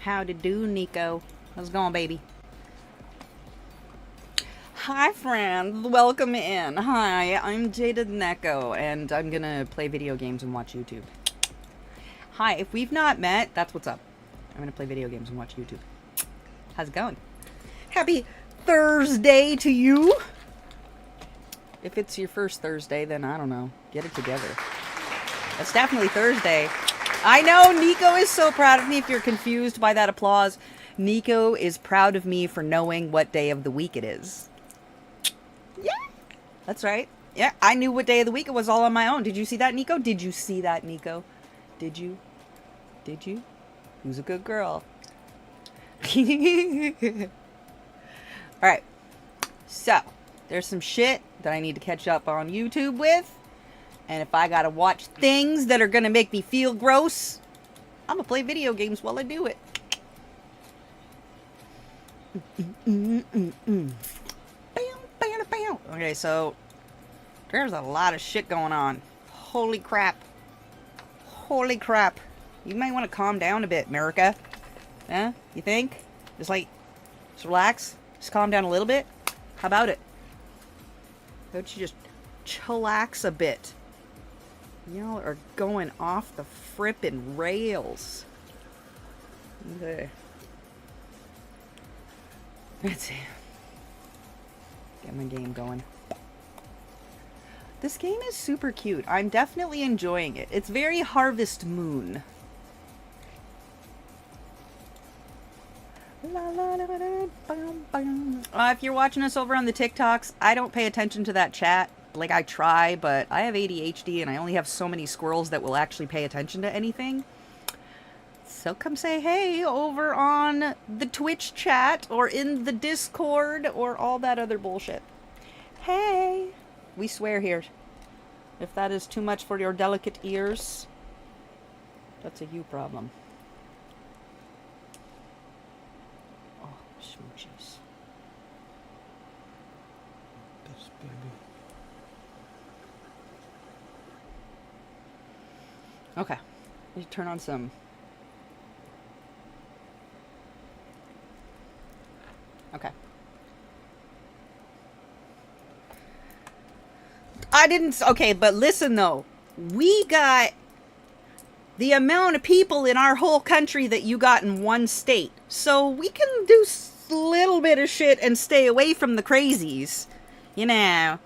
Howdy do, Nico. How's it going, baby? Hi, friends. Welcome in. Hi, I'm Jada Neko, and I'm gonna play video games and watch YouTube. Hi, if we've not met, that's what's up. I'm gonna play video games and watch YouTube. How's it going? Happy Thursday to you. If it's your first Thursday, then I don't know. Get it together. It's definitely Thursday. I know Nico is so proud of me. If you're confused by that applause, Nico is proud of me for knowing what day of the week it is. Yeah, that's right. Yeah, I knew what day of the week it was all on my own. Did you see that, Nico? Did you see that, Nico? Did you? Did you? Who's a good girl? Alright. So, there's some shit that I need to catch up on YouTube with. And if I gotta watch things that are gonna make me feel gross, I'm gonna play video games while I do it. Okay, so there's a lot of shit going on. Holy crap. Holy crap. You might want to calm down a bit, America. Huh? You think? Just relax? Just calm down a little bit? How about it? How about you just chillax a bit? Y'all are going off the frippin' rails. Okay. Let's see. Get my game going. This game is super cute. I'm definitely enjoying it. It's very Harvest Moon. If you're watching us over on the TikToks, I don't pay attention to that chat. Like, I try, but I have ADHD and I only have so many squirrels that will actually pay attention to anything. So come say hey over on the Twitch chat or in the Discord or all that other bullshit. Hey! We swear here. If that is too much for your delicate ears, that's a you problem. Oh, smoochies. This baby. Okay. We should turn on some. Okay. Okay, but listen though. We got the amount of people in our whole country that you got in one state. So we can do a little bit of shit and stay away from the crazies. You know.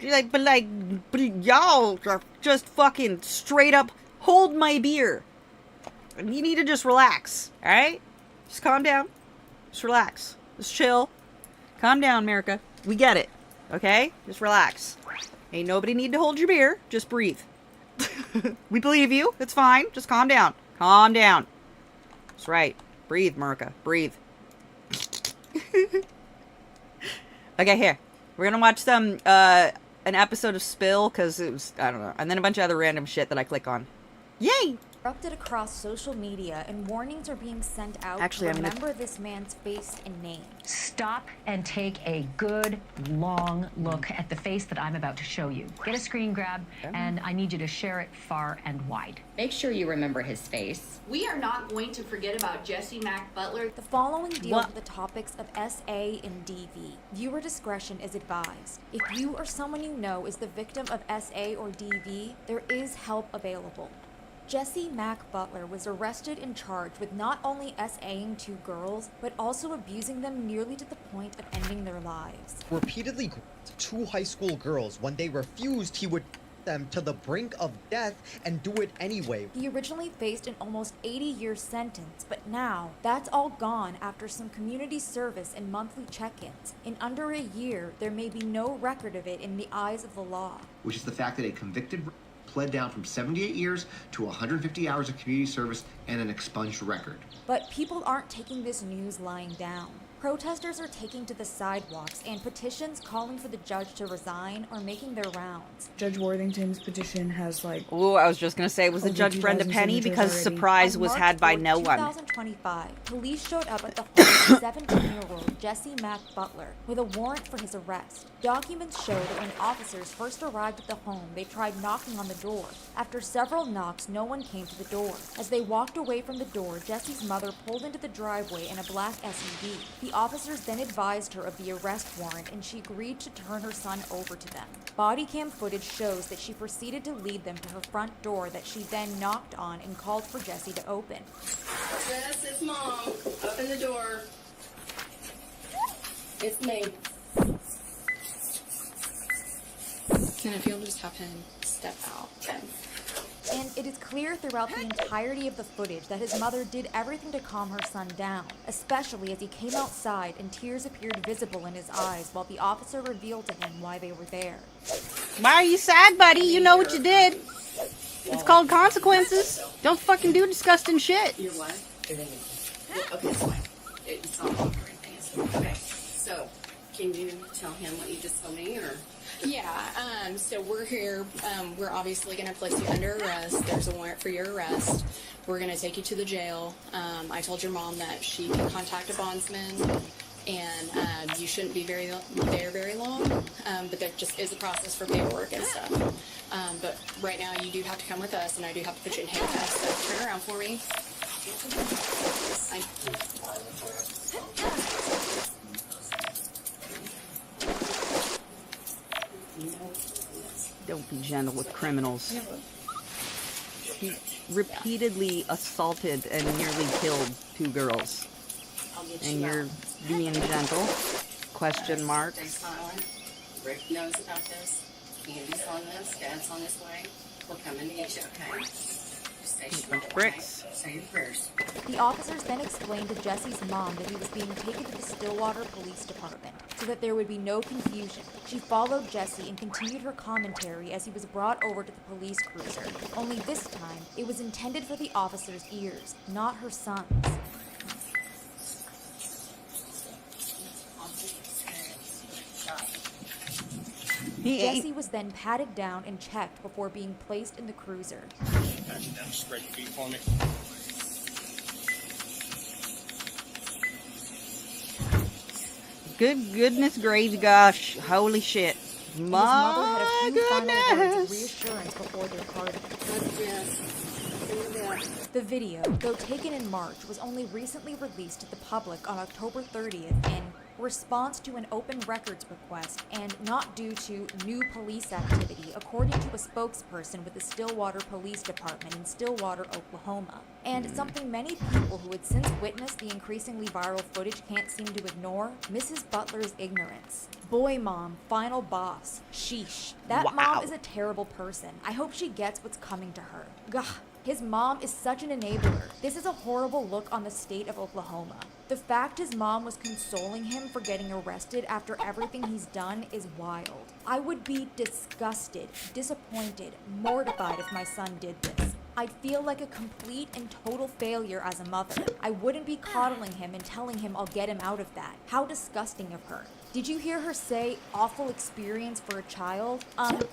But y'all are just fucking straight up hold my beer. And you need to just relax, alright? Just calm down. Just relax. Just chill. Calm down, America. We get it. Okay? Just relax. Ain't nobody need to hold your beer. Just breathe. We believe you. It's fine. Just calm down. Calm down. That's right. Breathe, America. Breathe. Okay, here. We're gonna watch some, an episode of Spill, because it was, I don't know. And then a bunch of other random shit that I click on. Yay! Erupted across social media and warnings are being sent out Actually, to remember this man's face and name. Stop and take a good, long look at the face that I'm about to show you. Get a screen grab, and I need you to share it far and wide. Make sure you remember his face. We are not going to forget about Jesse Mack Butler. The following deals with the topics of SA and DV. Viewer discretion is advised. If you or someone you know is the victim of SA or DV, there is help available. Jesse Mack Butler was arrested and charged with not only SAing two girls, but also abusing them nearly to the point of ending their lives. Repeatedly grabbed two high school girls. When they refused, he would take them to the brink of death and do it anyway. He originally faced an almost 80-year sentence, but now that's all gone after some community service and monthly check-ins. In under a year, there may be no record of it in the eyes of the law. Which is the fact that a convicted pled down from 78 years to 150 hours of community service and an expunged record. But people aren't taking this news lying down. Protesters are taking to the sidewalks, and petitions calling for the judge to resign are making their rounds. Judge Worthington's petition has Oh, I was just gonna say, was it over Judge Brenda 2,000 Penny? signatures Because already. surprise On was March had by 4th, no one. 2025, police showed up at the home of 17-year-old Jesse Mack Butler with a warrant for his arrest. Documents show that when officers first arrived at the home, they tried knocking on the door. After several knocks, no one came to the door. As they walked away from the door, Jesse's mother pulled into the driveway in a black SUV. The officers then advised her of the arrest warrant, and she agreed to turn her son over to them. Body cam footage shows that she proceeded to lead them to her front door that she then knocked on and called for Jesse to open. Jess, it's Mom. Open the door. It's me. And if you'll just have him step out. Okay. And it is clear throughout the entirety of the footage that his mother did everything to calm her son down, especially as he came outside and tears appeared visible in his eyes while the officer revealed to him why they were there. Why are you sad, buddy? You know what you did. It's called consequences. Don't fucking do disgusting shit. Your what? Okay, it's fine. It's not wrong or anything. It's okay. So, can you tell him what you just told me, or? Yeah, so we're here. We're obviously going to place you under arrest. There's a warrant for your arrest. We're going to take you to the jail. I told your mom that she can contact a bondsman, and you shouldn't be there very long, but there just is a process for paperwork and stuff. But right now you do have to come with us, and I do have to put you in handcuffs, so turn around for me. Don't be gentle with criminals. He repeatedly assaulted and nearly killed 2 girls. And you're being gentle? Question mark. Stay silent. Rick knows about this. Andy's on this. Dad's on his way. We're coming to get you, okay? Just stay strong, okay? Bricks. Say your prayers. The officers then explained to Jesse's mom that he was being taken to the Stillwater Police Department so that there would be no confusion. She followed Jesse and continued her commentary as he was brought over to the police cruiser. Only this time, it was intended for the officers' ears, not her son's. Jesse was then patted down and checked before being placed in the cruiser. Patch it down straight feet for me. Good goodness gracious, gosh, holy shit. His mother had a few final words of goodness. reassurance before their party. The video, though taken in March, was only recently released to the public on October 30th in response to an open records request and not due to new police activity, according to a spokesperson with the Stillwater Police Department in Stillwater, Oklahoma. And something many people who had since witnessed the increasingly viral footage can't seem to ignore, Mrs. Butler's ignorance. Boy mom, final boss. Sheesh. That Wow. mom is a terrible person. I hope she gets what's coming to her. Gah. His mom is such an enabler. This is a horrible look on the state of Oklahoma. The fact his mom was consoling him for getting arrested after everything he's done is wild. I would be disgusted, disappointed, mortified if my son did this. I'd feel like a complete and total failure as a mother. I wouldn't be coddling him and telling him I'll get him out of that. How disgusting of her. Did you hear her say, awful experience for a child?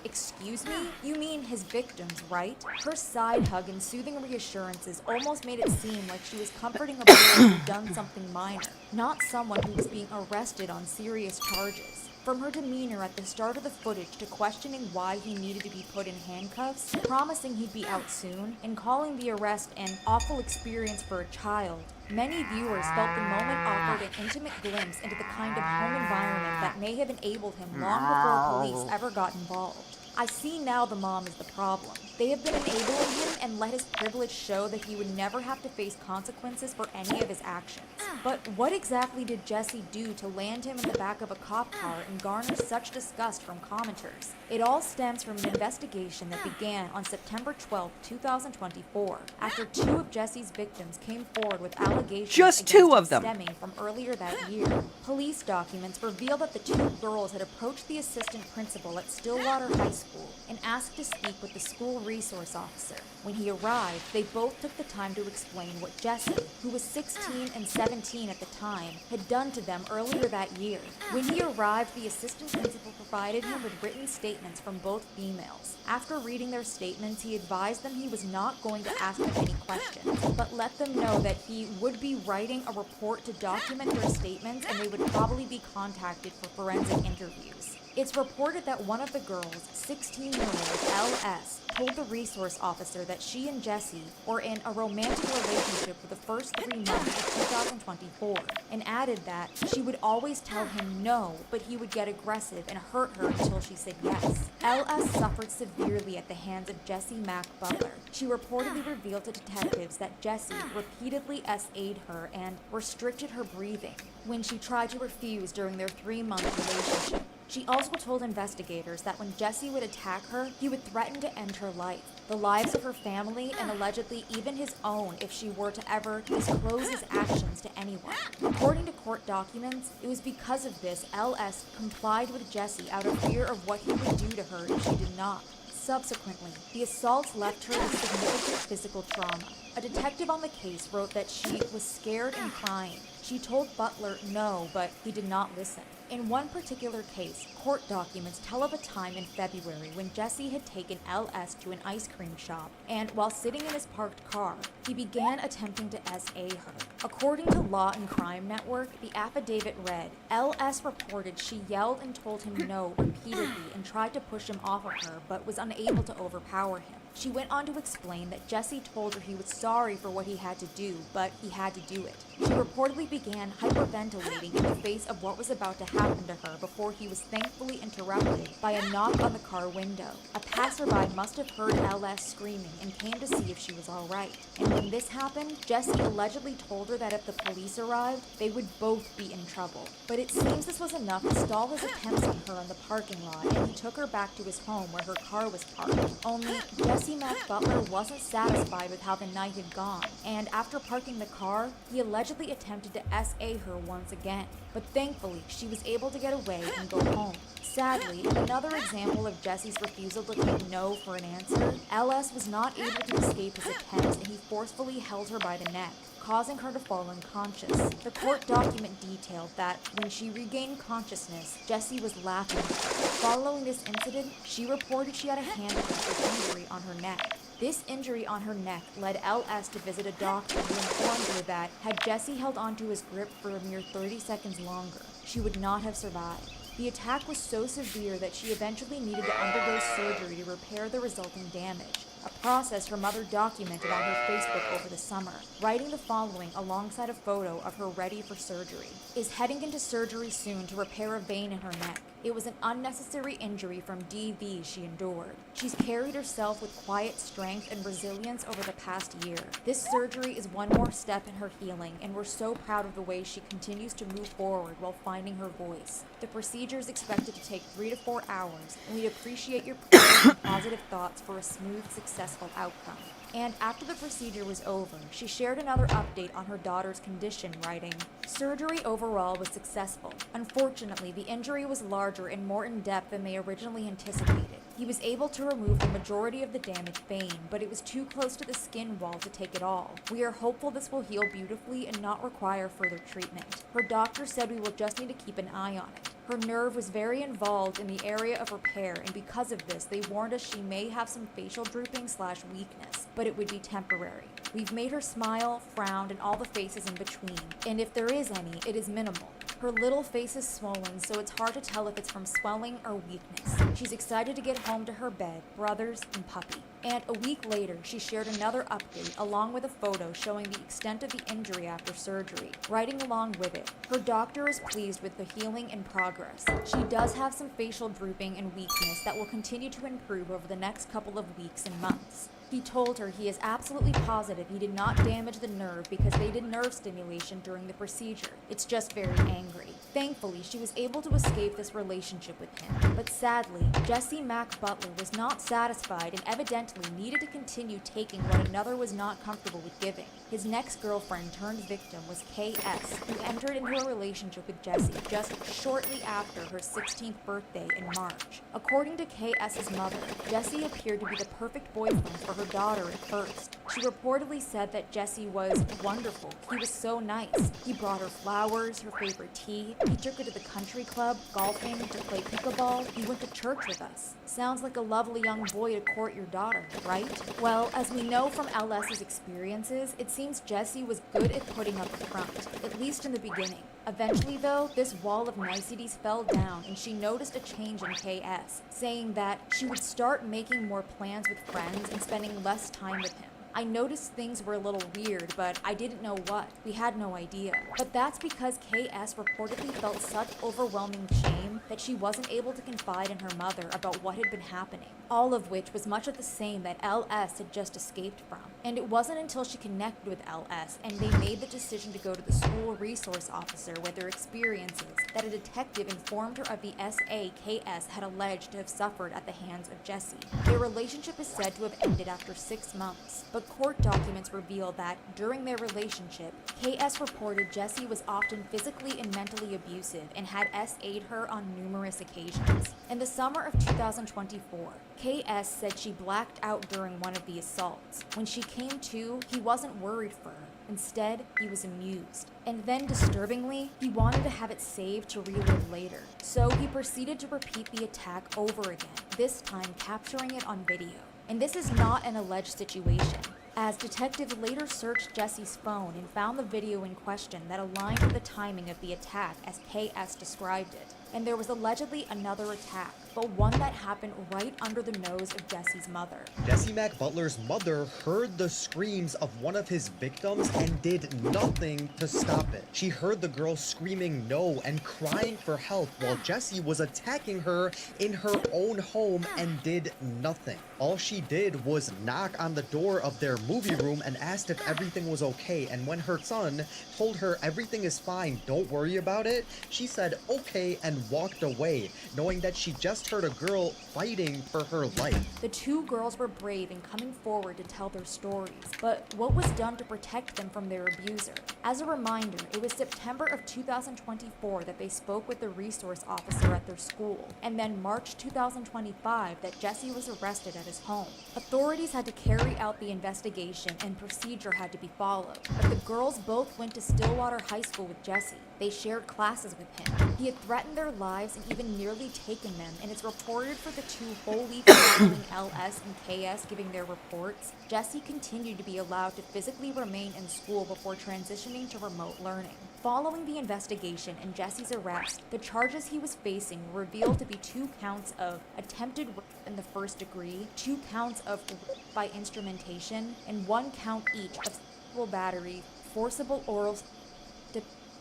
Excuse me? You mean his victims, right? Her side hug and soothing reassurances almost made it seem like she was comforting a boy who'd done something minor, not someone who was being arrested on serious charges. From her demeanor at the start of the footage to questioning why he needed to be put in handcuffs, promising he'd be out soon, and calling the arrest an awful experience for a child, many viewers felt the moment offered an intimate glimpse into the kind of home environment that may have enabled him long before police ever got involved. I see now the mom is the problem. They have been enabling him and let his privilege show that he would never have to face consequences for any of his actions. But what exactly did Jesse do to land him in the back of a cop car and garner such disgust from commenters? It all stems from an investigation that began on September 12, 2024, after 2 of Jesse's victims came forward with allegations Just against 2 him of them. stemming from earlier that year. Police documents reveal that the 2 girls had approached the assistant principal at Stillwater High School school and asked to speak with the school resource officer. When he arrived, they both took the time to explain what Jesse, who was 16 and 17 at the time, had done to them earlier that year. When he arrived, the assistant principal provided him with written statements from both females. After reading their statements, he advised them he was not going to ask them any questions, but let them know that he would be writing a report to document their statements and they would probably be contacted for forensic interviews. It's reported that one of the girls, 16-year-old LS, told the resource officer that she and Jesse were in a romantic relationship for the first 3 months of 2024, and added that she would always tell him no, but he would get aggressive and hurt her until she said yes. LS suffered severely at the hands of Jesse Mack Butler. She reportedly revealed to detectives that Jesse repeatedly SA'd her and restricted her breathing when she tried to refuse during their 3-month relationship. She also told investigators that when Jesse would attack her, he would threaten to end her life, the lives of her family, and allegedly even his own if she were to ever disclose his actions to anyone. According to court documents, it was because of this LS complied with Jesse out of fear of what he would do to her if she did not. Subsequently, the assaults left her with significant physical trauma. A detective on the case wrote that she was scared and crying. She told Butler no, but he did not listen. In one particular case, court documents tell of a time in February when Jesse had taken LS to an ice cream shop, and while sitting in his parked car, he began attempting to SA her. According to Law and Crime Network, the affidavit read, LS reported she yelled and told him no repeatedly and tried to push him off of her, but was unable to overpower him. She went on to explain that Jesse told her he was sorry for what he had to do, but he had to do it. She reportedly began hyperventilating in the face of what was about to happen to her before he was thankfully interrupted by a knock on the car window. A passerby must have heard LS screaming and came to see if she was alright. And when this happened, Jesse allegedly told her that if the police arrived, they would both be in trouble. But it seems this was enough to stall his attempts on her in the parking lot, and he took her back to his home where her car was parked. Only, Jesse Mack Butler wasn't satisfied with how the night had gone, and after parking the car, he allegedly attempted to SA her once again. But thankfully, she was able to get away and go home. Sadly, in another example of Jesse's refusal to take no for an answer, LS was not able to escape his attempts and he forcefully held her by the neck, causing her to fall unconscious. The court document detailed that when she regained consciousness, Jesse was laughing at her. Following this incident, she reported she had a hand injury on her neck. This injury on her neck led LS to visit a doctor who informed her that had Jesse held onto his grip for a mere 30 seconds longer, she would not have survived. The attack was so severe that she eventually needed to undergo surgery to repair the resulting damage, a process her mother documented on her Facebook over the summer, writing the following alongside a photo of her ready for surgery. Is heading into surgery soon to repair a vein in her neck. It was an unnecessary injury from DV she endured. She's carried herself with quiet strength and resilience over the past year. This surgery is one more step in her healing, and we're so proud of the way she continues to move forward while finding her voice. The procedure is expected to take 3 to 4 hours, and we'd appreciate your prayers and positive thoughts for a smooth, successful outcome. And after the procedure was over, she shared another update on her daughter's condition, writing, "Surgery overall was successful. Unfortunately, the injury was larger and more in-depth than they originally anticipated. He was able to remove the majority of the damaged vein, but it was too close to the skin wall to take it all. We are hopeful this will heal beautifully and not require further treatment. Her doctor said we will just need to keep an eye on it. Her nerve was very involved in the area of repair, and because of this, they warned us she may have some facial drooping/weakness, but it would be temporary. We've made her smile, frown, and all the faces in between, and if there is any, it is minimal. Her little face is swollen, so it's hard to tell if it's from swelling or weakness. She's excited to get home to her bed, brothers, and puppy." And a week later, she shared another update along with a photo showing the extent of the injury after surgery, writing along with it, "Her doctor is pleased with the healing and progress. She does have some facial drooping and weakness that will continue to improve over the next couple of weeks and months." He told her he is absolutely positive he did not damage the nerve because they did nerve stimulation during the procedure. It's just very angry. Thankfully, she was able to escape this relationship with him. But sadly, Jesse Mack Butler was not satisfied and evidently needed to continue taking what another was not comfortable with giving. His next girlfriend turned victim was KS, who entered into a relationship with Jesse just shortly after her 16th birthday in March. According to KS's mother, Jesse appeared to be the perfect boyfriend for her daughter at first. She reportedly said that Jesse was wonderful. He was so nice. He brought her flowers, her favorite tea. He took her to the country club, golfing, to play pickleball. He went to church with us. Sounds like a lovely young boy to court your daughter, right? Well, as we know from LS's experiences, it seems Jesse was good at putting up a front, at least in the beginning. Eventually, though, this wall of niceties fell down and she noticed a change in KS, saying that she would start making more plans with friends and spending less time with him. I noticed things were a little weird, but I didn't know what. We had no idea. But that's because KS reportedly felt such overwhelming shame that she wasn't able to confide in her mother about what had been happening, all of which was much of the same that LS had just escaped from. And it wasn't until she connected with LS and they made the decision to go to the school resource officer with their experiences that a detective informed her of the SA KS had alleged to have suffered at the hands of Jesse. Their relationship is said to have ended after 6 months, but court documents reveal that during their relationship, KS reported Jesse was often physically and mentally abusive and had SA'd her on numerous occasions. In the summer of 2024, KS said she blacked out during one of the assaults. When she came to, he wasn't worried for her. Instead, he was amused. And then, disturbingly, he wanted to have it saved to relive later. So he proceeded to repeat the attack over again, this time capturing it on video. And this is not an alleged situation, as detectives later searched Jesse's phone and found the video in question that aligned with the timing of the attack as KS described it. And there was allegedly another attack, but one that happened right under the nose of Jesse's mother. Jesse Mack Butler's mother heard the screams of one of his victims and did nothing to stop it. She heard the girl screaming no and crying for help while Jesse was attacking her in her own home and did nothing. All she did was knock on the door of their movie room and asked if everything was okay, and when her son told her everything is fine, don't worry about it, she said okay and walked away, knowing that she just heard a girl fighting for her life. The two girls were brave in coming forward to tell their stories, but what was done to protect them from their abuser? As a reminder, it was September of 2024 that they spoke with the resource officer at their school, and then March 2025 that Jesse was arrested at his home. Authorities had to carry out the investigation and procedure had to be followed, but the girls both went to Stillwater High School with Jesse. They shared classes with him. He had threatened their lives and even nearly taken them, and it's reported for the two wholly following LS and KS giving their reports, Jesse continued to be allowed to physically remain in school before transitioning to remote learning. Following the investigation and Jesse's arrest, the charges he was facing were revealed to be 2 counts of attempted rape in the first degree, 2 counts of rape by instrumentation, and 1 count each of sexual battery, forcible oral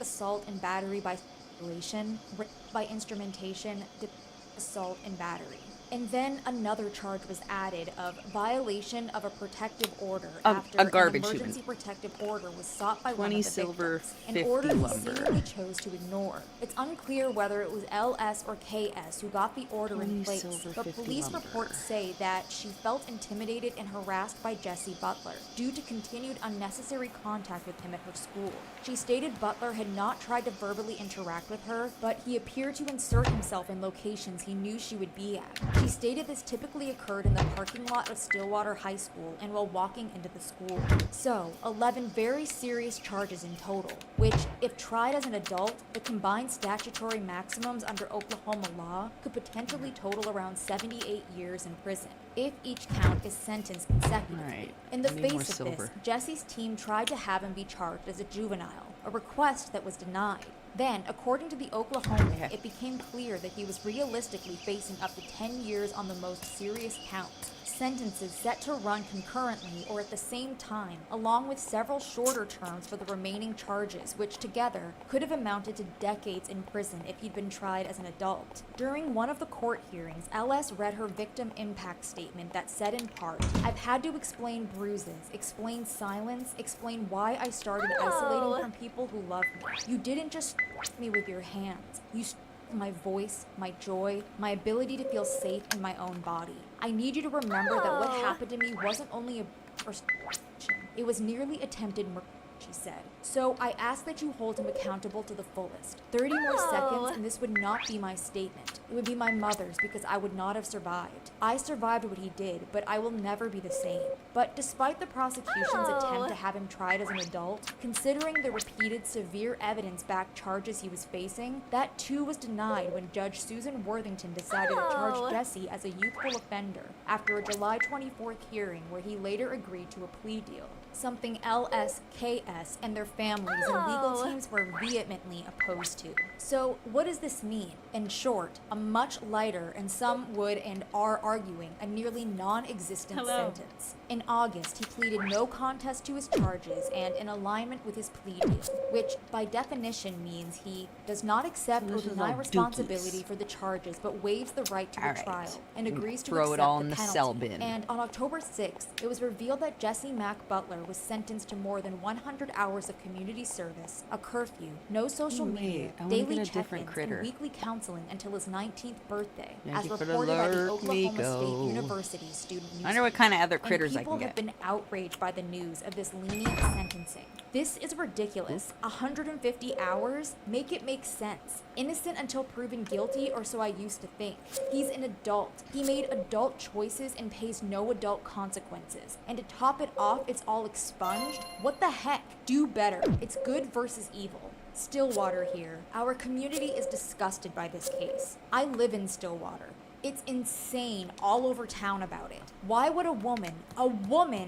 assault and battery by strangulation, rape by instrumentation, assault and battery. And then another charge was added of violation of a protective order after an emergency protective order was sought by one of the silver, victims, an order he seemingly chose to ignore. It's unclear whether it was LS or KS who got the order in place, but police reports say that she felt intimidated and harassed by Jesse Butler due to continued unnecessary contact with him at her school. She stated Butler had not tried to verbally interact with her, but he appeared to insert himself in locations he knew she would be at. She stated this typically occurred in the parking lot of Stillwater High School and while walking into the school. So, 11 very serious charges in total, which, if tried as an adult, the combined statutory maximums under Oklahoma law could potentially total around 78 years in prison, if each count is sentenced consecutively. Right. In the face of this, Jesse's team tried to have him be charged as a juvenile, a request that was denied. Then, according to the Oklahoman, it became clear that he was realistically facing up to 10 years on the most serious counts. Sentences set to run concurrently or at the same time, along with several shorter terms for the remaining charges, which together could have amounted to decades in prison if he'd been tried as an adult. During one of the court hearings, LS read her victim impact statement that said in part, "I've had to explain bruises, explain silence, explain why I started isolating from people who love me. You didn't just me with your hands. You my voice, my joy, my ability to feel safe in my own body. I need you to remember that what happened to me wasn't only a it was nearly attempted murder," she said. "So I ask that you hold him accountable to the fullest. 30 more seconds and this would not be my statement. It would be my mother's because I would not have survived. I survived what he did, but I will never be the same." But despite the prosecution's attempt to have him tried as an adult, considering the repeated severe evidence-backed charges he was facing, that too was denied when Judge Susan Worthington decided to charge Jesse as a youthful offender after a July 24th hearing where he later agreed to a plea deal. Something LSKS and their families and legal teams were vehemently opposed to. So what does this mean? In short, a much lighter, and some would and are arguing, a nearly non-existent sentence. In August, he pleaded no contest to his charges and in alignment with his plea deal, which by definition means he does not accept or deny responsibility for the charges but waives the right to a trial and agrees to throw it accept all the in the penalty. cell bin. And on October 6th, it was revealed that Jesse Mack Butler was sentenced to more than 100 hours of community service, a curfew, no social media, I wanna daily get a different check-ins, critter. and weekly counseling until his 19th birthday, Thank as you for the reported by the alert, Oklahoma Miko. State University student newspaper. I wonder what kind of other critters I and can people have get. been outraged by the news of this lenient sentencing. This is ridiculous. 150 hours? Make it make sense. Innocent until proven guilty, or so I used to think. He's an adult. He made adult choices and pays no adult consequences. And to top it off, it's all expunged? What the heck? Do better. It's good versus evil. Stillwater here. Our community is disgusted by this case. I live in Stillwater. It's insane all over town about it. Why would a woman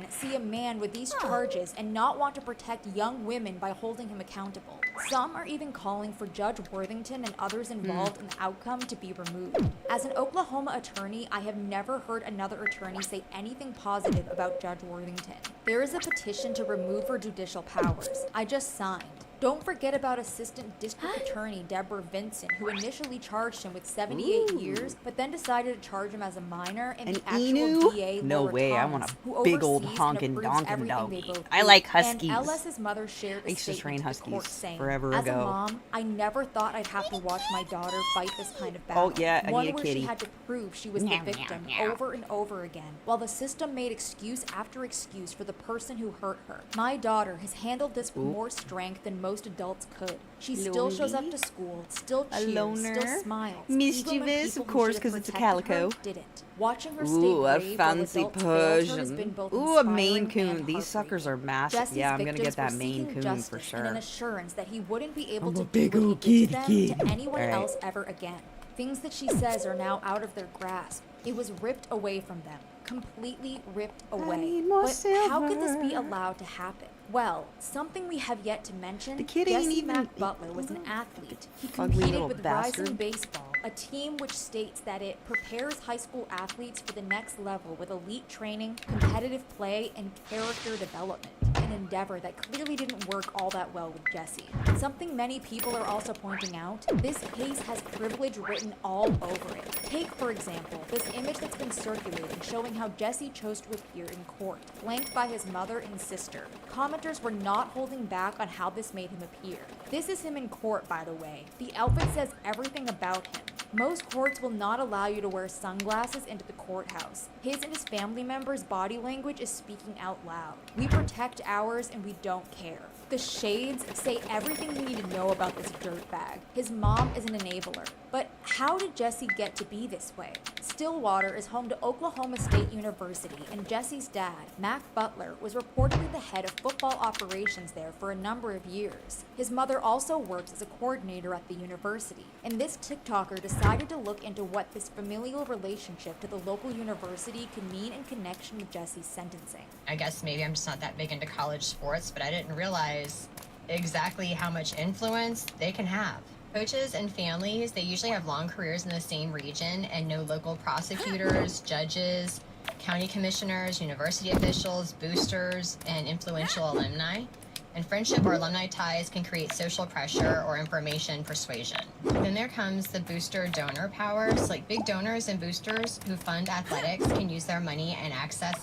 see a man with these charges and not want to protect young women by holding him accountable? Some are even calling for Judge Worthington and others involved in the outcome to be removed. As an Oklahoma attorney, I have never heard another attorney say anything positive about Judge Worthington. There is a petition to remove her judicial powers. I just signed. Don't forget about Assistant District Attorney Deborah Vincent, who initially charged him with 78 years, but then decided to charge him as a minor, and the actual Inu? DA, No Laura way, I Thomas, want a who big old oversees and honkin' approves donkin' everything doggy. they both I do. like huskies. And LS's mother shared I a used to train statement to the court huskies saying, forever "As ago. a mom, I never thought I'd have to watch my daughter fight this kind of battle. Oh, yeah, I One need a where kitty. she had to prove she was the victim over and over again, while the system made excuse after excuse for the person who hurt her. My daughter has handled this with more strength than most adults could. She still shows up to school, still A cheers, loner? still smiles. Mischievous, even when of people who course, should have 'cause it's a protected her calico. didn't. Watching her stay Ooh, a brave while fancy adults failed her has Persian. been both Ooh, a Maine inspiring Coon. and These suckers are massive. Jesse's Yeah, I'm gonna victims get that were Maine seeking Coon justice for and sure. an assurance that he wouldn't be able I'm to a do big what he old did to kitty them to kid. anyone Alright. else ever again. Things that she says are now out of their grasp. It was ripped away from them. Completely ripped away. need more But how could this be silver. allowed to happen? Well, something we have yet to mention, The kid ain't Jesse even- Mack Butler was an athlete. He Ugly competed little with bastard. Rising Baseball, a team which states that it prepares high school athletes for the next level with elite training, competitive play, and character development. An endeavor that clearly didn't work all that well with Jesse. Something many people are also pointing out, this case has privilege written all over it. Take, for example, this image that's been circulating showing how Jesse chose to appear in court, flanked by his mother and sister. Commenters were not holding back on how this made him appear. This is him in court, by the way. The outfit says everything about him. Most courts will not allow you to wear sunglasses into the courthouse. His and his family members' body language is speaking out loud. We protect ours and we don't care. The shades say everything you need to know about this dirtbag. His mom is an enabler. But how did Jesse get to be this way? Stillwater is home to Oklahoma State University, and Jesse's dad, Mack Butler, was reportedly the head of football operations there for a number of years. His mother also works as a coordinator at the university, and this TikToker decided to look into what this familial relationship to the local university could mean in connection with Jesse's sentencing. I guess maybe I'm just not that big into college sports, but I didn't realize exactly how much influence they can have. Coaches and families, they usually have long careers in the same region and know local prosecutors, judges, county commissioners, university officials, boosters, and influential alumni. And friendship or alumni ties can create social pressure or information persuasion. Then there comes the booster donor powers. Like big donors and boosters who fund athletics can use their money and access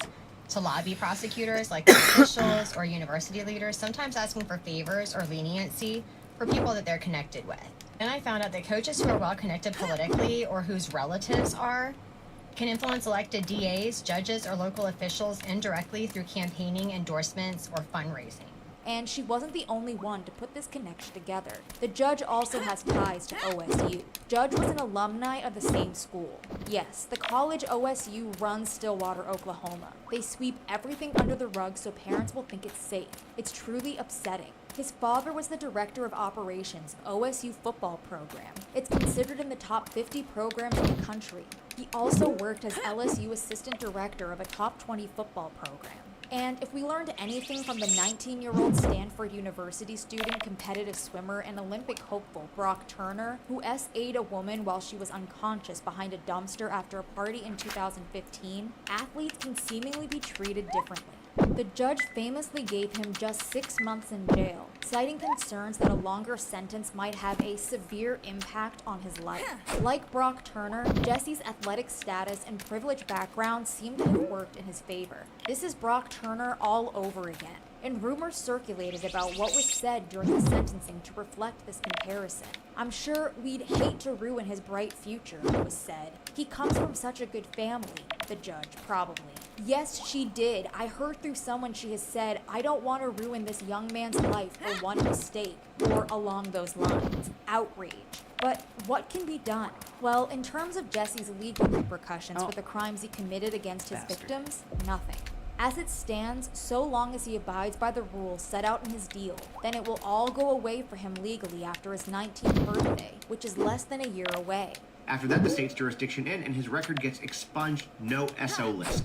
to lobby prosecutors like officials or university leaders, sometimes asking for favors or leniency for people that they're connected with. And I found out that coaches who are well connected politically or whose relatives are can influence elected DAs, judges, or local officials indirectly through campaigning, endorsements, or fundraising. And she wasn't the only one to put this connection together. The judge also has ties to OSU. Judge was an alumni of the same school. Yes, the college OSU runs Stillwater, Oklahoma. They sweep everything under the rug so parents will think it's safe. It's truly upsetting. His father was the director of operations of OSU football program. It's considered in the top 50 programs in the country. He also worked as LSU assistant director of a top 20 football program. And if we learned anything from the 19-year-old Stanford University student, competitive swimmer, and Olympic hopeful Brock Turner, who SA'd a woman while she was unconscious behind a dumpster after a party in 2015, athletes can seemingly be treated differently. The judge famously gave him just 6 months in jail, citing concerns that a longer sentence might have a severe impact on his life. Like Brock Turner, Jesse's athletic status and privileged background seem to have worked in his favor. This is Brock Turner all over again, and rumors circulated about what was said during the sentencing to reflect this comparison. I'm sure we'd hate to ruin his bright future, it was said. He comes from such a good family, the judge probably. Yes, she did. I heard through someone she has said, I don't want to ruin this young man's life for one mistake, or along those lines. Outrage. But what can be done? Well, in terms of Jesse's legal repercussions for the crimes he committed against his victims, nothing. As it stands, so long as he abides by the rules set out in his deal, then it will all go away for him legally after his 19th birthday, which is less than a year away. After that, the state's jurisdiction ends and his record gets expunged, no SO list.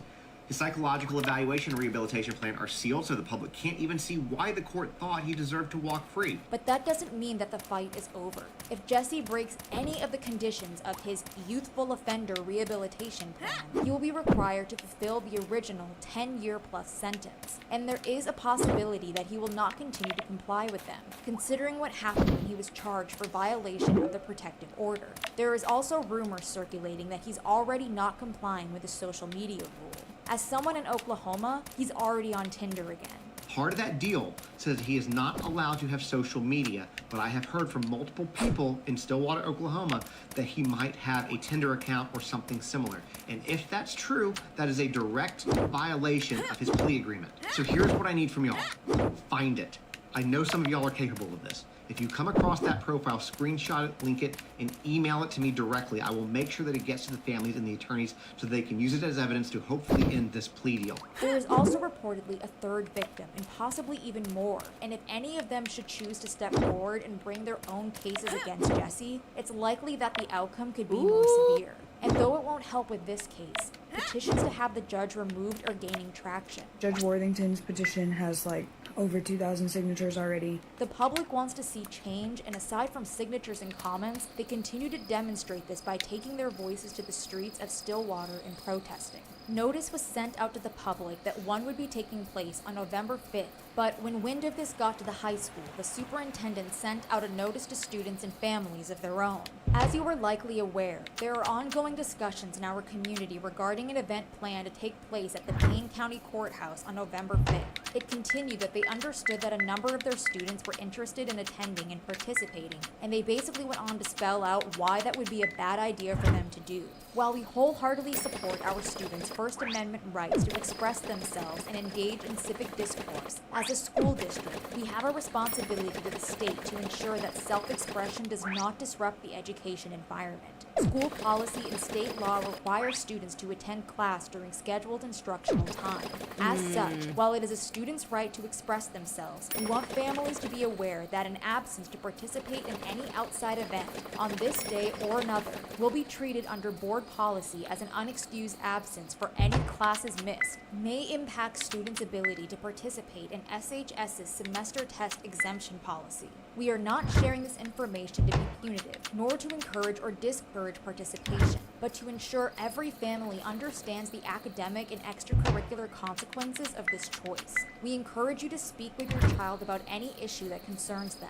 His psychological evaluation and rehabilitation plan are sealed so the public can't even see why the court thought he deserved to walk free. But that doesn't mean that the fight is over. If Jesse breaks any of the conditions of his youthful offender rehabilitation plan, he will be required to fulfill the original 10-year-plus sentence. And there is a possibility that he will not continue to comply with them, considering what happened when he was charged for violation of the protective order. There is also rumors circulating that he's already not complying with the social media rule. As someone in Oklahoma, he's already on Tinder again. Part of that deal says he is not allowed to have social media, but I have heard from multiple people in Stillwater, Oklahoma, that he might have a Tinder account or something similar. And if that's true, that is a direct violation of his plea agreement. So here's what I need from y'all. Find it. I know some of y'all are capable of this. If you come across that profile, screenshot it, link it, and email it to me directly. I will make sure that it gets to the families and the attorneys so they can use it as evidence to hopefully end this plea deal. There is also reportedly a third victim, and possibly even more. And if any of them should choose to step forward and bring their own cases against Jesse, it's likely that the outcome could be more severe. And though it won't help with this case, petitions to have the judge removed are gaining traction. Judge Worthington's petition has over 2,000 signatures already. The public wants to see change, and aside from signatures and comments, they continue to demonstrate this by taking their voices to the streets of Stillwater and protesting. Notice was sent out to the public that one would be taking place on November 5th, but when wind of this got to the high school, the superintendent sent out a notice to students and families of their own. As you are likely aware, there are ongoing discussions in our community regarding an event planned to take place at the Payne County Courthouse on November 5th. It continued that they understood that a number of their students were interested in attending and participating, and they basically went on to spell out why that would be a bad idea for them to do. While we wholeheartedly support our students' First Amendment rights to express themselves and engage in civic discourse, as a school district, we have a responsibility to the state to ensure that self-expression does not disrupt the education environment. School policy and state law require students to attend class during scheduled instructional time. As such, while it is a student's right to express themselves, we want families to be aware that an absence to participate in any outside event on this day or another will be treated under board policy as an unexcused absence for any classes missed, may impact students' ability to participate in SHS's semester test exemption policy. We are not sharing this information to be punitive, nor to encourage or discourage participation. but to ensure every family understands the academic and extracurricular consequences of this choice. We encourage you to speak with your child about any issue that concerns them.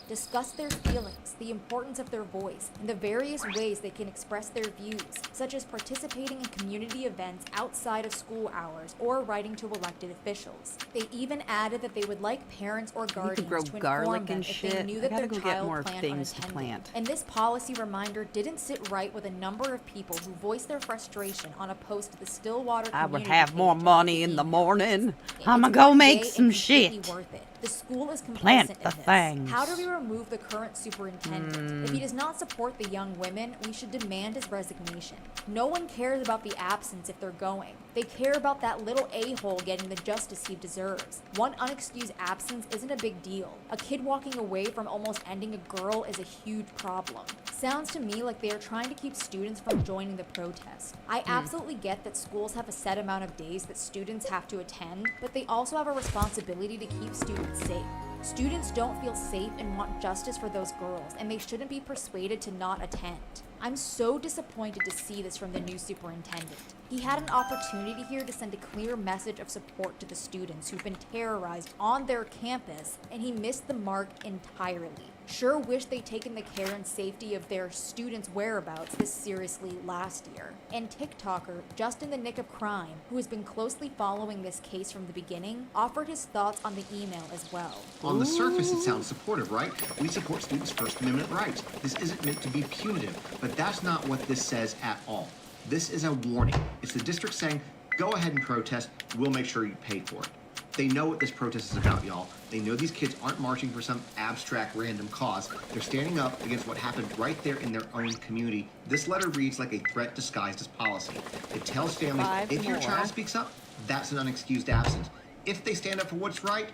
Discuss their feelings, the importance of their voice, and the various ways they can express their views, such as participating in community events outside of school hours or writing to elected officials. They even added that they would like parents or guardians grow to inform garlic them and if shit. they knew I that gotta their go get child more planned things to unattended. plant. And this policy reminder didn't sit right with a number of people who voiced their frustration on a post to the Stillwater I would community have more page money in the morning. I'ma go one make day some and completely shit. worth it. The school is Plant complicit the in this. things. How do we remove the current superintendent? If he does not support the young women, we should demand his resignation. No one cares about the absence if they're going. They care about that little a-hole getting the justice he deserves. One unexcused absence isn't a big deal. A kid walking away from almost ending a girl is a huge problem. Sounds to me like they are trying to keep students from joining the protest. I absolutely get that schools have a set amount of days that students have to attend, but they also have a responsibility to keep students safe. Students don't feel safe and want justice for those girls, and they shouldn't be persuaded to not attend. I'm so disappointed to see this from the new superintendent. He had an opportunity here to send a clear message of support to the students who've been terrorized on their campus, and he missed the mark entirely. Sure wish they'd taken the care and safety of their students' whereabouts this seriously last year. And TikToker, just in the nick of crime, who has been closely following this case from the beginning, offered his thoughts on the email as well. On the surface, it sounds supportive, right? We support students' First Amendment rights. This isn't meant to be punitive, but that's not what this says at all. This is a warning. It's the district saying, go ahead and protest, we'll make sure you pay for it. They know what this protest is about, y'all. They know these kids aren't marching for some abstract random cause. They're standing up against what happened right there in their own community. This letter reads like a threat disguised as policy. It tells families, if your child speaks up, that's an unexcused absence. If they stand up for what's right,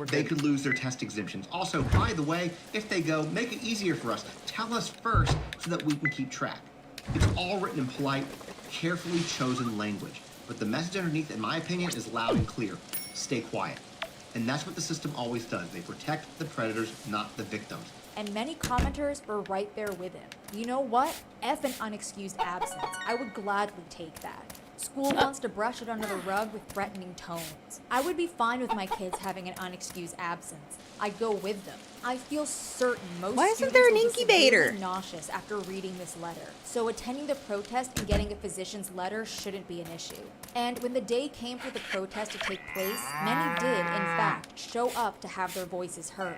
they could lose their test exemptions. Also, by the way, if they go, make it easier for us. Tell us first so that we can keep track. It's all written in polite, carefully chosen language. But the message underneath, in my opinion, is loud and clear. Stay quiet. And that's what the system always does. They protect the predators, not the victims. And many commenters were right there with him. You know what? F an unexcused absence. I would gladly take that. School wants to brush it under the rug with threatening tones. I would be fine with my kids having an unexcused absence. I'd go with them. I feel certain most Why isn't students there an will be incubator? severely nauseous after reading this letter. So attending the protest and getting a physician's letter shouldn't be an issue. And when the day came for the protest to take place, many did, in fact, show up to have their voices heard.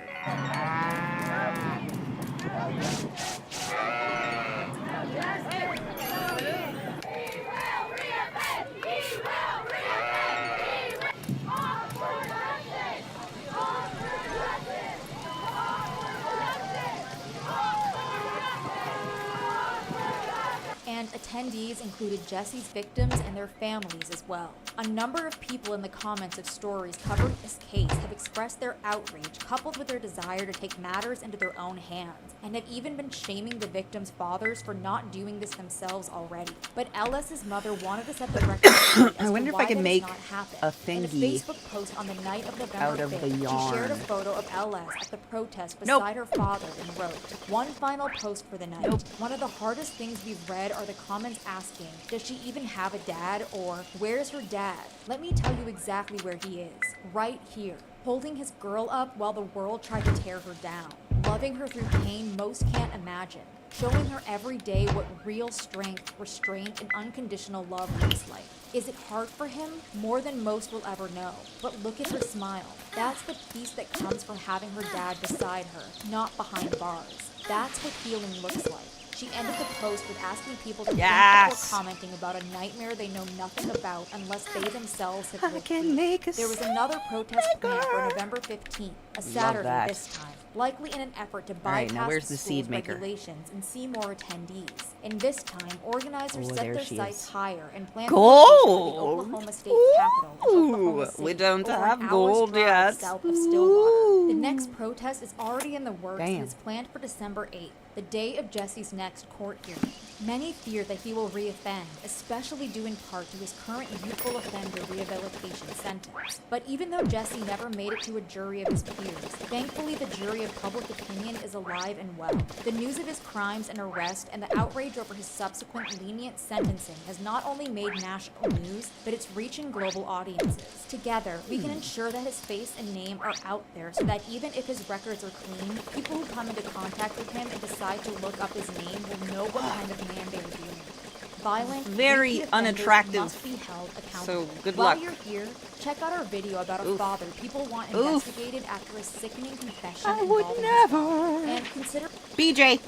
And attendees included Jesse's victims and their families as well. A number of people in the comments of stories covering this case have expressed their outrage, coupled with their desire to take matters into their own hands, and have even been shaming the victims' fathers for not doing this themselves already. But LS's mother wanted to set the record straight as I wonder to if I why can that make has not happened. a In a thingy Facebook post on the night of November out of 5th, the she shared a yarn. photo of LS at the protest beside her father and wrote, "One final post for the night. One of the hardest things we've read are the comments asking, does she even have a dad? Or where's her dad? Let me tell you exactly where he is. Right here. Holding his girl up while the world tried to tear her down. Loving her through pain most can't imagine. Showing her every day what real strength, restraint, and unconditional love looks like. Is it hard for him? More than most will ever know. But look at her smile. That's the peace that comes from having her dad beside her, not behind bars. That's what healing looks like." She ended the post with asking people to think before commenting about a nightmare they know nothing about unless they themselves have lived through. There was another protest planned for November 15th, a Saturday this time, likely in an effort to bypass where's the school's seed maker? regulations and see more attendees. And this time, organizers set there their she sights is. higher and planned Gold! a location for the Oklahoma State Capitol in Oklahoma City, we don't over have an hour's gold drive yet. south of Stillwater. The next protest is already in the works and Damn. is planned for December 8th. the day of Jesse's next court hearing. Many fear that he will reoffend, especially due in part to his current youthful offender rehabilitation sentence. But even though Jesse never made it to a jury of his peers, thankfully the jury of public opinion is alive and well. The news of his crimes and arrest and the outrage over his subsequent lenient sentencing has not only made national news, but it's reaching global audiences. Together, we can ensure that his face and name are out there so that even if his records are clean, people who come into contact with him and decide to look up his name will know what kind of man they're dealing with. Violent, very repeat offenders unattractive. must be held accountable. So, good While luck. you're here, check out our video about a Oof. father people want Oof. investigated after a sickening confession I would involving his never. father. And consider BJ.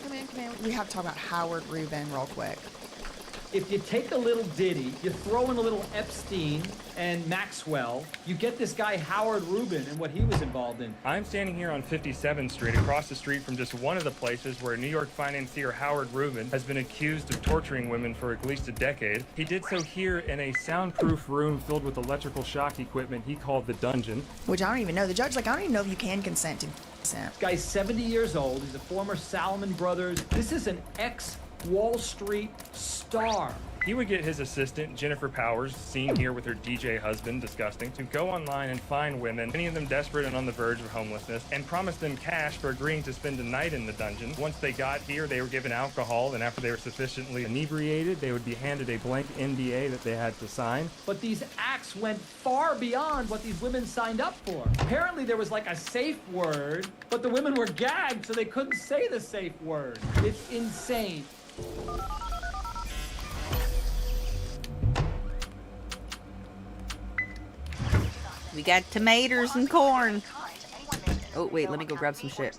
Come in. We have to talk about Howard Rubin real quick. If you take a little Diddy, you throw in a little Epstein and Maxwell, you get this guy Howard Rubin and what he was involved in. I'm standing here on 57th Street, across the street from just one of the places where New York financier Howard Rubin has been accused of torturing women for at least a decade. He did so here in a soundproof room filled with electrical shock equipment he called the dungeon. Which I don't even know. The judge's like, I don't even know if you can consent to consent. This guy's 70 years old. He's a former Salomon Brothers. This is an ex-Wall Street star. He would get his assistant, Jennifer Powers, seen here with her DJ husband, disgusting, to go online and find women, many of them desperate and on the verge of homelessness, and promise them cash for agreeing to spend a night in the dungeon. Once they got here, they were given alcohol, and after they were sufficiently inebriated, they would be handed a blank NDA that they had to sign. But these acts went far beyond what these women signed up for. Apparently there was like a safe word, but the women were gagged so they couldn't say the safe word. It's insane. We got tomatoes and corn. Oh, wait, let me go grab some shit.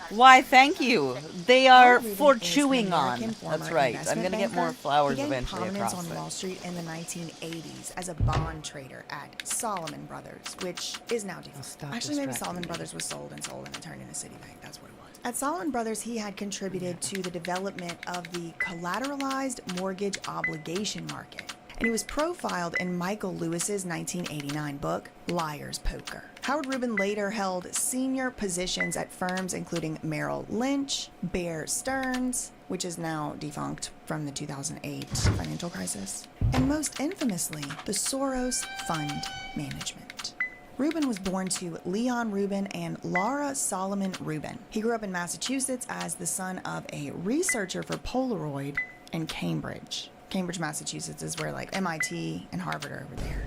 Why, thank you. They are for chewing on. That's right. I'm going to get more flowers eventually across on it. Wall Street in the 1980s as a bond trader at Salomon Brothers, which is now defunct. Actually, maybe Salomon Brothers was sold and it turned into Citibank. That's what it was. At Salomon Brothers, he had contributed to the development of the collateralized mortgage obligation market. And he was profiled in Michael Lewis's 1989 book, Liar's Poker. Howard Rubin later held senior positions at firms including Merrill Lynch, Bear Stearns, which is now defunct from the 2008 financial crisis, and most infamously, the Soros Fund Management. Rubin was born to Leon Rubin and Laura Solomon Rubin. He grew up in Massachusetts as the son of a researcher for Polaroid in Cambridge. Cambridge, Massachusetts is where like MIT and Harvard are over there.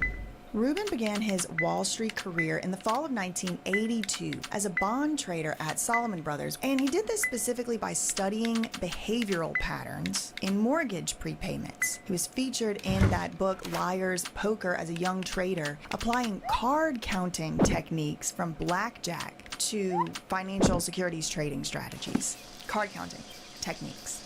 Rubin began his Wall Street career in the fall of 1982 as a bond trader at Salomon Brothers, and he did this specifically by studying behavioral patterns in mortgage prepayments. He was featured in that book Liar's Poker as a young trader, applying card counting techniques from blackjack to financial securities trading strategies. Card counting techniques.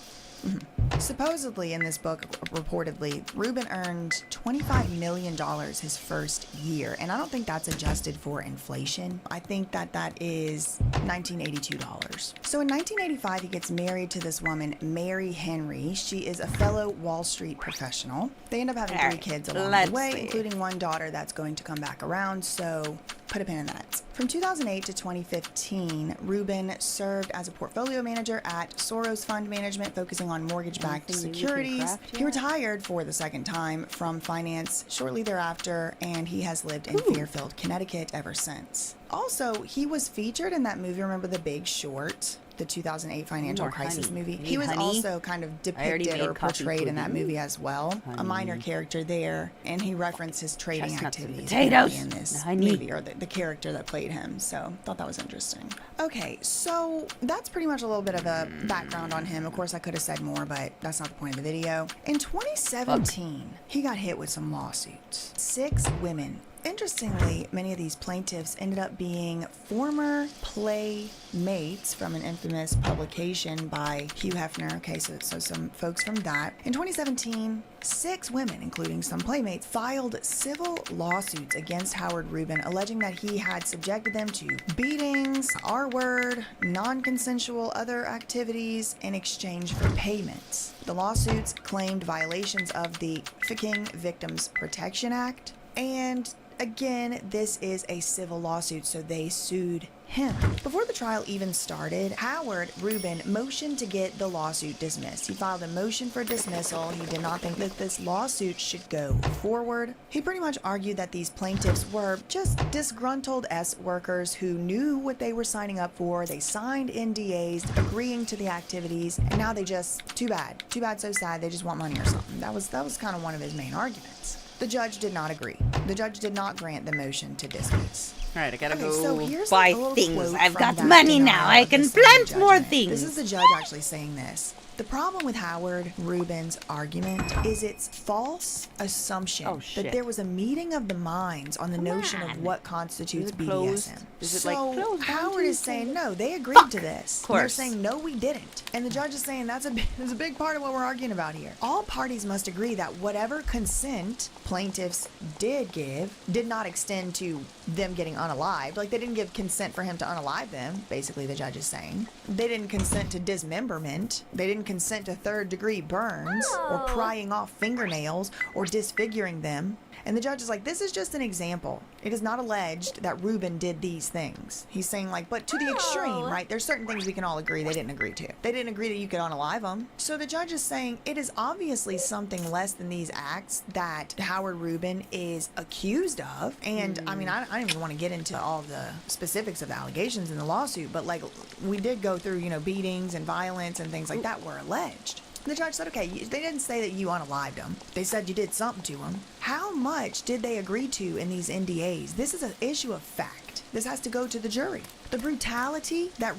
Supposedly in this book, reportedly, Rubin earned $25 million his first year, and I don't think that's adjusted for inflation. I think that is $1982. So in 1985, he gets married to this woman, Mary Henry. She is a fellow Wall Street professional. They end up having 3 kids along the way, including one daughter that's going to come back around, so put a pin in that. From 2008 to 2015, Rubin served as a portfolio manager at Soros Fund Management, focusing on mortgage-backed securities. He retired for the second time from finance shortly thereafter, and he has lived in Fairfield, Connecticut ever since. Also, he was featured in that movie, remember The Big Short? The 2008 financial crisis movie. He was also kind of depicted or portrayed in that movie as well. A minor character there, and he referenced his trading activities in this movie, or the character that played him. So thought that was interesting. Okay, so that's pretty much a little bit of a background on him. Of course, I could have said more, but that's not the point of the video. In 2017, he got hit with some lawsuits. 6 women. Interestingly, many of these plaintiffs ended up being former playmates from an infamous publication by Hugh Hefner. Okay, so some folks from that. In 2017, 6 women, including some playmates, filed civil lawsuits against Howard Rubin, alleging that he had subjected them to beatings, R-word, non-consensual other activities in exchange for payments. The lawsuits claimed violations of the Trafficking Victims Protection Act and again, this is a civil lawsuit, so they sued him. Before the trial even started, Howard Rubin motioned to get the lawsuit dismissed. He filed a motion for dismissal. He did not think that this lawsuit should go forward. He pretty much argued that these plaintiffs were just disgruntled workers who knew what they were signing up for. They signed NDAs agreeing to the activities, and now they just, too bad, so sad, they just want money or something. That was kind of one of his main arguments. The judge did not agree. The judge did not grant the motion to dismiss. All right, I gotta so go here's buy a little things. quote I've from got that money now. denial I of can the summary plant more judgment. things. This is the judge actually saying this. The problem with Howard Rubin's argument is its false assumption that there was a meeting of the minds on the notion of what constitutes BDSM. Is it so like closed? Howard is saying, no, they agreed to this. Of course. They're saying, no, we didn't. And the judge is saying, that's a big part of what we're arguing about here. All parties must agree that whatever consent plaintiffs did give did not extend to them getting unalived. Like, they didn't give consent for him to unalive them, basically the judge is saying. They didn't consent to dismemberment. They didn't consent to third-degree burns or prying off fingernails or disfiguring them. And the judge is like, this is just an example. It is not alleged that Rubin did these things. He's saying, like, but to the extreme, right? There's certain things we can all agree they didn't agree to. They didn't agree that you could unalive them. So the judge is saying it is obviously something less than these acts that Howard Rubin is accused of. And I mean, I don't even want to get into all the specifics of the allegations in the lawsuit, but like, we did go through, beatings and violence and things like that were alleged. The judge said, okay, they didn't say that you unalived them. They said you did something to them. How much did they agree to in these NDAs? This is an issue of fact. This has to go to the jury. The brutality that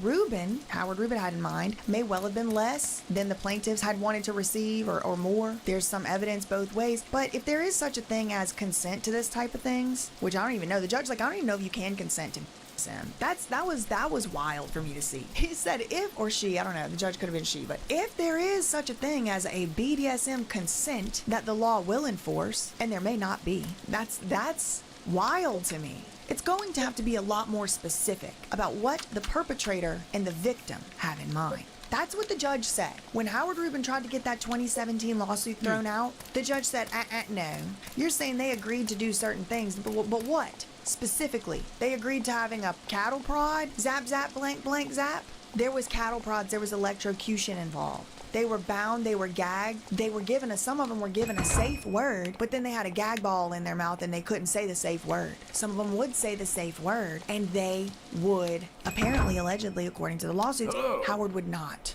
Howard Rubin had in mind, may well have been less than the plaintiffs had wanted to receive or more. There's some evidence both ways. But if there is such a thing as consent to this type of things, which I don't even know, the judge's like, I don't even know if you can consent to him. That was wild for me to see. He said if, or she, I don't know, the judge could have been she, but if there is such a thing as a BDSM consent that the law will enforce, and there may not be, that's wild to me. It's going to have to be a lot more specific about what the perpetrator and the victim have in mind. That's what the judge said. When Howard Rubin tried to get that 2017 lawsuit thrown out, the judge said, no. You're saying they agreed to do certain things, but what? Specifically, they agreed to having a cattle prod, zap, zap, blank, blank, zap. There was cattle prods, there was electrocution involved. They were bound, they were gagged, some of them were given a safe word, but then they had a gag ball in their mouth and they couldn't say the safe word. Some of them would say the safe word, and they would, apparently, allegedly, according to the lawsuits, Howard would not.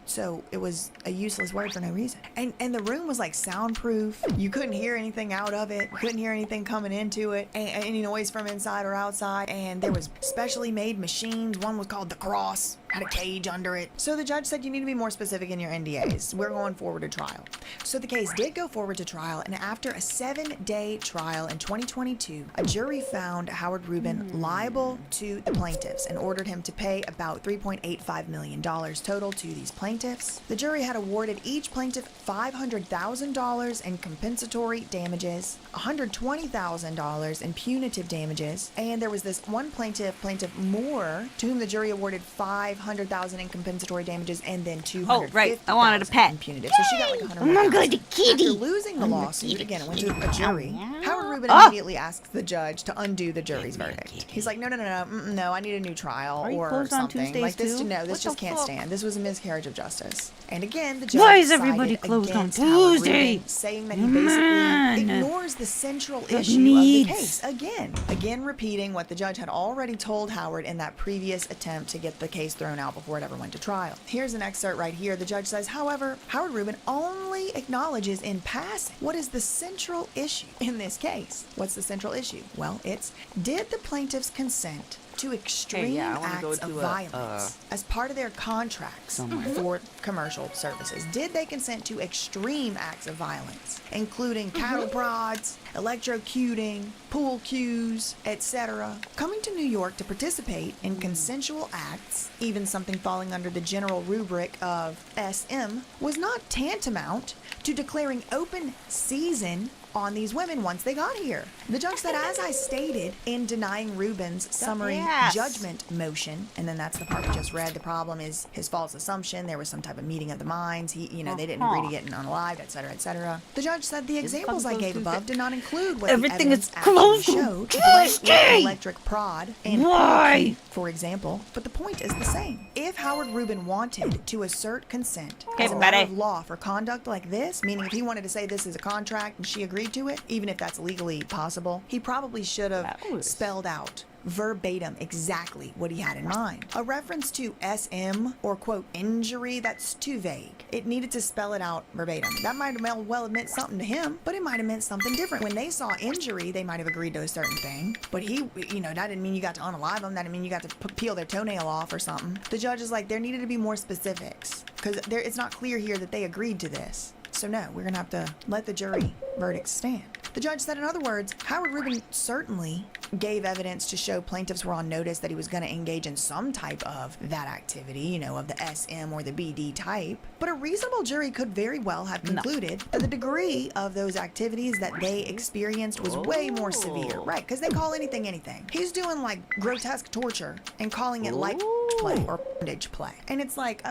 So it was a useless word for no reason. And the room was like soundproof. You couldn't hear anything out of it. You couldn't hear anything coming into it. Any noise from inside or outside. And there was specially made machines. One was called the Cross. Had a cage under it. So the judge said you need to be more specific in your NDAs. We're going forward to trial. So the case did go forward to trial, and after a 7-day trial in 2022, a jury found Howard Rubin liable to the plaintiffs and ordered him to pay about $3.85 million total to these plaintiffs. The jury had awarded each plaintiff $500,000 in compensatory damages, $120,000 in punitive damages, and there was this one plaintiff Moore, to whom the jury awarded $500,000 in compensatory damages and then $250,000 I wanted a pet. in punitive. So she got like $100,000. I'm a good kitty. After losing the lawsuit, again, it went to a jury. Howard Rubin immediately asked the judge to undo the jury's verdict. He's like, no, I need a new trial or something. Like this, this just can't stand. This was a miscarriage of justice. And again, the judge Why is everybody closed on Tuesday? Saying that he basically ignores the central issue of the case. Again, repeating what the judge had already told Howard in that previous attempt to get the case thrown out before it ever went to trial. Here's an excerpt right here. The judge says, however, Howard Rubin only acknowledges in passing what is the central issue in this case. What's the central issue? Well, it's, did the plaintiffs consent to extreme acts of violence as part of their contracts for commercial services? Did they consent to extreme acts of violence, including cattle prods, electrocuting, pool cues, etc.? Coming to New York to participate in consensual acts, even something falling under the general rubric of SM, was not tantamount to declaring open season on these women once they got here. The judge said, as I stated in denying Rubin's summary Yes. judgment motion, and then that's the part we just read. The problem is his false assumption. There was some type of meeting of the minds. They didn't agree to getting unalived, etc., etc. The judge said the examples I gave above did not include what Everything the is evidence actually close. showed. Yes, Blank Jay. electric prod and Why? for example, but the point is the same. If Howard Rubin wanted to assert consent Okay, as a matter buddy. of law for conduct like this, meaning if he wanted to say this is a contract and she agreed to it, even if that's legally possible, he probably should have spelled out verbatim exactly what he had in mind. A reference to SM or quote injury, that's too vague. It needed to spell it out verbatim. That might have well have meant something to him, but it might have meant something different. When they saw injury, they might have agreed to a certain thing, but that didn't mean you got to unalive them. That didn't mean you got to peel their toenail off or something. The judge is like, there needed to be more specifics because it's not clear here that they agreed to this. So no, we're gonna have to let the jury verdict stand. The judge said, in other words, Howard Rubin certainly gave evidence to show plaintiffs were on notice that he was going to engage in some type of that activity, of the SM or the BD type. But a reasonable jury could very well have concluded that the degree of those activities that they experienced was way more severe. Right, because they call anything anything. He's doing like grotesque torture and calling it light play or bondage play. And it's like,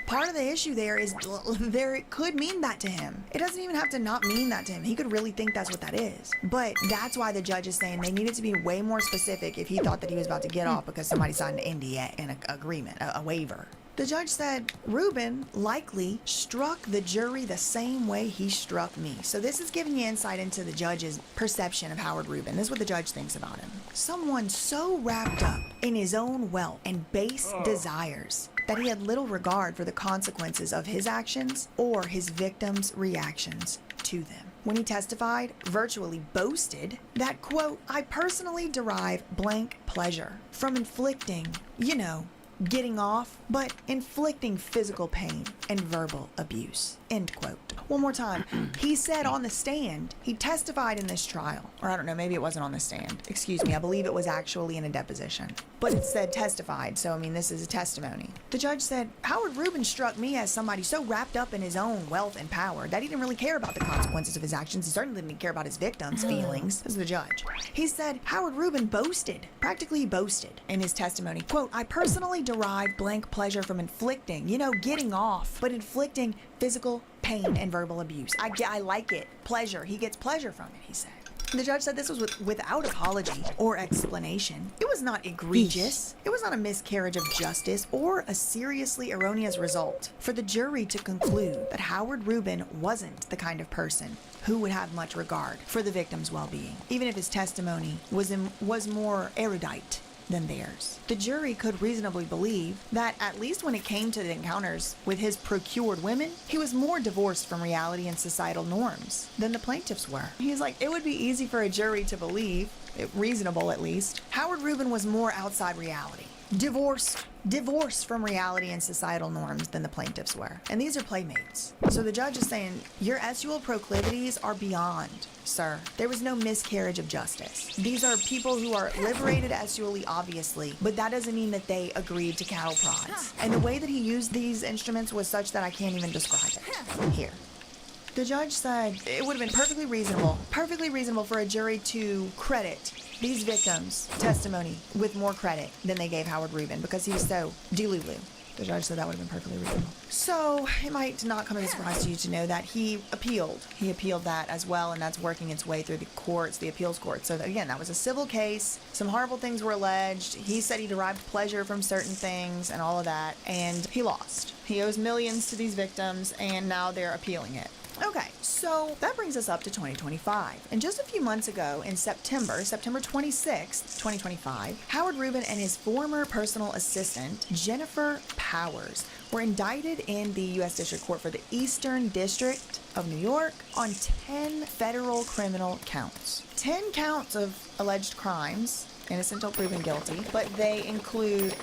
part of the issue there is it could mean that to him. It doesn't even have to not mean that to him. He could really think that's what that is. But that's why the judge is saying they needed to be way more specific if he thought that he was about to get off because somebody signed an NDA, an agreement, a waiver. The judge said Rubin likely struck the jury the same way he struck me. So this is giving you insight into the judge's perception of Howard Rubin. This is what the judge thinks about him. Someone so wrapped up in his own wealth and base desires that he had little regard for the consequences of his actions or his victims' reactions to them. When he testified, virtually boasted that, quote, I personally derive blank pleasure from inflicting, getting off, but inflicting physical pain and verbal abuse, end quote. One more time. He said on the stand, he testified in this trial, or I don't know, maybe it wasn't on the stand. Excuse me, I believe it was actually in a deposition. But it said testified, so this is a testimony. The judge said, Howard Rubin struck me as somebody so wrapped up in his own wealth and power that he didn't really care about the consequences of his actions. He certainly didn't care about his victims' feelings. This is the judge. He said, Howard Rubin boasted, practically boasted in his testimony, quote, I personally derive blank pleasure from inflicting, getting off, but inflicting physical pain and verbal abuse. I like it. Pleasure. He gets pleasure from it, he said. The judge said this was without apology or explanation. It was not egregious. It was not a miscarriage of justice or a seriously erroneous result for the jury to conclude that Howard Rubin wasn't the kind of person who would have much regard for the victim's well-being, even if his testimony was more erudite than theirs. The jury could reasonably believe that, at least when it came to the encounters with his procured women, he was more divorced from reality and societal norms than the plaintiffs were. He's like, it would be easy for a jury to believe, reasonable at least, Howard Rubin was more outside reality. Divorced from reality and societal norms than the plaintiffs were. And these are playmates. So the judge is saying, your sexual proclivities are beyond, sir. There was no miscarriage of justice. These are people who are liberated sexually, obviously, but that doesn't mean that they agreed to cattle prods. And the way that he used these instruments was such that I can't even describe it. Here. The judge said it would have been perfectly reasonable for a jury to credit these victims' testimony with more credit than they gave Howard Rubin because he was so delulu. The judge said that would have been perfectly reasonable. So it might not come as a surprise to you to know that he appealed. He appealed that as well, and that's working its way through the courts, the appeals court. So again, that was a civil case. Some horrible things were alleged. He said he derived pleasure from certain things and all of that, and he lost. He owes millions to these victims, and now they're appealing it. Okay, so that brings us up to 2025. And just a few months ago, in September 26th, 2025, Howard Rubin and his former personal assistant, Jennifer Powers, were indicted in the U.S. District Court for the Eastern District of New York on 10 federal criminal counts. 10 counts of alleged crimes, innocent until proven guilty, but they include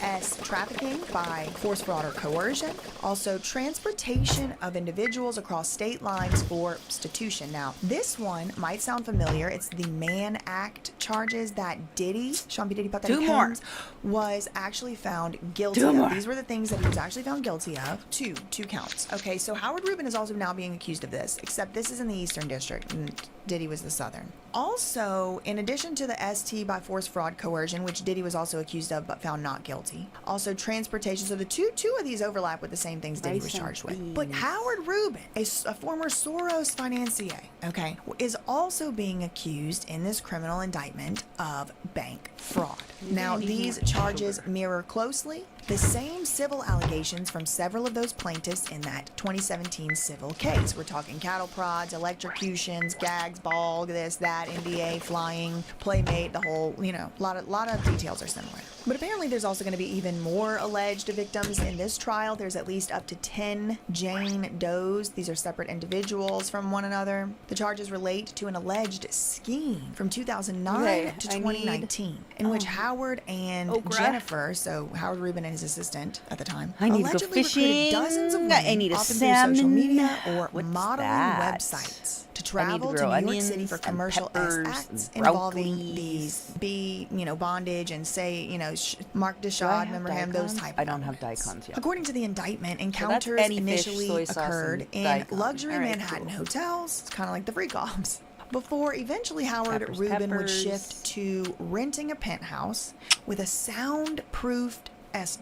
trafficking by force, fraud, or coercion, also transportation of individuals across state lines for prostitution. Now, this one might sound familiar. It's the Mann Act charges that Sean P. Diddy Puff Combs was actually found guilty of. These were the things that he was actually found guilty of. Two counts. Okay, so Howard Rubin is also now being accused of this, except this is in the Eastern District and Diddy was the Southern. Also, in addition to the ST by force, fraud, fraud, coercion, which Diddy was also accused of but found not guilty. Also transportation. So the two of these overlap with the same things Diddy was charged with. But Howard Rubin, a former Soros financier, okay, is also being accused in this criminal indictment of bank fraud. Now, these charges mirror closely the same civil allegations from several of those plaintiffs in that 2017 civil case. We're talking cattle prods, electrocutions, gags, ball, this, that, NDA, flying, playmate, the whole, lot of details are similar. But apparently there's also going to be even more alleged victims in this trial. There's at least up to 10 Jane Does. These are separate individuals from one another. The charges relate to an alleged scheme from 2009 to 2019 in which Howard and Jennifer, so Howard Rubin and his assistant at the time, allegedly recruited dozens of women, often through social media or modeling websites, to travel to New York City for commercial acts involving these bondage and say, Mark Deshad, remember him, those type of I don't have daikons yet. According to the indictment, encounters initially occurred in luxury Manhattan hotels. It's kind of like the freak offs. Before eventually Howard Rubin would shift to renting a penthouse with a soundproofed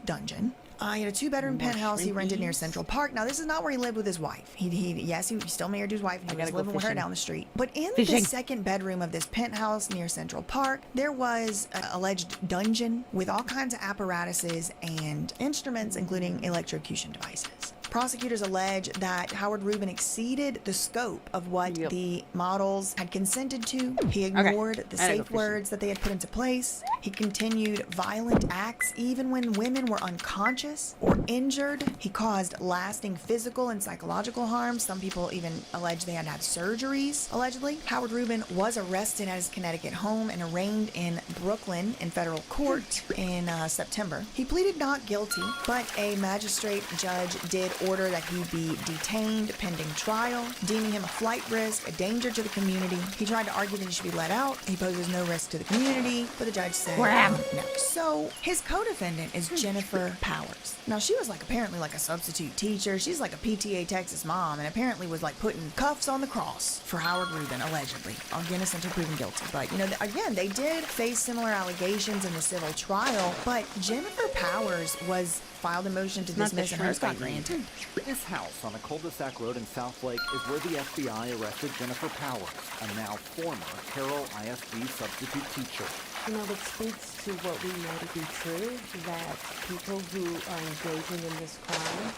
dungeon. He had a 2-bedroom penthouse he rented near Central Park. Now, this is not where he lived with his wife. He still married his wife, and he was living with her down the street. But in the second bedroom of this penthouse near Central Park, there was an alleged dungeon with all kinds of apparatuses and instruments, including electrocution devices. Prosecutors allege that Howard Rubin exceeded the scope of what the models had consented to. He ignored the safe words that they had put into place. He continued violent acts even when women were unconscious or injured. He caused lasting physical and psychological harm. Some people even allege they had had surgeries, allegedly. Howard Rubin was arrested at his Connecticut home and arraigned in Brooklyn in federal court in September. He pleaded not guilty, but a magistrate judge did order that he be detained pending trial, deeming him a flight risk, a danger to the community. He tried to argue that he should be let out. He poses no risk to the community, but the judge said no. So his co-defendant is Jennifer Powers. Now, she was apparently a substitute teacher. She's like a PTA Texas mom, and apparently was putting cuffs on the cross for Howard Rubin, allegedly. Innocent until proven guilty. But, again, they did face similar allegations in the civil trial, but Jennifer Powers was filed a motion to dismiss and hers got granted. This house on a cul-de-sac road in South Lake is where the FBI arrested Jennifer Powers, a now former Carroll ISD substitute teacher. It speaks to what we know to be true, that people who are engaging in this crime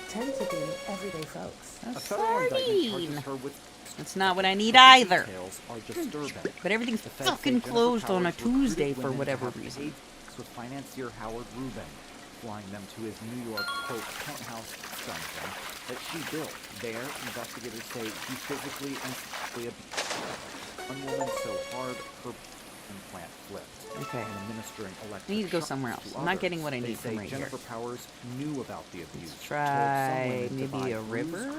tend to be everyday folks. That's not what I need either. But everything's fucking closed on a Tuesday for whatever reason. With financier Howard Rubin, flying them to his New York, quote, penthouse dungeon that she built. There, investigators say he physically and sexually abused one woman so hard her implant flipped. Okay. And administering I need to go somewhere else. I'm not getting what I need from right Jennifer here. Powers knew about the abuse. Let's try maybe a river.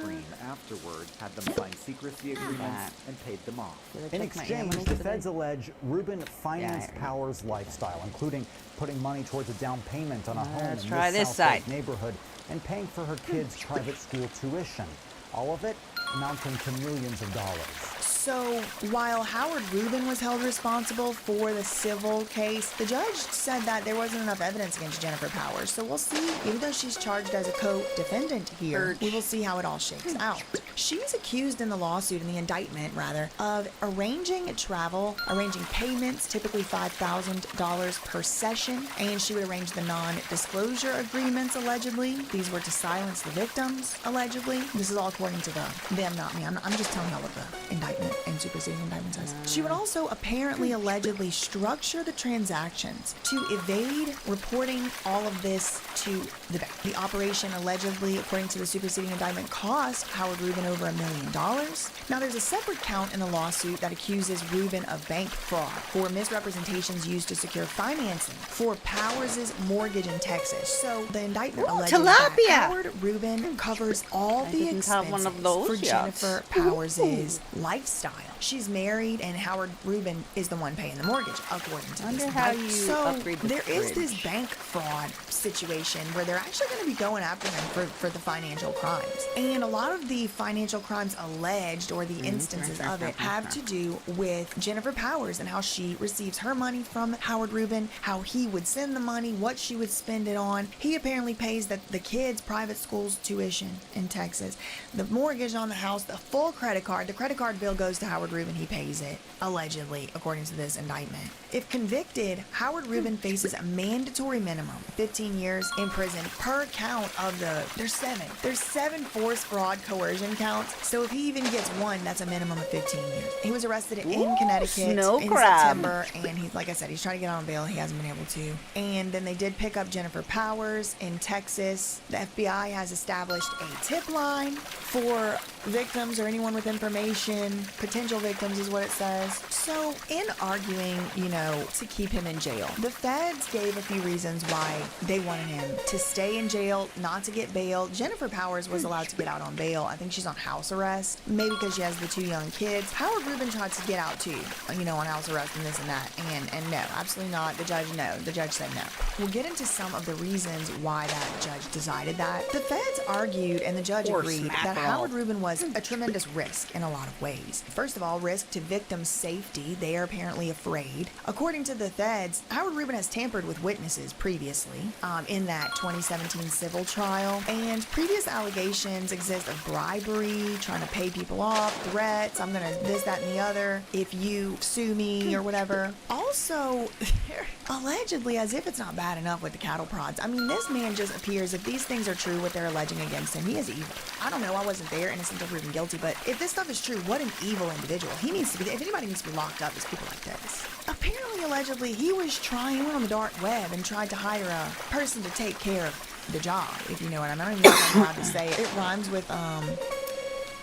Afterward, had them sign secrecy agreements and paid them off. In exchange, the feds allege Rubin financed Powers' lifestyle, including putting money towards a down payment on a home in this South Lake neighborhood and paying for her kids' private school tuition. All of it amounting to millions of dollars. So, while Howard Rubin was held responsible for the civil case, the judge said that there wasn't enough evidence against Jennifer Powers. So we'll see, even though she's charged as a co-defendant here, we will see how it all shakes out. She's accused in the lawsuit, in the indictment rather, of arranging payments, typically $5,000 per session, and she would arrange the non-disclosure agreements, allegedly. These were to silence the victims, allegedly. This is all according to them, not me. I'm just telling y'all what the indictment and superseding indictment says. She would also apparently allegedly structure the transactions to evade reporting all of this to the bank. The operation allegedly, according to the superseding indictment, cost Howard Rubin over $1 million. Now, there's a separate count in the lawsuit that accuses Rubin of bank fraud for misrepresentations used to secure financing for Powers' mortgage in Texas. So the indictment alleges that Howard Rubin covers all the expenses for Jennifer Powers' lifestyle lifestyle. She's married, and Howard Rubin is the one paying the mortgage, according to this. How you so upgrade there is fridge. this bank fraud situation where they're actually going to be going after him for the financial crimes. And a lot of the financial crimes alleged, or the instances of it, have to do with Jennifer Powers and how she receives her money from Howard Rubin, how he would send the money, what she would spend it on. He apparently pays the kids' private school's tuition in Texas, the mortgage on the house, the full credit card. The credit card bill goes to Howard Rubin. He pays it, allegedly, according to this indictment. If convicted, Howard Rubin faces a mandatory minimum, 15 years in prison per count of there's 7. There's 7 force, fraud, coercion counts. So if he even gets one, that's a minimum of 15 years. He was arrested in Connecticut in September, and he's, like I said, he's trying to get on bail. He hasn't been able to. And then they did pick up Jennifer Powers in Texas. The FBI has established a tip line for victims or anyone with information. Potential victims is what it says. So in arguing, to keep him in jail, the feds gave a few reasons why they wanted him to stay in jail, not to get bail. Jennifer Powers was allowed to get out on bail. I think she's on house arrest, maybe because she has the 2 young kids. Howard Rubin tried to get out too, on house arrest and this and that. And no, absolutely not. The judge said no. We'll get into some of the reasons why that judge decided that. The feds argued, and the judge agreed, that Howard Rubin was a tremendous risk in a lot of ways. First of all, risk to victim safety. They are apparently afraid. According to the feds, Howard Rubin has tampered with witnesses previously in that 2017 civil trial, and previous allegations exist of bribery, trying to pay people off, threats, I'm gonna this, that, and the other, if you sue me or whatever. Also, allegedly, as if it's not bad enough with the cattle prods, I mean, this man just appears, if these things are true, what they're alleging against him, he is evil. I don't know, I wasn't there, innocent until proven guilty, but if this stuff is true, what an evil individual. He needs to be, if anybody needs to be locked up, it's people like this. Apparently, allegedly, he went on the dark web and tried to hire a person to take care of the job, if you know what I mean. I don't even know if I'm allowed to say it. It rhymes with, a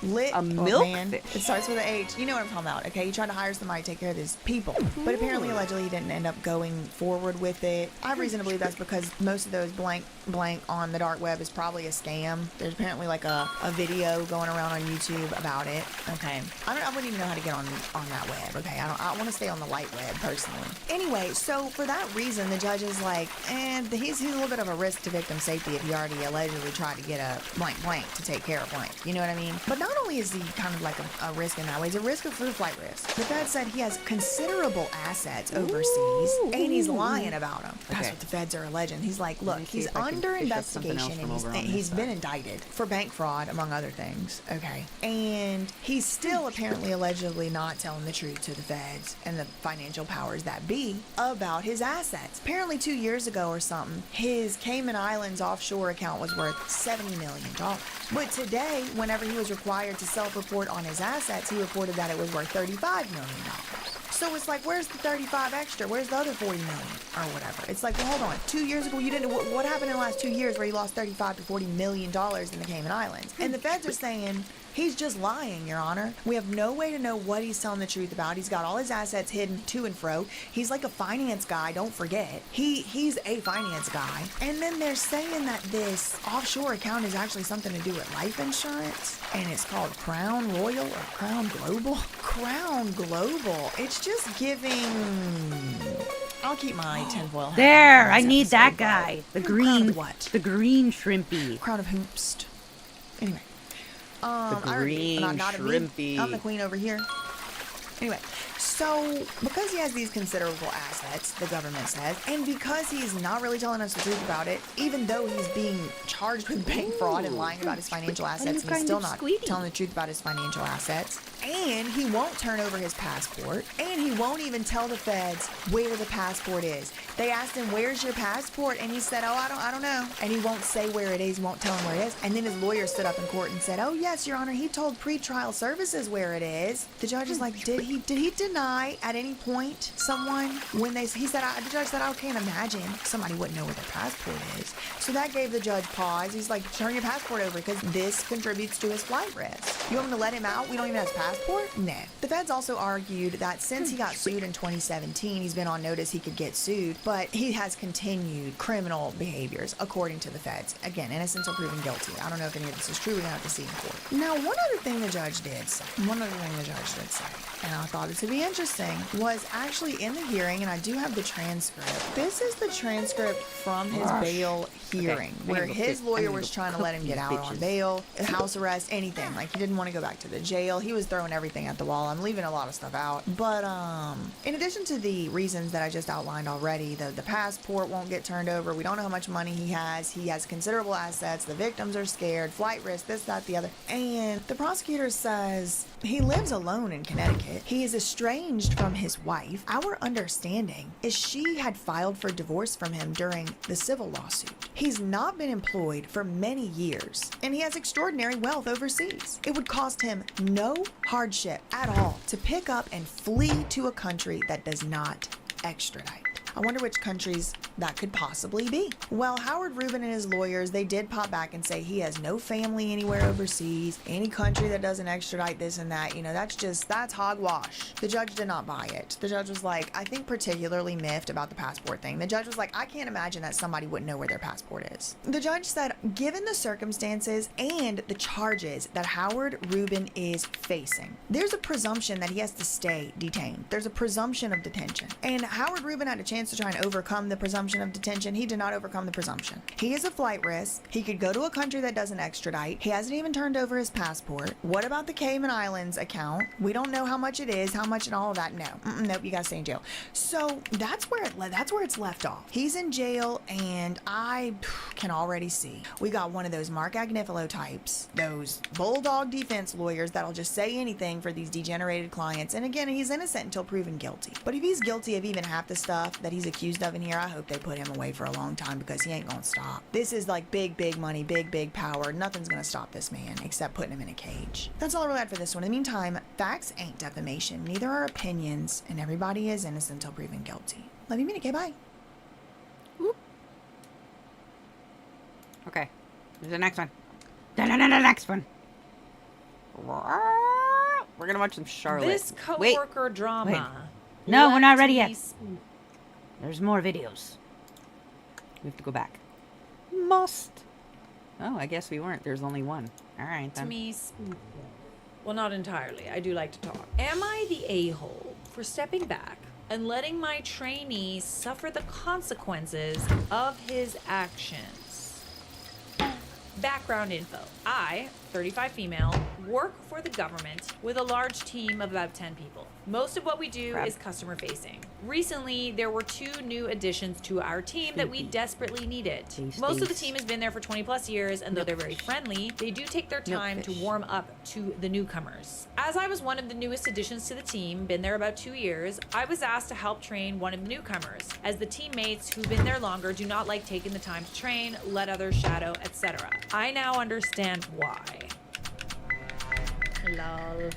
milkfish. It starts with an H. You know what I'm talking about, okay? He tried to hire somebody to take care of these people. But apparently, allegedly, he didn't end up going forward with it. I have reason to believe that's because most of those blank on the dark web is probably a scam. There's apparently like a video going around on YouTube about it. Okay. I wouldn't even know how to get on that web, okay? I want to stay on the light web, personally. Anyway, so for that reason, the judge is like, he's a little bit of a risk to victim safety if he already allegedly tried to get a blank to take care of blank. You know what I mean? But not only is he kind of like a risk in that way, he's a risk of flight risk. The feds said he has considerable assets overseas, and he's lying about them. That's what the feds are alleging. He's like, look, he's under investigation, and he's been indicted for bank fraud, among other things, okay? And he's still apparently allegedly not telling the truth to the feds and the financial powers that be about his assets. Apparently 2 years ago or something, his Cayman Islands offshore account was worth $70 million. But today, whenever he was required to self-report on his assets, he reported that it was worth $35 million. So it's like, where's the 35 extra? Where's the other 40 million or whatever? It's like, well, hold on. 2 years ago, you didn't. What happened in the last 2 years where you lost 35 to 40 million dollars in the Cayman Islands? And the feds are saying he's just lying, Your Honor. We have no way to know what he's telling the truth about. He's got all his assets hidden to and fro. He's like a finance guy. Don't forget, he's a finance guy. And then they're saying that this offshore account is actually something to do with life insurance, and it's called Crown Royal or Crown Global. Crown Global. It's just giving. I'll keep my tinfoil hat. There, I need that guy. The Crown green, of what? the green shrimpy. Crown of Hoopst. Anyway. The green shrimpy. I'm the queen over here. Anyway, so because he has these considerable assets, the government says, and because he's not really telling us the truth about it, even though he's being charged with bank fraud and lying about his financial assets, he's still not telling the truth about his financial assets. And he won't turn over his passport, and he won't even tell the feds where the passport is. They asked him, "Where's your passport?" And he said, "Oh, I don't know." And he won't say where it is, won't tell him where it is. And then his lawyer stood up in court and said, "Oh yes, Your Honor, he told pretrial services where it is." The judge is like, "Did he deny at any point someone when the judge said, I can't imagine somebody wouldn't know where their passport is. So that gave the judge pause. He's like, turn your passport over because this contributes to his flight risk. You want him to let him out? We don't even have his passport? No. The feds also argued that since he got sued in 2017, he's been on notice he could get sued, but he has continued criminal behaviors, according to the feds. Again, innocent until proven guilty. I don't know if any of this is true. We're going to have to see in court. Now, one other thing the judge did say, and I thought it to be interesting, was actually in the hearing, and I do have the transcript. This is the transcript from his bail hearing, where his lawyer was trying to let him get out on bail, house arrest, anything. Like, he didn't want to go back to the jail. He was throwing everything at the wall. I'm leaving a lot of stuff out. But, in addition to the reasons that I just outlined already, the passport won't get turned over. We don't know how much money he has. He has considerable assets. The victims are scared. Flight risk, this, that, the other. And the prosecutor says he lives alone in Connecticut. He is estranged from his wife. Our understanding is she had filed for divorce from him during the civil lawsuit. He's not been employed for many years, and he has extraordinary wealth overseas. It would cost him no hardship at all to pick up and flee to a country that does not extradite. I wonder which countries that could possibly be. Well, Howard Rubin and his lawyers, they did pop back and say he has no family anywhere overseas, any country that doesn't extradite this and that. You know, that's hogwash. The judge did not buy it. The judge was like, I think particularly miffed about the passport thing. The judge was like, I can't imagine that somebody wouldn't know where their passport is. The judge said, given the circumstances and the charges that Howard Rubin is facing, there's a presumption that he has to stay detained. There's a presumption of detention. And Howard Rubin had a chance to try and overcome the presumption of detention. He did not overcome the presumption. He is a flight risk. He could go to a country that doesn't extradite. He hasn't even turned over his passport. What about the Cayman Islands account? We don't know how much it is, how much and all of that. No. Nope, you gotta stay in jail. So that's where it's left off. He's in jail, and I can already see we got one of those Mark Agnifilo types, those bulldog defense lawyers that'll just say anything for these degenerated clients. And again, he's innocent until proven guilty. But if he's guilty of even half the stuff that he's accused of in here, I hope they put him away for a long time because he ain't gonna stop. This is like big money, big power. Nothing's gonna stop this man except putting him in a cage. That's all I really had for this one. In the meantime, facts ain't defamation, neither are opinions, and everybody is innocent until proven guilty. Love you, minute. Okay, bye. Okay, there's the next one. The next one. We're gonna watch some Charlotte. This coworker drama. Wait. No, we're not ready yet. There's more videos. We have to go back. Must. Oh, I guess we weren't. There's only one. All right, then. To me, well, not entirely. I do like to talk. Am I the a-hole for stepping back and letting my trainee suffer the consequences of his actions? Background info. I, 35 female, work for the government with a large team of about 10 people. Most of what we do is customer facing. Recently, there were 2 new additions to our team that we desperately needed. Most of the team has been there for 20 plus years, and though they're very friendly, they do take their time to warm up to the newcomers. As I was one of the newest additions to the team, been there about 2 years, I was asked to help train one of the newcomers, as the teammates who've been there longer do not like taking the time to train, let others shadow, etc. I now understand why. Lol.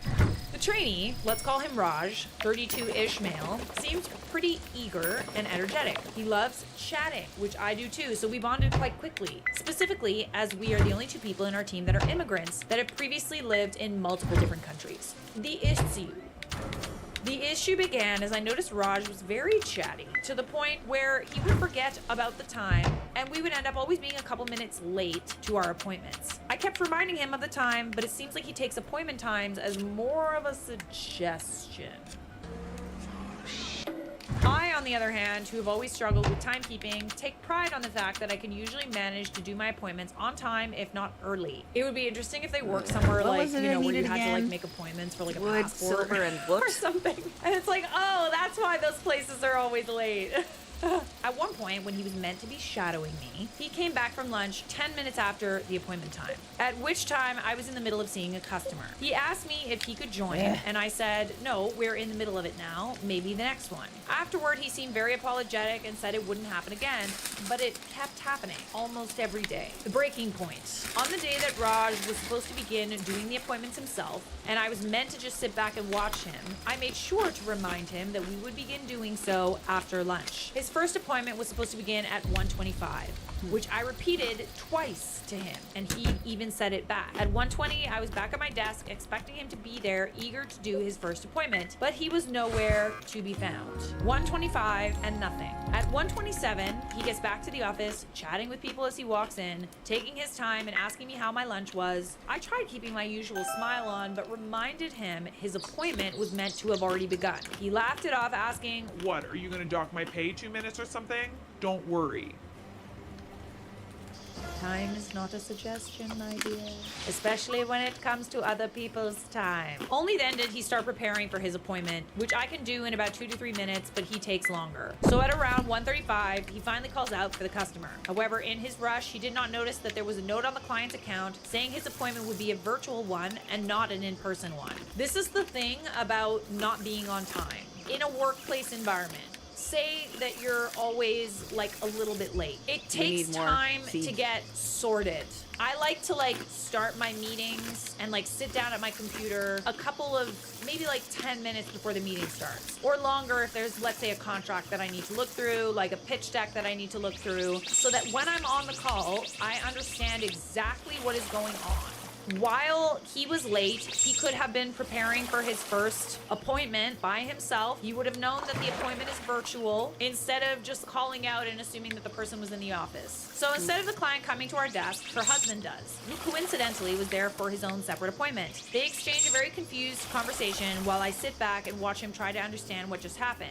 The trainee, let's call him Raj, 32-ish male, seems pretty eager and energetic. He loves chatting, which I do too, so we bonded quite quickly. Specifically, as we are the only 2 people in our team that are immigrants that have previously lived in multiple different countries. The issue began as I noticed Raj was very chatty, to the point where he would forget about the time, and we would end up always being a couple minutes late to our appointments. I kept reminding him of the time, but it seems like he takes appointment times as more of a suggestion. I, on the other hand, who have always struggled with timekeeping, take pride on the fact that I can usually manage to do my appointments on time, if not early. It would be interesting if they work somewhere like, you know, where you had to like make appointments for like a passport silver, and or something. And it's like, oh, that's why those places are always late. At one point, when he was meant to be shadowing me, he came back from lunch 10 minutes after the appointment time, at which time I was in the middle of seeing a customer. He asked me if he could join, and I said, no, we're in the middle of it now, maybe the next one. Afterward, he seemed very apologetic and said it wouldn't happen again, but it kept happening almost every day. The breaking point. On the day that Raj was supposed to begin doing the appointments himself, and I was meant to just sit back and watch him, I made sure to remind him that we would begin doing so after lunch. His first appointment was supposed to begin at 1:25, which I repeated twice to him, and he even said it back. At 1:20, I was back at my desk expecting him to be there, eager to do his first appointment, but he was nowhere to be found. 1:25 and nothing. At 1:27, he gets back to the office, chatting with people as he walks in, taking his time and asking me how my lunch was. I tried keeping my usual smile on, but reminded him his appointment was meant to have already begun. He laughed it off, asking, "What, are you gonna dock my pay 2 minutes or something? Don't worry." Time is not a suggestion, my dear. Especially when it comes to other people's time. Only then did he start preparing for his appointment, which I can do in about 2 to 3 minutes, but he takes longer. So at around 1:35, he finally calls out for the customer. However, in his rush, he did not notice that there was a note on the client's account saying his appointment would be a virtual one and not an in-person one. This is the thing about not being on time. In a workplace environment, say that you're always like a little bit late. It takes time to get sorted. I like to start my meetings and sit down at my computer a couple of maybe 10 minutes before the meeting starts, or longer if there's, let's say, a contract that I need to look through, like a pitch deck that I need to look through, so that when I'm on the call, I understand exactly what is going on. While he was late, he could have been preparing for his first appointment by himself. He would have known that the appointment is virtual instead of just calling out and assuming that the person was in the office. So instead of the client coming to our desk, her husband does, who coincidentally was there for his own separate appointment. They exchange a very confused conversation while I sit back and watch him try to understand what just happened.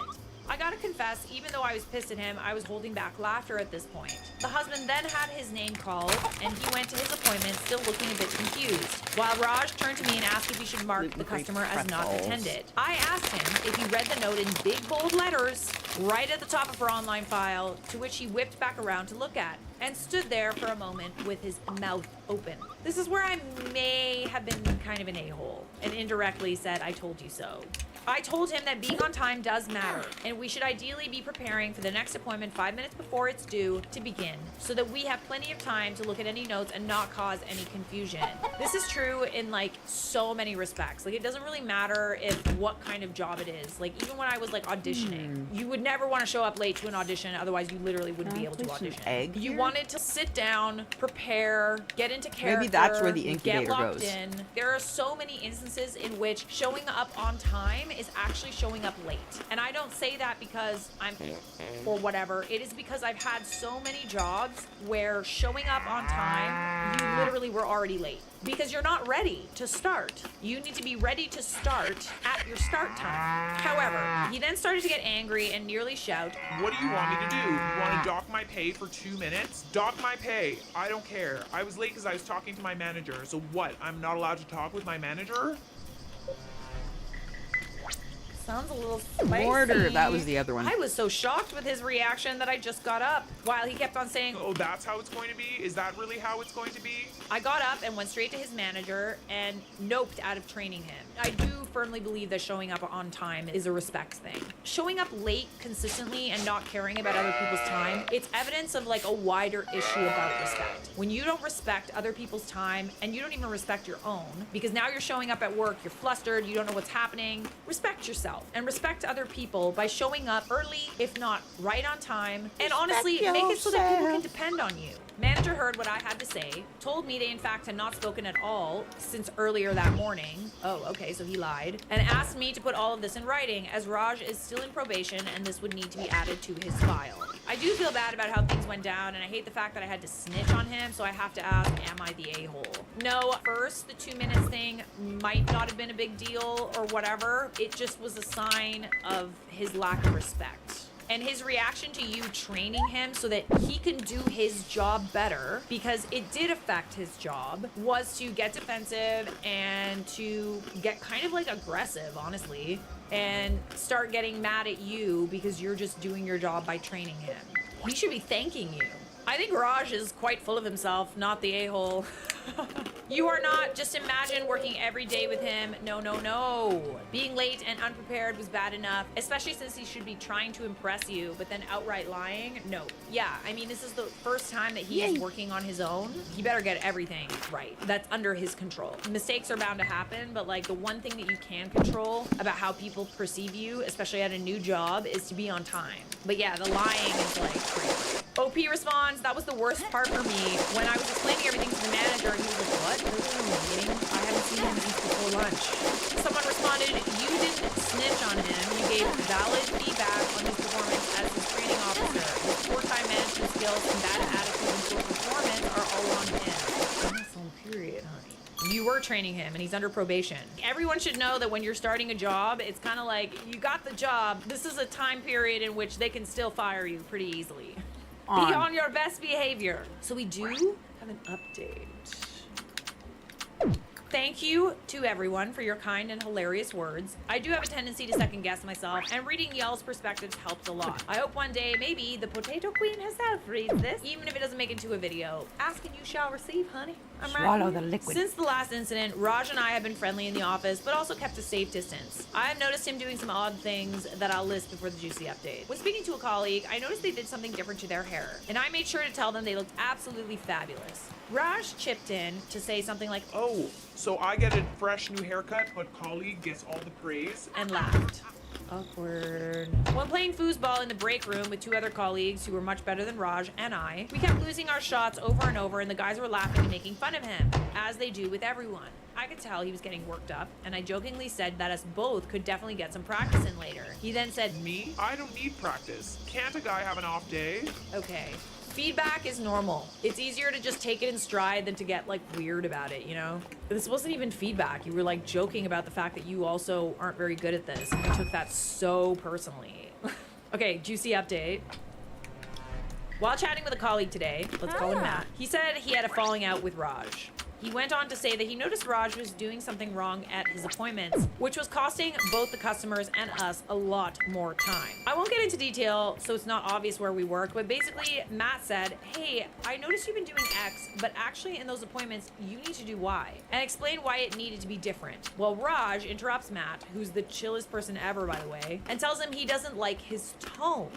I gotta confess, even though I was pissed at him, I was holding back laughter at this point. The husband then had his name called, and he went to his appointment still looking a bit confused, while Raj turned to me and asked if he should mark the customer as not attended. I asked him if he read the note in big bold letters right at the top of her online file, to which he whipped back around to look at, and stood there for a moment with his mouth open. This is where I may have been kind of an a-hole, and indirectly said, "I told you so." I told him that being on time does matter, and we should ideally be preparing for the next appointment 5 minutes before it's due to begin, so that we have plenty of time to look at any notes and not cause any confusion. This is true in so many respects. It doesn't really matter what kind of job it is. Even when I was auditioning, you would never want to show up late to an audition, otherwise you literally wouldn't be able to audition. You wanted to sit down, prepare, get into character, Maybe that's where the incubator get locked goes. in. There are so many instances in which showing up on time is actually showing up late. And I don't say that because I'm or whatever. It is because I've had so many jobs where showing up on time, you literally were already late. Because you're not ready to start. You need to be ready to start at your start time. However, he then started to get angry and nearly shout, "What do you want me to do? You want to dock my pay for 2 minutes? Dock my pay. I don't care. I was late because I was talking to my manager. So what? I'm not allowed to talk with my manager?" Sounds a little spicy. Mortar, that was the other one. I was so shocked with his reaction that I just got up while he kept on saying, "Oh, that's how it's going to be? Is that really how it's going to be?" I got up and went straight to his manager and noped out of training him. I do firmly believe that showing up on time is a respect thing. Showing up late consistently and not caring about other people's time, it's evidence of a wider issue about respect. When you don't respect other people's time and you don't even respect your own, because now you're showing up at work, you're flustered, you don't know what's happening, respect yourself and respect other people by showing up early, if not right on time, and honestly, make it so that people can depend on you. Manager heard what I had to say, told me they in fact had not spoken at all since earlier that morning. Oh, okay, so he lied. And asked me to put all of this in writing, as Raj is still in probation and this would need to be added to his file. I do feel bad about how things went down, and I hate the fact that I had to snitch on him, so I have to ask, am I the a-hole? No, first, the 2 minutes thing might not have been a big deal or whatever. It just was a sign of his lack of respect. And his reaction to you training him so that he can do his job better, because it did affect his job, was to get defensive and to get kind of like aggressive, honestly, and start getting mad at you because you're just doing your job by training him. He should be thanking you. I think Raj is quite full of himself, not the a-hole. You are not. Just imagine working every day with him. No, no, no. Being late and unprepared was bad enough, especially since he should be trying to impress you, but then outright lying? No. Yeah, I mean, this is the first time that he is working on his own. He better get everything right. That's under his control. Mistakes are bound to happen, but like the one thing that you can control about how people perceive you, especially at a new job, is to be on time. But yeah, the lying is like crazy. OP responds, that was the worst part for me. When I was explaining everything to the manager, he was like, what? Those are in the meeting? I haven't seen him since before lunch. Someone responded, you didn't snitch on him. You gave valid feedback on his performance as his training officer. His poor time management skills and bad attitude and poor performance are all on him. That's on period, honey. You were training him and he's under probation. Everyone should know that when you're starting a job, it's kind of like, you got the job. This is a time period in which they can still fire you pretty easily. Be on your best behavior. So we do have an update. Thank you to everyone for your kind and hilarious words. I do have a tendency to second guess myself, and reading y'all's perspectives helps a lot. I hope one day, maybe, the Potato Queen herself reads this, even if it doesn't make it into a video. Ask and you shall receive, honey. I'm right. Swallow the liquid. Since the last incident, Raj and I have been friendly in the office, but also kept a safe distance. I have noticed him doing some odd things that I'll list before the juicy update. When speaking to a colleague, I noticed they did something different to their hair, and I made sure to tell them they looked absolutely fabulous. Raj chipped in to say something like, oh, so I get a fresh new haircut, but colleague gets all the praise? And laughed. Awkward. When playing foosball in the break room with two other colleagues who were much better than Raj and I, we kept losing our shots over and over, and the guys were laughing and making fun of him, as they do with everyone. I could tell he was getting worked up, and I jokingly said that us both could definitely get some practice in later. He then said, me? I don't need practice. Can't a guy have an off day? Okay. Feedback is normal. It's easier to just take it in stride than to get like weird about it, you know? This wasn't even feedback. You were like joking about the fact that you also aren't very good at this. I took that so personally. Okay, juicy update. While chatting with a colleague today, let's call him Matt, he said he had a falling out with Raj. He went on to say that he noticed Raj was doing something wrong at his appointments, which was costing both the customers and us a lot more time. I won't get into detail, so it's not obvious where we work, but basically Matt said, hey, I noticed you've been doing X, but actually in those appointments, you need to do Y, and explain why it needed to be different. Well, Raj interrupts Matt, who's the chillest person ever, by the way, and tells him he doesn't like his tone,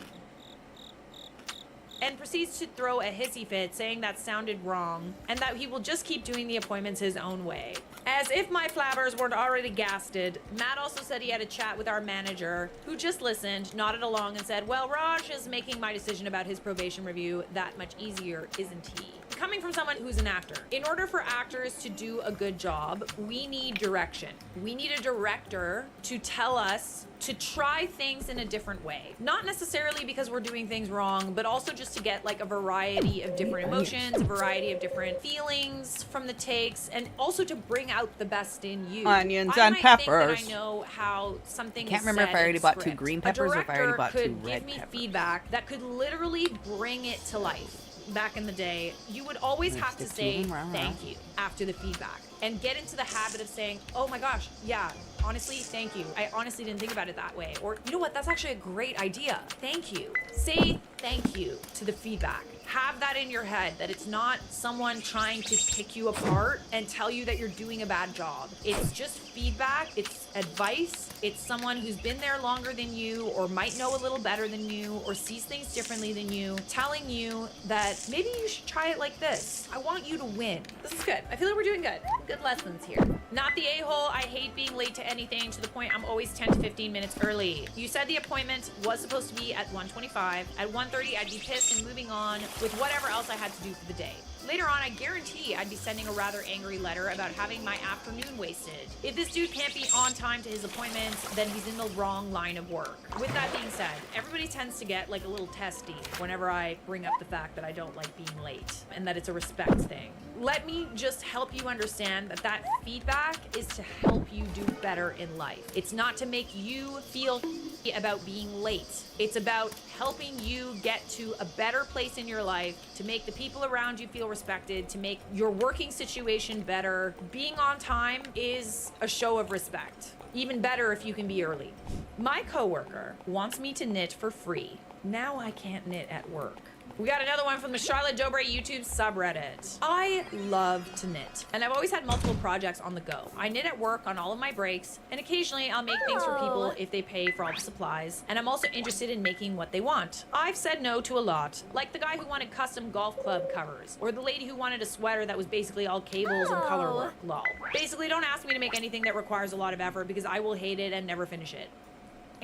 and proceeds to throw a hissy fit saying that sounded wrong and that he will just keep doing the appointments his own way. As if my flabbers weren't already gasted, Matt also said he had a chat with our manager, who just listened, nodded along, and said, well, Raj is making my decision about his probation review that much easier, isn't he? Coming from someone who's an actor, in order for actors to do a good job, we need direction. We need a director to tell us to try things in a different way. Not necessarily because we're doing things wrong, but also just to get like a variety of different emotions, a variety of different feelings from the takes, and also to bring out the best in you. Onions I and might peppers. Think that I know how something Can't is remember said if I already in bought two script. green peppers or if I already bought two A director red could give peppers. me feedback that could literally bring it to life. Back in the day, you would always have to say thank you after the feedback and get into the habit of saying, oh my gosh, yeah, honestly, thank you. I honestly didn't think about it that way. Or, you know what, that's actually a great idea. Thank you. Say thank you to the feedback. Have that in your head, that it's not someone trying to pick you apart and tell you that you're doing a bad job. It's just feedback, it's advice, it's someone who's been there longer than you or might know a little better than you or sees things differently than you, telling you that maybe you should try it like this. I want you to win. This is good. I feel like we're doing good. Good lessons here. Not the a-hole. I hate being late to anything, to the point I'm always 10 to 15 minutes early. You said the appointment was supposed to be at 1:25. At 1:30, I'd be pissed and moving on with whatever else I had to do for the day. Later on, I guarantee I'd be sending a rather angry letter about having my afternoon wasted. If this dude can't be on time to his appointments, then he's in the wrong line of work. With that being said, everybody tends to get like a little testy whenever I bring up the fact that I don't like being late and that it's a respect thing. Let me just help you understand that that feedback is to help you do better in life. It's not to make you feel about being late. It's about helping you get to a better place in your life, to make the people around you feel respected, to make your working situation better. Being on time is a show of respect. Even better if you can be early. My coworker wants me to knit for free. Now I can't knit at work. We got another one from the Charlotte Dobre YouTube subreddit. I love to knit, and I've always had multiple projects on the go. I knit at work on all of my breaks, and occasionally I'll make things for people if they pay for all the supplies, and I'm also interested in making what they want. I've said no to a lot, like the guy who wanted custom golf club covers, or the lady who wanted a sweater that was basically all cables and color work, lol. Basically, don't ask me to make anything that requires a lot of effort because I will hate it and never finish it.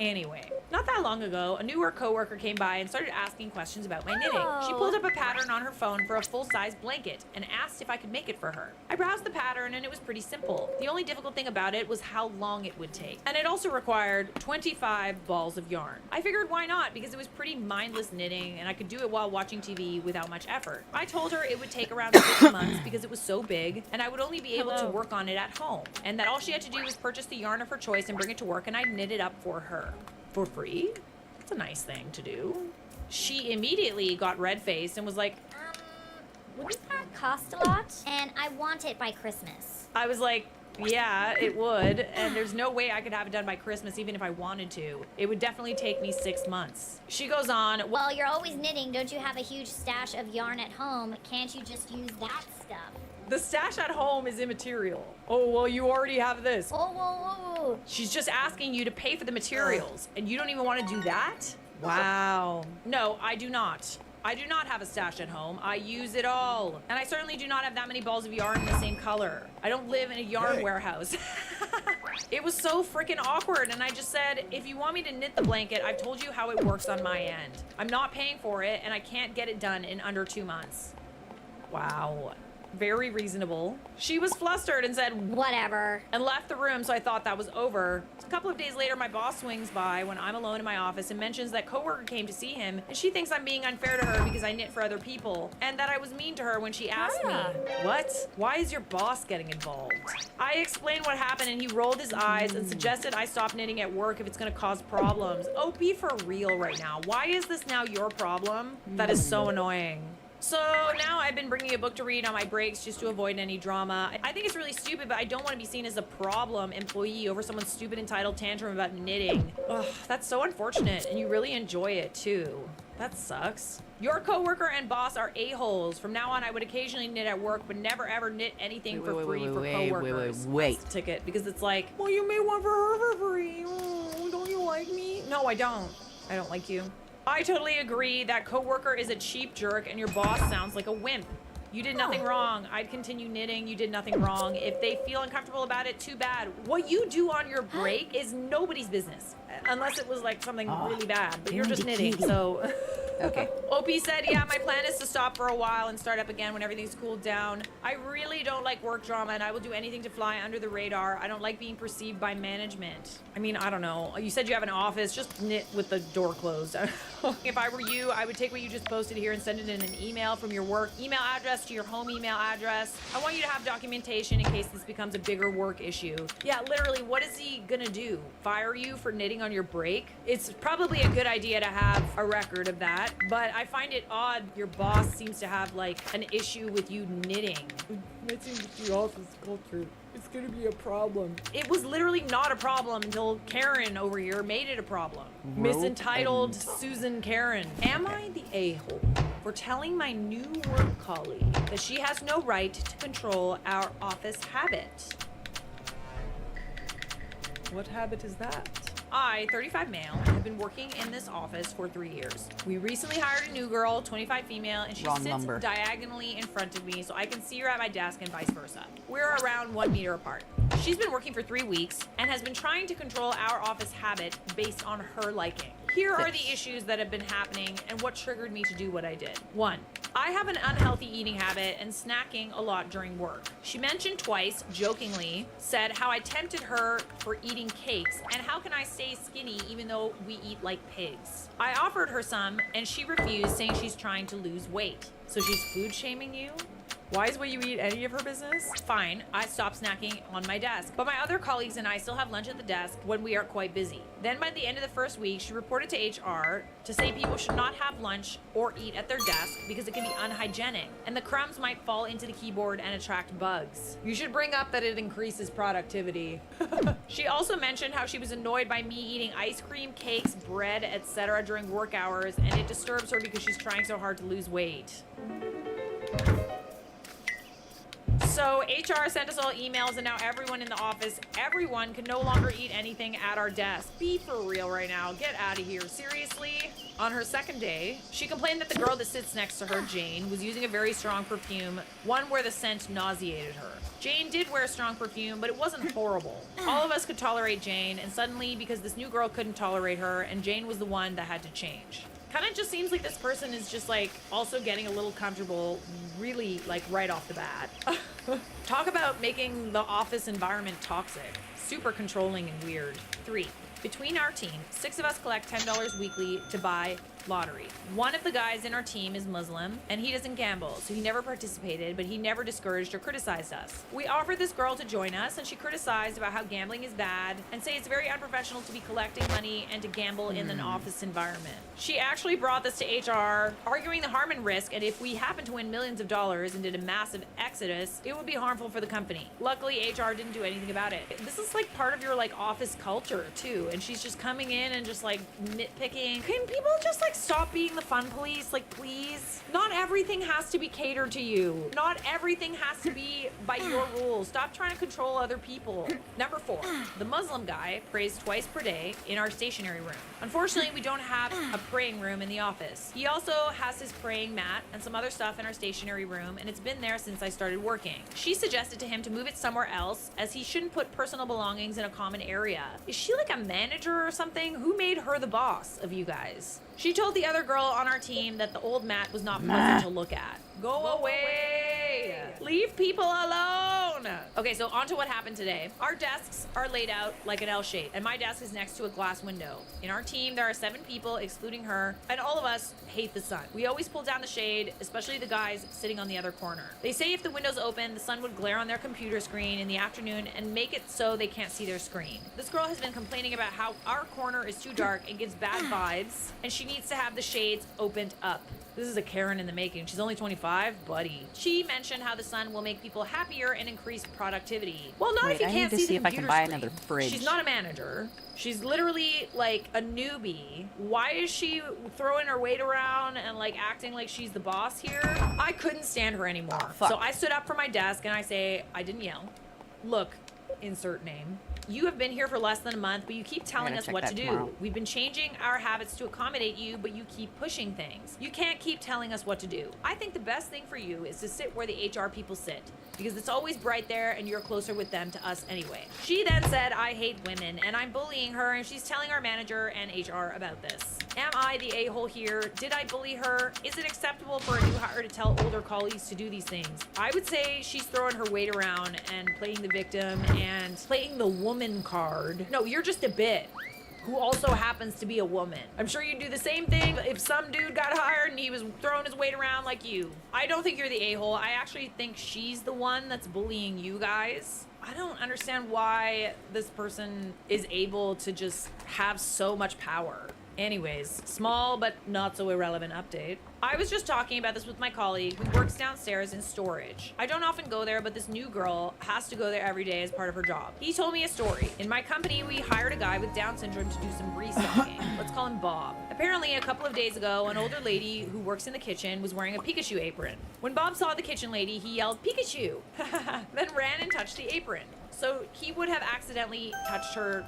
Anyway, not that long ago, a newer coworker came by and started asking questions about my knitting. She pulled up a pattern on her phone for a full-size blanket and asked if I could make it for her. I browsed the pattern and it was pretty simple. The only difficult thing about it was how long it would take. And it also required 25 balls of yarn. I figured why not, because it was pretty mindless knitting and I could do it while watching TV without much effort. I told her it would take around 6 months because it was so big and I would only be able to work on it at home. And that all she had to do was purchase the yarn of her choice and bring it to work and I'd knit it up for her. For free? That's a nice thing to do. She immediately got red-faced and was like, wouldn't that cost a lot? And I want it by Christmas. I was like, yeah, it would. And there's no way I could have it done by Christmas even if I wanted to. It would definitely take me 6 months. She goes on, well, you're always knitting. Don't you have a huge stash of yarn at home? Can't you just use that stuff? The stash at home is immaterial. Oh, well, you already have this. Oh, whoa, whoa. She's just asking you to pay for the materials, and you don't even want to do that? Wow. No, I do not. I do not have a stash at home. I use it all. And I certainly do not have that many balls of yarn in the same color. I don't live in a yarn warehouse. It was so freaking awkward, and I just said, if you want me to knit the blanket, I've told you how it works on my end. I'm not paying for it, and I can't get it done in under 2 months. Wow. Very reasonable. She was flustered and said, whatever, and left the room, so I thought that was over. A couple of days later, my boss swings by when I'm alone in my office and mentions that coworker came to see him, and she thinks I'm being unfair to her because I knit for other people, and that I was mean to her when she asked me, what? Why is your boss getting involved? I explained what happened, and he rolled his eyes and suggested I stop knitting at work if it's gonna cause problems. Oh, be for real right now. Why is this now your problem? That is so annoying. So now I've been bringing a book to read on my breaks just to avoid any drama. I think it's really stupid, but I don't want to be seen as a problem employee over someone's stupid entitled tantrum about knitting. Ugh, that's so unfortunate, and you really enjoy it too. That sucks. Your coworker and boss are a-holes. From now on, I would occasionally knit at work, but never ever knit anything for free for coworkers. Wait. That's the ticket, because it's like, well, you made one for her for free. Oh, don't you like me? No, I don't. I don't like you. I totally agree. That coworker is a cheap jerk and your boss sounds like a wimp. You did nothing wrong. I'd continue knitting. You did nothing wrong. If they feel uncomfortable about it, too bad. What you do on your break is nobody's business. Unless it was like something really bad, but you're just knitting, so. Okay. Opie said, yeah, my plan is to stop for a while and start up again when everything's cooled down. I really don't like work drama and I will do anything to fly under the radar. I don't like being perceived by management. I mean, I don't know. You said you have an office, just knit with the door closed. If I were you, I would take what you just posted here and send it in an email from your work email address to your home email address. I want you to have documentation in case this becomes a bigger work issue. Yeah, literally, what is he gonna do? Fire you for knitting on your break? It's probably a good idea to have a record of that, but I find it odd your boss seems to have like an issue with you knitting. Knitting with the office culture. It's gonna be a problem. It was literally not a problem until Karen over here made it a problem. Miss Entitled Susan Karen. Am I the a-hole for telling my new work colleague that she has no right to control our office habit? What habit is that? I, 35 male, have been working in this office for 3 years. We recently hired a new girl, 25 female, and she sits diagonally in front of me so I can see her at my desk and vice versa. We're around 1 meter apart. She's been working for 3 weeks and has been trying to control our office habit based on her liking. Here are the issues that have been happening and what triggered me to do what I did. 1. I have an unhealthy eating habit and snacking a lot during work. She mentioned twice, jokingly, said how I tempted her for eating cakes and how can I stay skinny even though we eat like pigs. I offered her some and she refused, saying she's trying to lose weight. So she's food shaming you? Why is what you eat any of her business? Fine, I stopped snacking on my desk, but my other colleagues and I still have lunch at the desk when we are quite busy. Then by the end of the first week, she reported to HR to say people should not have lunch or eat at their desk because it can be unhygienic, and the crumbs might fall into the keyboard and attract bugs. You should bring up that it increases productivity. She also mentioned how she was annoyed by me eating ice cream, cakes, bread, etc. during work hours, and it disturbs her because she's trying so hard to lose weight. So HR sent us all emails, and now everyone in the office, everyone can no longer eat anything at our desk. Be for real right now. Get out of here. Seriously? On her second day, she complained that the girl that sits next to her, Jane, was using a very strong perfume, one where the scent nauseated her. Jane did wear strong perfume, but it wasn't horrible. All of us could tolerate Jane, and suddenly, because this new girl couldn't tolerate her, and Jane was the one that had to change. Kind of just seems like this person is just like also getting a little comfortable really like right off the bat. Talk about making the office environment toxic. Super controlling and weird. 3. Between our team, 6 of us collect $10 weekly to buy lottery. One of the guys in our team is Muslim, and he doesn't gamble, so he never participated, but he never discouraged or criticized us. We offered this girl to join us, and she criticized about how gambling is bad and say it's very unprofessional to be collecting money and to gamble in an office environment. She actually brought this to HR, arguing the harm and risk, and if we happen to win millions of dollars and did a massive exodus, it would be harmful for the company. Luckily, HR didn't do anything about it. This is like part of your like office culture too, and she's just coming in and just like nitpicking. Can people just like stop being the fun police? Like, please? Not everything has to be catered to you. Not everything has to be by your rules. Stop trying to control other people. Number 4, the Muslim guy prays twice per day in our stationery room. Unfortunately, we don't have a praying room in the office. He also has his praying mat and some other stuff in our stationery room, and it's been there since I started working. She suggested to him to move it somewhere else, as he shouldn't put personal belongings in a common area. Is she like a manager or something? Who made her the boss of you guys? She told the other girl on our team that the old mat was not pleasant to look at. Go away! Leave people alone! Okay, so on to what happened today. Our desks are laid out like an L shape, and my desk is next to a glass window. In our team, there are 7 people, excluding her, and all of us hate the sun. We always pull down the shade, especially the guys sitting on the other corner. They say if the window's open, the sun would glare on their computer screen in the afternoon and make it so they can't see their screen. This girl has been complaining about how our corner is too dark and gives bad vibes, and she needs to have the shades opened up. This is a Karen in the making. She's only 25, buddy. She mentioned how the sun will make people happier and increase productivity. Well, not if you can't see the if I can computer buy screen. another fridge. She's not a manager. She's literally like a newbie. Why is she throwing her weight around and like acting like she's the boss here? I couldn't stand her anymore. So I stood up from my desk and I say, I didn't yell. Look, insert name. You have been here for less than a month, but you keep telling us what to do. Tomorrow. We've been changing our habits to accommodate you, but you keep pushing things. You can't keep telling us what to do. I think the best thing for you is to sit where the HR people sit, because it's always bright there and you're closer with them to us anyway. She then said, I hate women, and I'm bullying her, and she's telling our manager and HR about this. Am I the a-hole here? Did I bully her? Is it acceptable for a new hire to tell older colleagues to do these things? I would say she's throwing her weight around and playing the victim and playing the woman card. No, you're just a bit who also happens to be a woman. I'm sure you'd do the same thing if some dude got hired and he was throwing his weight around like you. I don't think you're the a-hole. I actually think she's the one that's bullying you guys. I don't understand why this person is able to just have so much power. Anyways, small but not so irrelevant update. I was just talking about this with my colleague who works downstairs in storage. I don't often go there, but this new girl has to go there every day as part of her job. He told me a story. In my company, we hired a guy with Down syndrome to do some restocking. Let's call him Bob. Apparently, a couple of days ago, an older lady who works in the kitchen was wearing a Pikachu apron. When Bob saw the kitchen lady, he yelled, Pikachu, then ran and touched the apron. So he would have accidentally touched her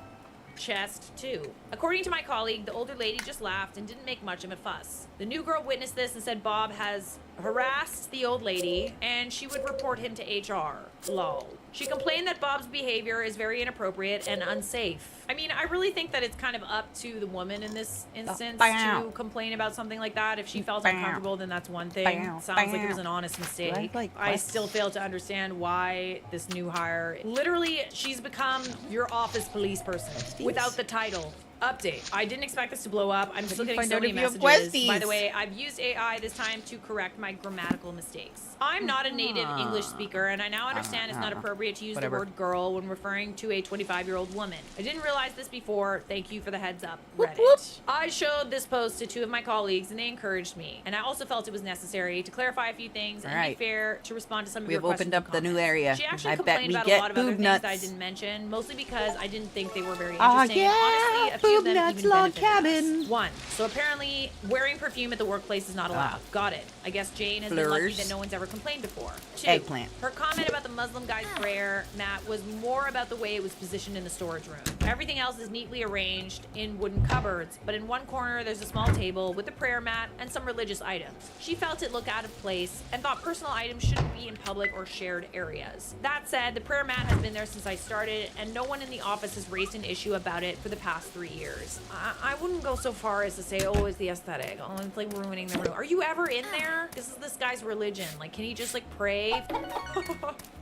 chest too. According to my colleague, the older lady just laughed and didn't make much of a fuss. The new girl witnessed this and said Bob has harassed the old lady and she would report him to HR. Lol. She complained that Bob's behavior is very inappropriate and unsafe. I mean, I really think that it's kind of up to the woman in this instance to complain about something like that. If she felt uncomfortable, then that's one thing. Sounds like it was an honest mistake. I still fail to understand why this new hire, literally, she's become your office police person without the title. Update. I didn't expect this to blow up. I'm still you getting find so out many if you have messages. By questies? the way, I've used AI this time to correct my grammatical mistakes. I'm not a native English speaker, and I now understand it's not appropriate to use Whatever. the word girl when referring to a 25-year-old woman. I didn't realize this before. Thank you for the heads up, Reddit. I showed this post to 2 of my colleagues, and they encouraged me. And I also felt it was necessary to clarify a few things and Alright. be fair to respond to some of We your have questions opened up and the new comments. area. She actually I bet complained we about get a lot of other boob things nuts. that I didn't mention, mostly because I didn't think they were very Ah, interesting. yeah, Honestly, a few of boob them nuts, even log benefited us. cabin. 1. So apparently, wearing perfume at the workplace is not allowed. Got it. I guess Jane has been lucky Flowers. that no one's ever complained before. 2. Eggplant. Her comment about the Muslim guy's prayer mat was more about the way it was positioned in the storage room. Everything else is neatly arranged in wooden cupboards, but in one corner there's a small table with a prayer mat and some religious items. She felt it looked out of place and thought personal items shouldn't be in public or shared areas. That said, the prayer mat has been there since I started, and no one in the office has raised an issue about it for the past 3 years. I wouldn't go so far as to say, oh, it's the aesthetic. Oh, it's like ruining the room. Are you ever in there? This is this guy's religion. Like, can he just like pray?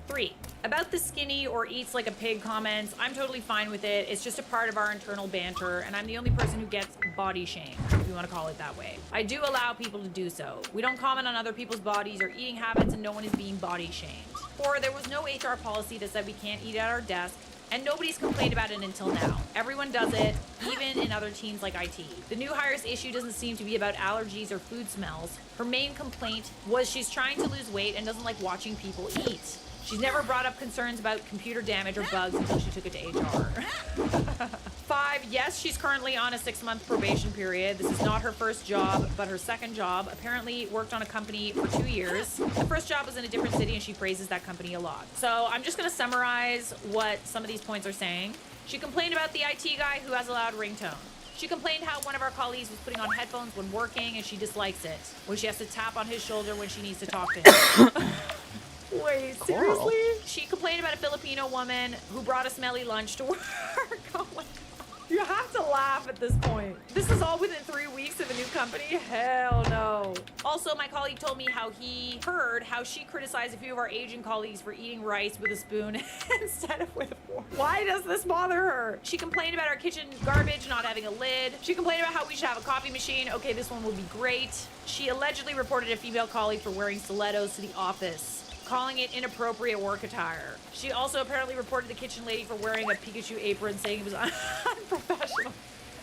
3. About the skinny or eats like a pig comments, I'm totally fine with it. It's just a part of our internal banter, and I'm the only person who gets body shamed, if you want to call it that way. I do allow people to do so. We don't comment on other people's bodies or eating habits, and no one is being body shamed. 4. There was no HR policy that said we can't eat at our desk, and nobody's complained about it until now. Everyone does it, even in other teams like IT. The new hires issue doesn't seem to be about allergies or food smells. Her main complaint was she's trying to lose weight and doesn't like watching people eat. She's never brought up concerns about computer damage or bugs until she took it to HR. 5, yes, she's currently on a 6-month probation period. This is not her first job, but her second job. Apparently worked on a company for 2 years. The first job was in a different city, and she praises that company a lot. So I'm just gonna summarize what some of these points are saying. She complained about the IT guy who has a loud ringtone. She complained how one of our colleagues was putting on headphones when working, and she dislikes it, when she has to tap on his shoulder when she needs to talk to him. Wait, seriously? She complained about a Filipino woman who brought a smelly lunch to work. Oh my God. You have to laugh at this point. This is all within 3 weeks of a new company? Hell no. Also, my colleague told me how he heard how she criticized a few of our Asian colleagues for eating rice with a spoon instead of with a fork. Why does this bother her? She complained about our kitchen garbage not having a lid. She complained about how we should have a coffee machine. Okay, this one will be great. She allegedly reported a female colleague for wearing stilettos to the office, calling it inappropriate work attire. She also apparently reported the kitchen lady for wearing a Pikachu apron, saying it was unprofessional.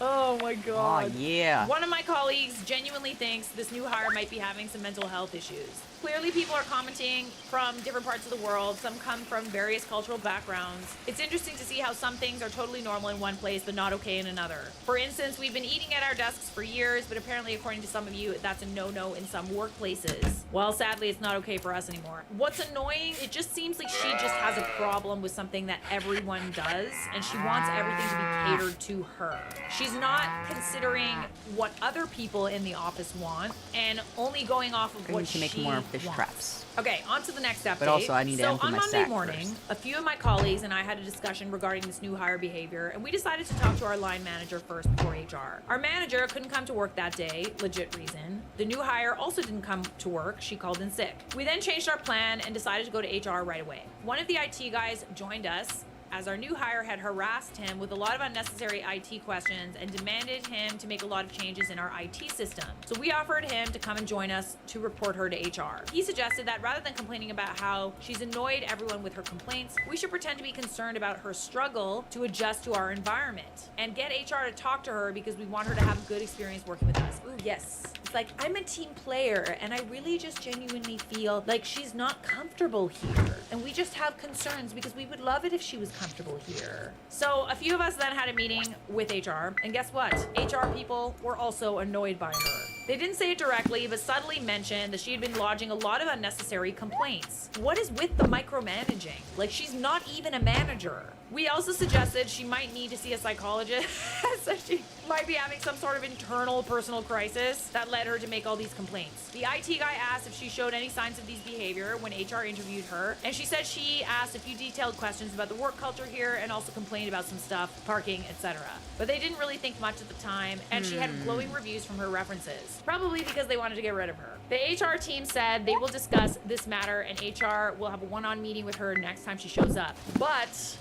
Oh my God. Oh, yeah. One of my colleagues genuinely thinks this new hire might be having some mental health issues. Clearly, people are commenting from different parts of the world. Some come from various cultural backgrounds. It's interesting to see how some things are totally normal in one place, but not okay in another. For instance, we've been eating at our desks for years, but apparently, according to some of you, that's a no-no in some workplaces. Well, sadly, it's not okay for us anymore. What's annoying, it just seems like she just has a problem with something that everyone does, and she wants everything to be catered to her. She's not considering what other people in the office want, and only going off of I what need to make she more fish wants. traps. Okay, on to the next update. But also, I need to so empty on my Monday sack morning, first. a few of my colleagues and I had a discussion regarding this new hire behavior, and we decided to talk to our line manager first before HR. Our manager couldn't come to work that day, legit reason. The new hire also didn't come to work. She called in sick. We then changed our plan and decided to go to HR right away. One of the IT guys joined us, as our new hire had harassed him with a lot of unnecessary IT questions and demanded him to make a lot of changes in our IT system. So we offered him to come and join us to report her to HR. He suggested that rather than complaining about how she's annoyed everyone with her complaints, we should pretend to be concerned about her struggle to adjust to our environment and get HR to talk to her because we want her to have a good experience working with us. Ooh, yes. It's like, I'm a team player and I really just genuinely feel like she's not comfortable here. And we just have concerns because we would love it if she was comfortable here. So a few of us then had a meeting with HR, and guess what? HR people were also annoyed by her. They didn't say it directly, but subtly mentioned that she had been lodging a lot of unnecessary complaints. What is with the micromanaging? Like, she's not even a manager. We also suggested she might need to see a psychologist, so she might be having some sort of internal personal crisis that led her to make all these complaints. The IT guy asked if she showed any signs of these behavior when HR interviewed her, and she said she asked a few detailed questions about the work culture here and also complained about some stuff, parking, etc. But they didn't really think much at the time, and she had glowing reviews from her references, probably because they wanted to get rid of her. The HR team said they will discuss this matter, and HR will have a one-on meeting with her next time she shows up. But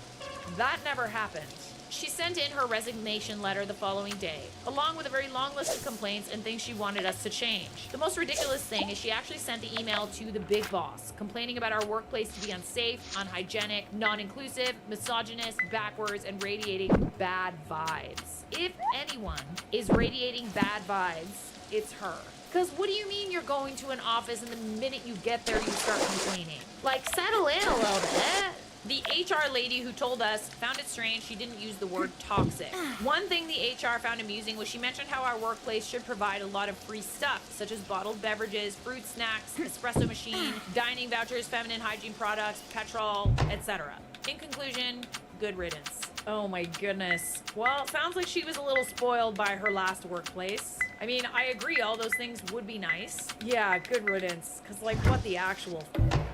that never happened. She sent in her resignation letter the following day, along with a very long list of complaints and things she wanted us to change. The most ridiculous thing is she actually sent the email to the big boss, complaining about our workplace to be unsafe, unhygienic, non-inclusive, misogynist, backwards, and radiating bad vibes. If anyone is radiating bad vibes, it's her. Because what do you mean you're going to an office and the minute you get there you start complaining? Like, settle in a little bit. The HR lady who told us found it strange she didn't use the word toxic. One thing the HR found amusing was she mentioned how our workplace should provide a lot of free stuff, such as bottled beverages, fruit snacks, espresso machine, dining vouchers, feminine hygiene products, petrol, etc. In conclusion, good riddance. Oh my goodness. Well, sounds like she was a little spoiled by her last workplace. I mean, I agree, all those things would be nice. Yeah, good riddance. Cause like, what the actual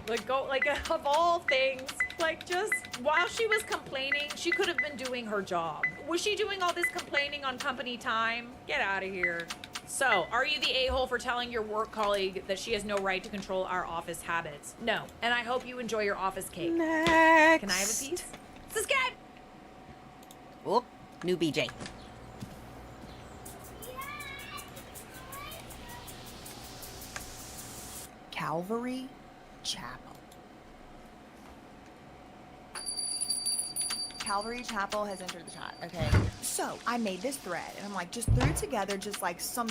like, go, like, of all things, like, just while she was complaining, she could have been doing her job. Was she doing all this complaining on company time? Get out of here. So, are you the a-hole for telling your work colleague that she has no right to control our office habits? No. And I hope you enjoy your office cake. Next. Can I have a piece? Subscribe! Oh, new BJ. Calvary Chapel. Calvary Chapel has entered the chat, okay? So, I made this thread, and I'm like, just threw together just like some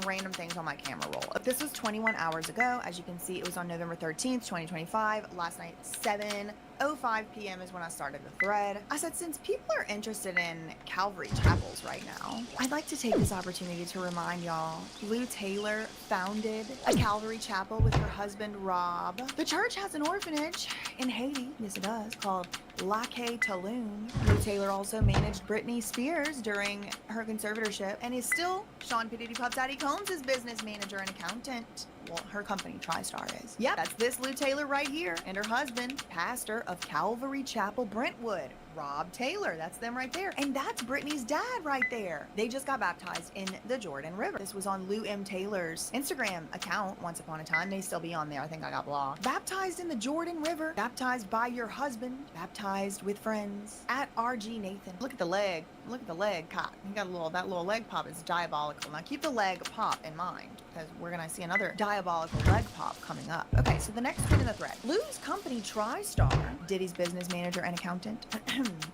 random things on my camera roll. This was 21 hours ago. As you can see, it was on November 13th, 2025. Last night, 7:05 p.m. is when I started the thread. I said, since people are interested in Calvary Chapels right now, I'd like to take this opportunity to remind y'all, Lou Taylor founded a Calvary Chapel with her husband, Rob. The church has an orphanage in Haiti, yes it does, called Lac Talon. Lou Taylor also managed Britney Spears during her conservatorship and is still Sean P. Diddy Puff Daddy Combs' business manager and accountant. Well, her company, TriStar, is. Yep, that's this Lou Taylor right here, and her husband, pastor of Calvary Chapel, Brentwood, Rob Taylor. That's them right there. And that's Brittany's dad right there. They just got baptized in the Jordan River. This was on Lou M. Taylor's Instagram account once upon a time. May still be on there. I think I got blocked. Baptized in the Jordan River. Baptized by your husband. Baptized with friends. At RG Nathan. Look at the leg. Look at the leg pop. He got that little leg pop is diabolical. Now keep the leg pop in mind, because we're gonna see another diabolical leg pop coming up. Okay, so the next tweet in the thread. Lou's company TriStar, Diddy's business manager and accountant,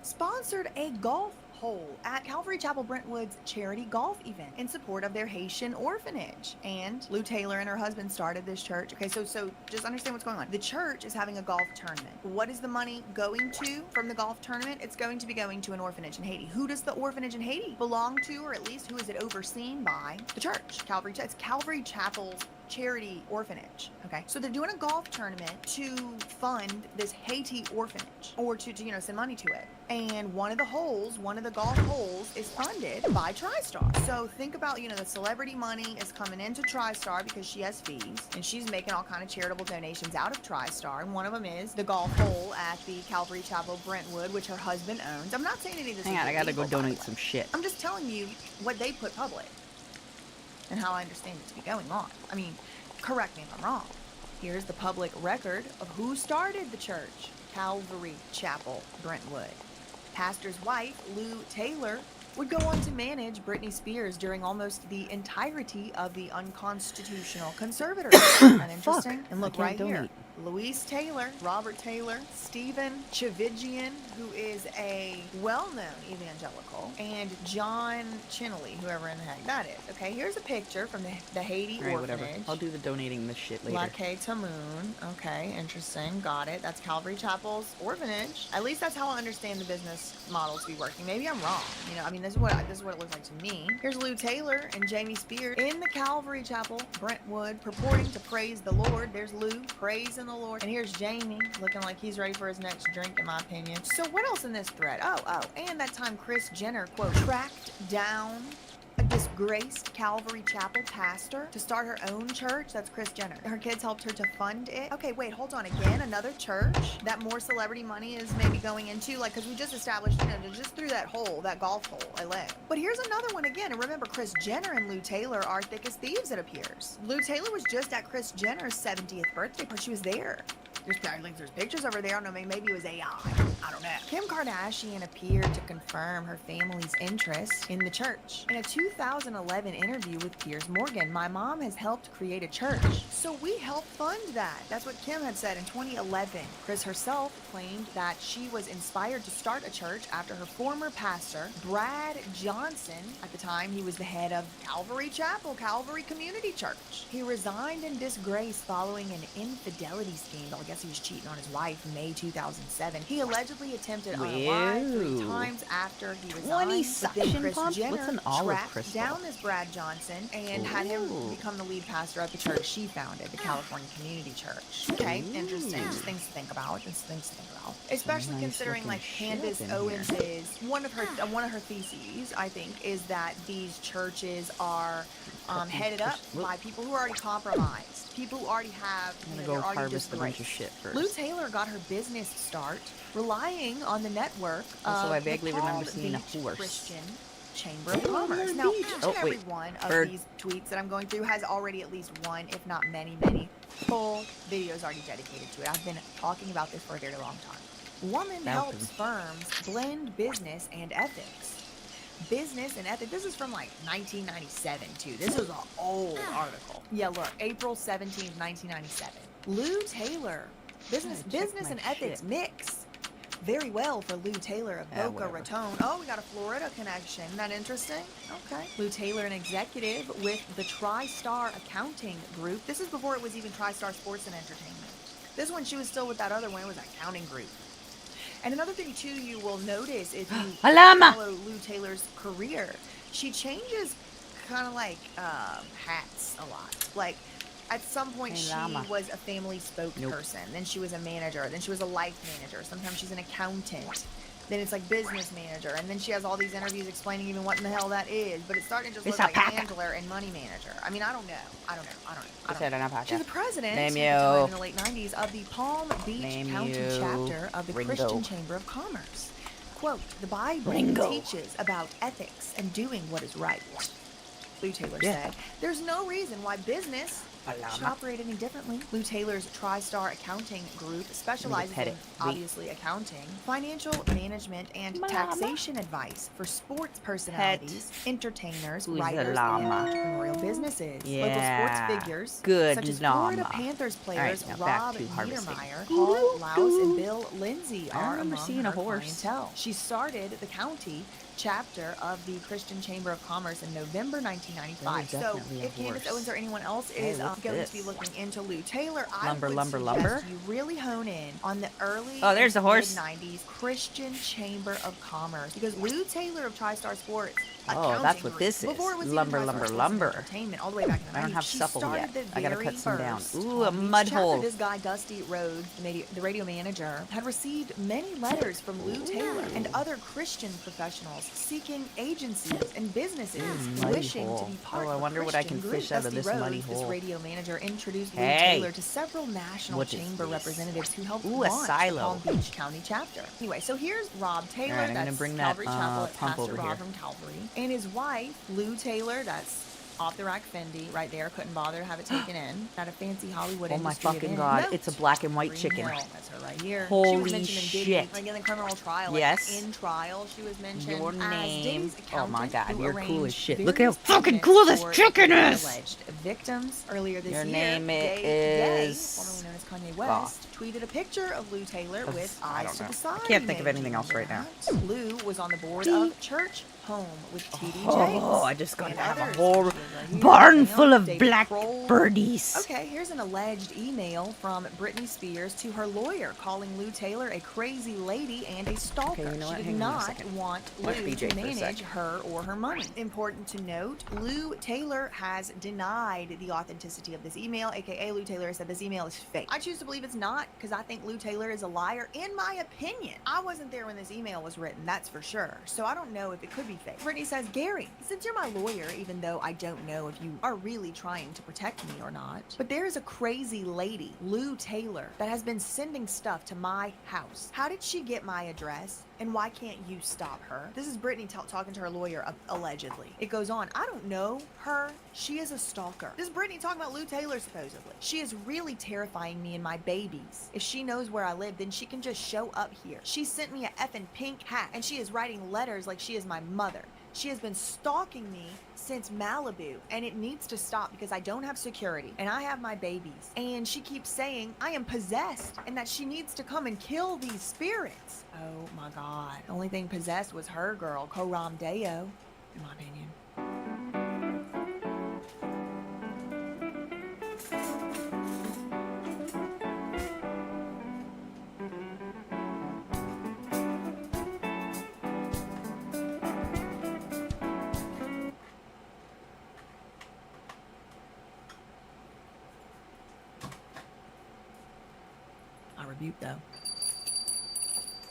sponsored a golf hole at Calvary Chapel Brentwood's charity golf event in support of their Haitian orphanage. And Lou Taylor and her husband started this church. Okay, so just understand what's going on. The church is having a golf tournament. What is the money going to from the golf tournament? It's going to be going to an orphanage in Haiti. Who does the orphanage in Haiti belong to, or at least who is it overseen by? The church. It's Calvary Chapel's charity orphanage. Okay, so they're doing a golf tournament to fund this Haiti orphanage, or to send money to it. And one of the golf holes is funded by TriStar. So think about, the celebrity money is coming into TriStar because she has fees, and she's making all kind of charitable donations out of TriStar. And one of them is the golf hole at the Calvary Chapel Brentwood, which her husband owns. I'm not saying any of this. Hang on, I gotta go donate some shit. I'm just telling you what they put public and how I understand it to be going on. I mean, correct me if I'm wrong. Here's the public record of who started the church, Calvary Chapel Brentwood. Pastor's wife, Lou Taylor, would go on to manage Britney Spears during almost the entirety of the unconstitutional conservatorship. Isn't that interesting? And look right here. Louise Taylor, Robert Taylor, Stephen Chivigian, who is a well-known evangelical, and John Chinley, whoever in the heck that is. Okay, here's a picture from the Haiti orphanage. Whatever. I'll do the donating this shit later. Lac Tamoon. Okay, interesting. Got it. That's Calvary Chapel's orphanage. At least that's how I understand the business model to be working. Maybe I'm wrong. This is what it looks like to me. Here's Lou Taylor and Jamie Spears in the Calvary Chapel, Brentwood, purporting to praise the Lord. There's Lou praising the Lord. And here's Jamie, looking like he's ready for his next drink, in my opinion. So what else in this thread? Oh, and that time Kris Jenner, quote, tracked down a disgraced Calvary Chapel pastor to start her own church. That's Kris Jenner. Her kids helped her to fund it. Okay, wait, hold on. Again, another church that more celebrity money is maybe going into, because we just established, just through that golf hole alone. But here's another one again. And remember, Kris Jenner and Lou Taylor are thick as thieves, it appears. Lou Taylor was just at Kris Jenner's 70th birthday party. She was there. There's pictures over there. I don't know, maybe it was AI. I don't know. Kim Kardashian appeared to confirm her family's interest in the church. In a 2011 interview with Piers Morgan, my mom has helped create a church, so we helped fund that. That's what Kim had said in 2011. Kris herself claimed that she was inspired to start a church after her former pastor, Brad Johnson, at the time he was the head of Calvary Chapel, Calvary Community Church. He resigned in disgrace following an infidelity scandal. I guess he was cheating on his wife in May 2007. He allegedly attempted on a lie 3 times after he resigned. What, But then Kris What's Jenner an olive tracked crystal? down this Brad Johnson and had him become the lead pastor at the church she founded, the California Community Church. Okay, interesting. Just things to think about. Especially considering like Candace Owens's one of her theses, I think, is that these churches are headed up by people who are already compromised, people who already have, I'm they're gonna go already harvest a bunch of disgraced. shit first. Lou Taylor got her business start relying on the network Also, of I vaguely the remember Palm seeing a Beach horse. Christian Chamber of Commerce. Now, each and every one of Bird. these tweets that I'm going through has already at least one, if not many, many full videos already dedicated to it. I've been talking about this for a very long time. Woman helps firms blend business and ethics. Business and ethics. This is from like 1997 too. This is an old article. Yeah, look, April 17th, 1997. Lou Taylor. Business and ethics mix. Very well for Lou Taylor of Boca Raton. Oh, we got a Florida connection. Isn't that interesting? Okay. Lou Taylor, an executive with the TriStar Accounting Group. This is before it was even TriStar Sports and Entertainment. This one, she was still with that other one. It was Accounting Group. And another thing, too, you will notice if you follow Lou Taylor's career, she changes kind of like hats a lot. Like, at some point, she was a family spokesperson. Then she was a manager. Then she was a life manager. Sometimes she's an accountant. Then it's like business manager. And then she has all these interviews explaining even what in the hell that is. But it's starting to just look like handler and money manager. I mean, I don't know. She's the president at the time in the late 90s of the Palm Beach County chapter of the Christian Chamber of Commerce. Quote, the Bible teaches about ethics and doing what is right. Lou Taylor said, there's no reason why business should operate any differently. Lou Taylor's TriStar Accounting Group specializes in, obviously, accounting, financial management, and taxation advice for sports personalities, entertainers, writers, and entrepreneurial businesses. Local sports figures, such as Florida Panthers players Rob Niedermeyer, Paul Laus, and Bill Lindsay are among her clientele. She started the county chapter of the Christian Chamber of Commerce in November 1995. So if Candace Owens or anyone else is going to be looking into Lou Taylor, I would suggest you really hone in on the early there's a horse. mid-90s Christian Chamber of Commerce, because Lou Taylor of TriStar Sports that's what this is. Lumber. Entertainment, all the way back in the 90s. I don't have supple yet. I gotta cut some down. Ooh, a Palm Beach mud chapter. hole. This guy, Dusty Rhodes, the radio manager, had received many letters from Lou Taylor and other Christian professionals seeking agencies and businesses wishing to be part of I wonder what I can fish out of this muddy hole. This radio manager introduced Lou Hey. Taylor to several national chamber representatives who helped Ooh, a launch the silo. Palm Beach County chapter. Anyway, so here's Rob Taylor. All right, I'm gonna that's bring that, Calvary Chapel at pump Pastor over Rob here. from Calvary, and his wife Lou Taylor. That's off the rack Fendi right there. Couldn't bother to have it taken in. Not a fancy Hollywood Oh my industry fucking event. god, Note, it's a black and white Green chicken. Hill, that's her right here. Holy she was mentioned in Diddy, shit. like in the criminal trial. Yes. Like in trial, she was mentioned Your as name. Diddy's Oh my accountant god, who you're cool as arranged shit. Look how various fucking payments cool this for chicken the is! Alleged victims earlier this Your year. name Ye, is formerly known as Kanye West, tweeted a picture of Lou Taylor with I eyes don't to know. the side. I can't think of anything else right now. Lou was on the board of Church Home with T.D. Jakes. Oh, I just got and to have a others. whole Right here. barn full of David black Kroll. birdies. Okay, here's an alleged email from Britney Spears to her lawyer calling Lou Taylor a crazy lady and a stalker. Okay, you know what? She did Hang on a not second. want Watch Lou BJ to for a manage sec. her or her money. Important to note, Lou Taylor has denied the authenticity of this email, aka Lou Taylor said this email is fake. I choose to believe it's not because I think Lou Taylor is a liar, in my opinion. I wasn't there when this email was written, that's for sure. So I don't know if it could be baby face. Brittany says, Gary, since you're my lawyer, even though I don't know if you are really trying to protect me or not, but there is a crazy lady, Lou Taylor, that has been sending stuff to my house. How did she get my address? And why can't you stop her? This is Brittany talking to her lawyer, allegedly. It goes on. I don't know her. She is a stalker. This is Brittany talking about Lou Taylor, supposedly. She is really terrifying me and my babies. If she knows where I live, then she can just show up here. She sent me a effing pink hat, and she is writing letters like she is my mother. She has been stalking me since Malibu, and it needs to stop because I don't have security and I have my babies. And she keeps saying I am possessed and that she needs to come and kill these spirits. Oh my God. The only thing possessed was her girl, Coram Deo, in my opinion. Rebuke though.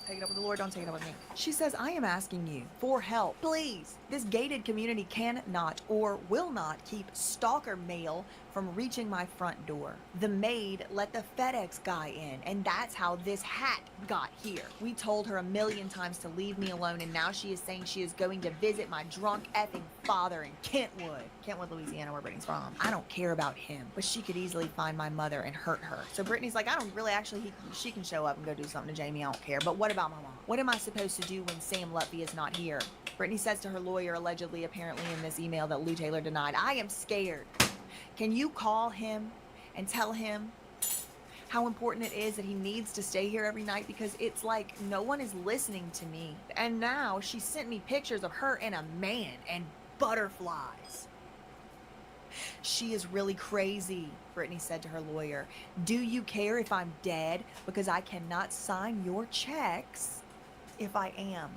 Take it up with the Lord, don't take it up with me. She says, I am asking you for help. Please. This gated community cannot or will not keep stalker mail from reaching my front door. The maid let the FedEx guy in, and that's how this hat got here. We told her 1,000,000 times to leave me alone, and now she is saying she is going to visit my drunk effing father in Kentwood, Louisiana, where Brittany's from. I don't care about him, but she could easily find my mother and hurt her. So Brittany's like, I don't really she can show up and go do something to Jamie, I don't care. But what about my mom? What am I supposed to do when Sam Lutfi is not here? Brittany says to her lawyer, allegedly, apparently in this email that Lou Taylor denied, I am scared. Can you call him and tell him how important it is that he needs to stay here every night? Because it's like no one is listening to me. And now she sent me pictures of her and a man and butterflies. She is really crazy, Brittany said to her lawyer. Do you care if I'm dead? Because I cannot sign your checks if I am.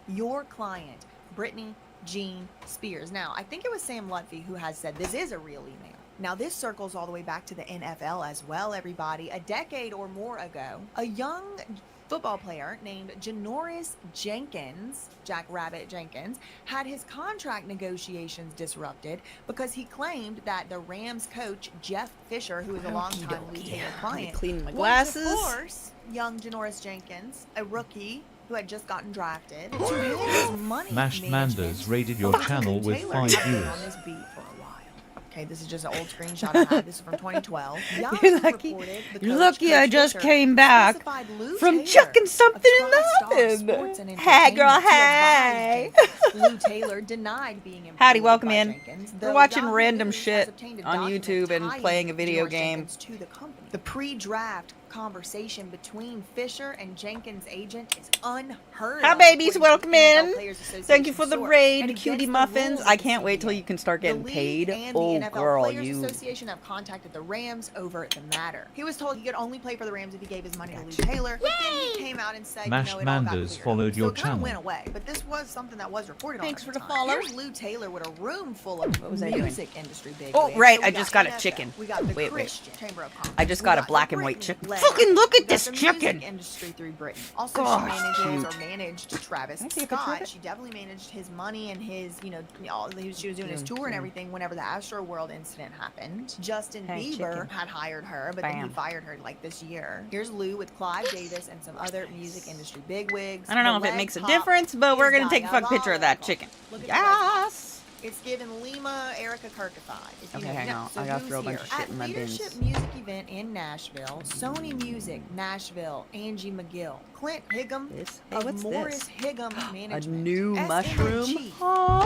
Your client, Brittany Jean Spears. Now, I think it was Sam Lutfi who has said this is a real email. Now, this circles all the way back to the NFL as well, everybody. A decade or more ago, a young football player named Janoris Jenkins, Jack Rabbit Jenkins, had his contract negotiations disrupted because he claimed that the Rams coach, Jeff Fisher, who is a longtime Lou Taylor client, clean my glasses. was, of course, young Janoris Jenkins, a rookie who had just gotten drafted, to handle his money Mashed Manders raided your channel with 5 viewers. On this beat for a while. Okay, this is just an old screenshot I had. This is from 2012. You're lucky. You're lucky I just came back from chucking something in the oven. Hey, girl, hey. Lou Taylor denied being employed. Howdy, welcome by in. Jenkins, We're though watching Yahoo random News shit has obtained a on document YouTube and tying playing a video Janoris game. Jenkins to the company. The pre-draft conversation between Fisher and Jenkins' agent is unheard Hi, of, babies. according to Welcome the NFL in. Players Thank you for the Association source. raid, And cutie against the muffins. rules I of can't the wait till you can start getting paid. Oh, NFL girl, Players you. Association have contacted the Rams over the matter. He was told he could only play for the Rams if he gave his money to Lou Taylor. But then he came out and said, Mashed it all got Manders cleared followed up. your So it kind channel. of went away. But this was something that was reported Thanks on for the time. follow. Here's Lou Taylor with a room full of was I doing? music industry big Oh, wigs. right, So we I just got a chicken. We got the Wait. Christian Chamber of Commerce. I just We got a the black and white Britney chicken. Led. Fucking look We at got this the chicken. music industry through Britain. Also, Gosh, she manages cute. or managed Travis Can I take a picture of Scott. it? She definitely managed his money and his, she was doing his Zoom, tour and zoom. everything whenever the Astro World incident happened. Justin Hey, Bieber chicken. had hired her, but then he Bam. fired her like this year. Here's Lou with Clive Davis and some other music industry bigwigs. I don't know The if it leg makes a pop difference, but we're is going to take a fucking picture of that chicken. Look at the leg pop. Yes. It's given Lima Erica Kirkify. If you Okay, know, hang no, on. so I gotta who's throw a bunch here? of shit At in my Leadership bins. Music event in Nashville, Sony Music, Nashville, Angie McGill, Clint Higgum of what's Morris this? Higgum Management, A new SMG, mushroom.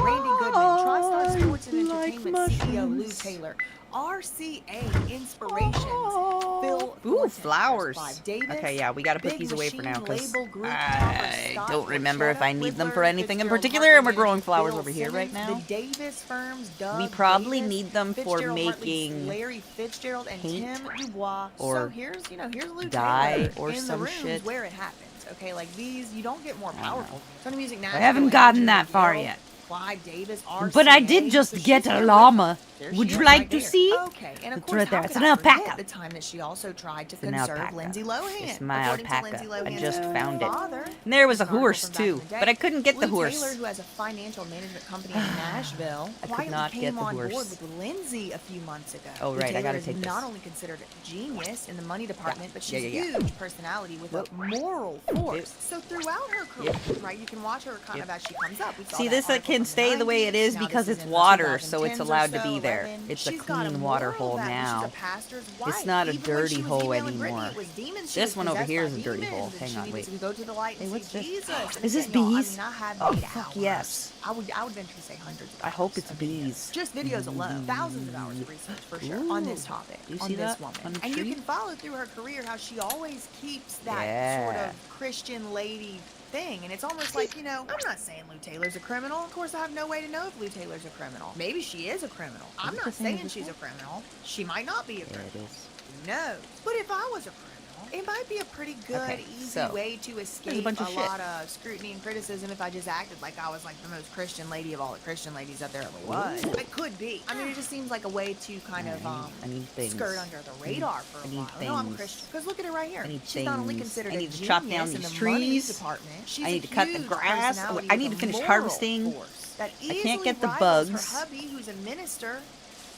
Randy Goodman, TriStar Sports and like Entertainment CEO Lou mushrooms. Taylor, RCA Inspirations, Phil Ooh, Thornton, flowers. Clive Davis, Okay, yeah, we gotta put Big these away for now Machine because Label Group, I Scott don't remember if I need them for Whittler, anything in Fitzgerald particular, and we're Hartman, growing flowers Bill over here right Simmons, now. The Davis firms, Doug We probably Davis, need them for Fitzgerald Hartley's making Larry Fitzgerald and paint Tim Dubois. or So here's Lou dye Taylor or in some the rooms shit. where it happens. Okay, like these, you don't get more powerful. Sony Music I Nashville, haven't gotten Angie that far McGill, yet. Clive Davis, RCA, But I did just so she's get here a with llama. There Would she you is, like right to there. see? Okay, and of It's course, right there. how It's could an I forget alpaca. the time that she also tried to It's an conserve alpaca. Lindsay Lohan. It's my According to alpaca. Lindsay I Lohan's just found it. father, And there was a this is an article horse from back in too, the day. but I couldn't get the Lou horse. Taylor, who has a financial management company in Nashville, I could quietly not came get the on horse. board with Lindsay a few months ago. Oh, Lou right, I Taylor gotta is take this. not only considered a genius in the money department, but Yeah, she's yeah, a yeah. huge personality with Whoop. a moral force. Yep. So throughout her career, right, you can watch her kind of as she comes up. We saw See, that this article can from stay the way it 90s. is Now because this it's is in the water, so it's 2010s or allowed to so, be there. 11. It's a She's got clean water moral hole value. She's now. a pastor's It's wife. not a Even when dirty she was hole emailing Brittany, anymore. it was demons. She This was one over possessed here by is a dirty demons, hole. and Hang she on, needed wait. to go to the light and Hey, what's see this? Jesus. And Is this again, y'all, bees? I mean, I have Oh, 8 fuck hours. yes. I would venture to say hundreds of I hope it's bees. just videos alone, thousands of hours of research for sure on this topic, Do you on see this that woman. on the And you tree? can follow through her career how she always keeps that sort Yeah. of Christian lady thing. And it's almost like, you know, I'm not saying Lou Taylor's a criminal. Of course, I have no way to know if Lou Taylor's a criminal. Maybe she is a criminal. I'm not saying she's a criminal. She might not be a criminal. There it is. Who knows? But if I was a criminal, it might be a pretty good, Okay, easy so, way to escape bunch a of shit. lot of scrutiny and criticism if I just acted like I was like the most Christian lady of all the Christian ladies that there ever was. It could be. I mean, it just seems like a way to kind of I need things. skirt under the radar for a I need while. No, I'm things. Christian. Because look at her right here. I need She's not only things. considered I a need to genius chop down in these the money trees. department. She's I a need to cut the huge grass. personality I with need a to finish moral harvesting. force that I can't easily get the rivals bugs. Her hubby, who's a minister.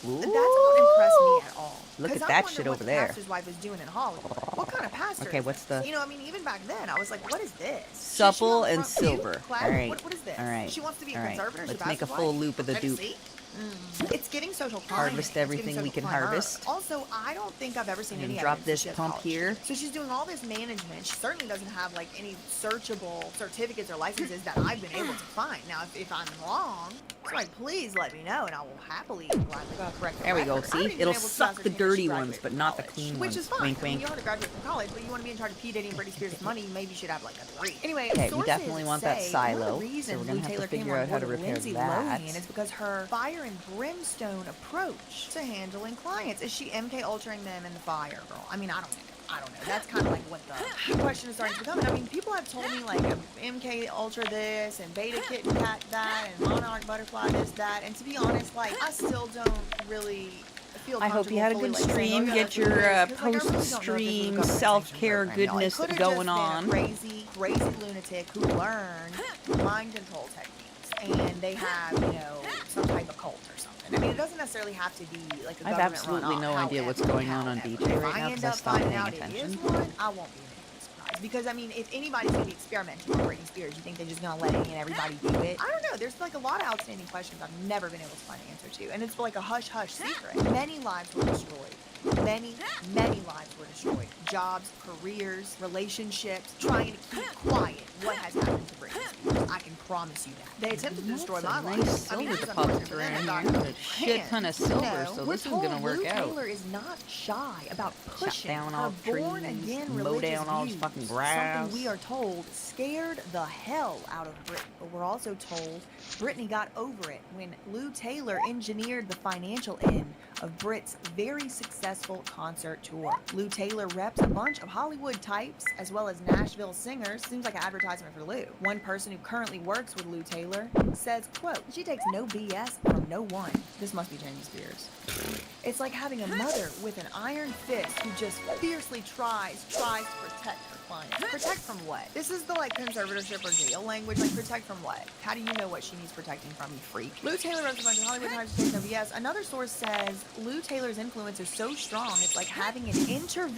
Ooh. That don't impress me at all. Look 'Cause at I that wonder shit what over the there. pastor's wife is doing in Hollywood. What kind of pastor? Okay, is what's this? the- You know, I mean, even back then, I was like, what is this? Supple Is she on and the front pew? silver. Clad- All right. What is this? All right. She wants to be a All right. conservator. Let's make a full loop of the dupe. It's getting social climate. Harvest It's getting everything we social can climate. harvest. Also, I don't think I've ever seen And any drop evidence this that she has pump college here. degrees. So she's doing all this management. She certainly doesn't have like any searchable certificates or licenses that I've been able to find. Now, if I'm wrong, somebody please let me know, and I will happily gladly correct the There we go. record. I haven't See, even it'll been able to suck the ascertain if dirty she ones, graduated but from not the college, clean which ones. is fine. Wink, I mean, wink. you don't have to graduate from college, but you want to be in charge of P. Diddy and Britney Spears' money, maybe you should have like a degree. Anyway, Okay, we sources definitely want that say silo, one of so the reasons we're gonna Lou have to Taylor came figure on out how board to with repair Lindsay that. Lohan is because her fire and brimstone approach to handling clients. Is she MK Ultraing them in the fire, girl? I mean, I don't know. That's kind of like what the question is starting to become. And I mean, people have told me like MK Ultra this and Beta Kitten Cat that and Monarch Butterfly this, that. And to be honest, like, I still don't really feel I hope you had a good stream. Get your post-stream self-care goodness going on. Crazy lunatic who learned mind control techniques, and they have, you know, some type of cult or something. I mean, it doesn't necessarily have to be like a I have government absolutely no idea what's going on DJ if right I now end because I up stopped finding paying out it is attention. one, I won't be surprised. Because I mean, if anybody's gonna be experimenting on Britney Spears, you think they're just gonna let any and everybody do it? I don't know. There's like a lot of outstanding questions I've never been able to find an answer to, and it's like a hush hush secret. Many lives were destroyed. Many lives were destroyed. Jobs, careers, relationships, trying to keep quiet what has happened to Britney Spears. I can promise you that. They attempted to destroy my life. Nice I mean, silver it was unfortunate deposits for them. around It got here. out A of shit hand. ton of silver, No, so we're this is told gonna work Lou out. Taylor is not shy about pushing down her all born-again trees, mow religious down all this views. fucking grass. Something we are told scared the hell out of Britney. But we're also told Britney got over it when Lou Taylor engineered the financial end of Brit's very successful concert tour. Lou Taylor reps a bunch of Hollywood types as well as Nashville singers. Seems like an advertisement for Lou. One person who currently works with Lou Taylor says, quote, "She takes no BS from no one." This must be Jamie Spears. It's like having a mother with an iron fist who just fiercely tries to protect her clients. Protect from what? This is the like conservatorship or jail language. Like protect from what? How do you know what she needs protecting from, you freak? Lou Taylor wrote a bunch of Hollywood Times takes no BS. Another source says Lou Taylor's influence is so strong it's like having an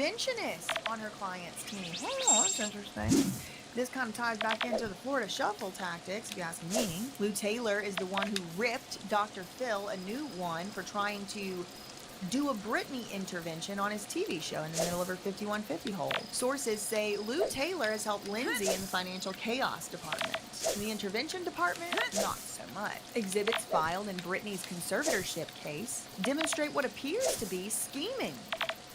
interventionist on her client's team. Oh, that's interesting. This kind of ties back into the Florida Shuffle tactics, if you ask me. Lou Taylor is the one who ripped Dr. Phil a new one for trying to do a Britney intervention on his TV show in the middle of her 5150 hole. Sources say Lou Taylor has helped Lindsay in the financial chaos department. In the intervention department, not so much. Exhibits filed in Britney's conservatorship case demonstrate what appears to be scheming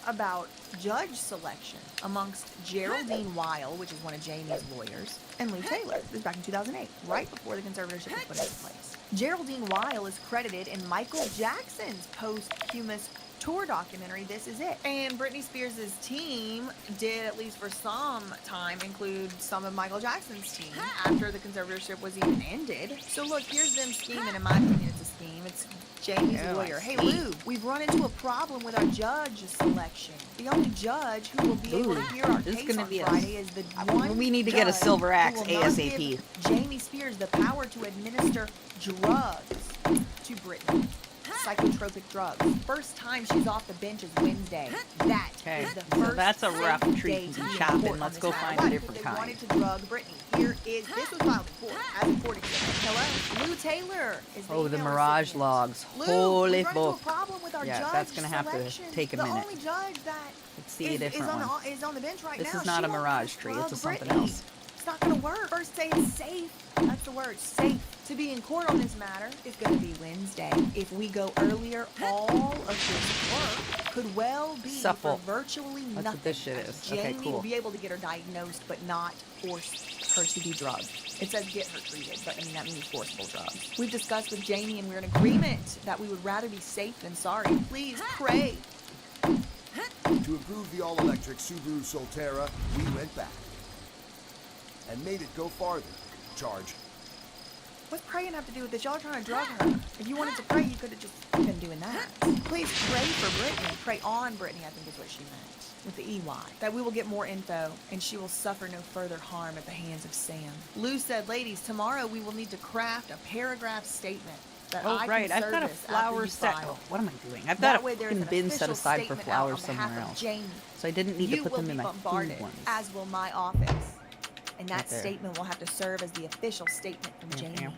about judge selection amongst Geraldine Weil, which is one of Jamie's lawyers, and Lou Taylor. This was back in 2008, right before the conservatorship was put into place. Geraldine Weil is credited in Michael Jackson's posthumous tour documentary, this is it. And Britney Spears' team did, at least for some time, include some of Michael Jackson's team after the conservatorship was even ended. So look, here's them scheming. In my opinion, it's a scheme. It's Jamie's lawyer. Hey, Lou, we've run into a problem with our judge selection. The only judge who will be able to hear our case on Friday is the one We need to get a silver axe who will not ASAP. give Jamie Spears the power to administer drugs to Britney. Psychotropic drugs. First time she's off the bench is Wednesday. That Okay, is the so first that's a rough safe treat day to to be be in shopping. court on Let's this go matter. find Why? a Because different they kind. wanted to drug Britney. Here is, this was filed in court, as reported here. Hello? Lou Taylor is the Oh, the email Mirage recipient. logs. Lou, Holy we run into a book. problem with our Yeah, judge that's gonna have to selection. take a the minute. only judge that Let's see a different is one. is on the bench right This now. is not She a won't Mirage tree. It's a drug something Britney. else. It's not gonna work. First day is safe. That's the word, safe. To be in court on this matter is gonna be Wednesday. If we go earlier, all of this work could well be Supple. for virtually That's nothing. what this shit is. Jamie Okay, will cool. be able to get her diagnosed, but not force her to be drugged. It says get her treated, but I mean that means forcible drugs. We've discussed with Jamie and we're in agreement that we would rather be safe than sorry. Please pray. To approve the all-electric Subaru Solterra, we went back and made it go farther. Charge. What's praying have to do with this? Y'all are trying to drug her. If you wanted to pray, you could have just been doing that. Please pray for Brittany. Pray on Brittany, I think is what she meant. With the EY. That we will get more info and she will suffer no further harm at the hands of Sam. Lou said, ladies, tomorrow we will need to craft a paragraph statement. That Oh, I right. can I've got a service after flower you set. file. Oh, what am I doing? I've That got a way there's fucking an bin set official aside for statement flowers out on behalf somewhere of else. Jamie. So I didn't need to You put will them be in my bombarded, food ones. as will my office. And that Right there. statement will have to serve as the official statement from Yeah, Jamie. yeah.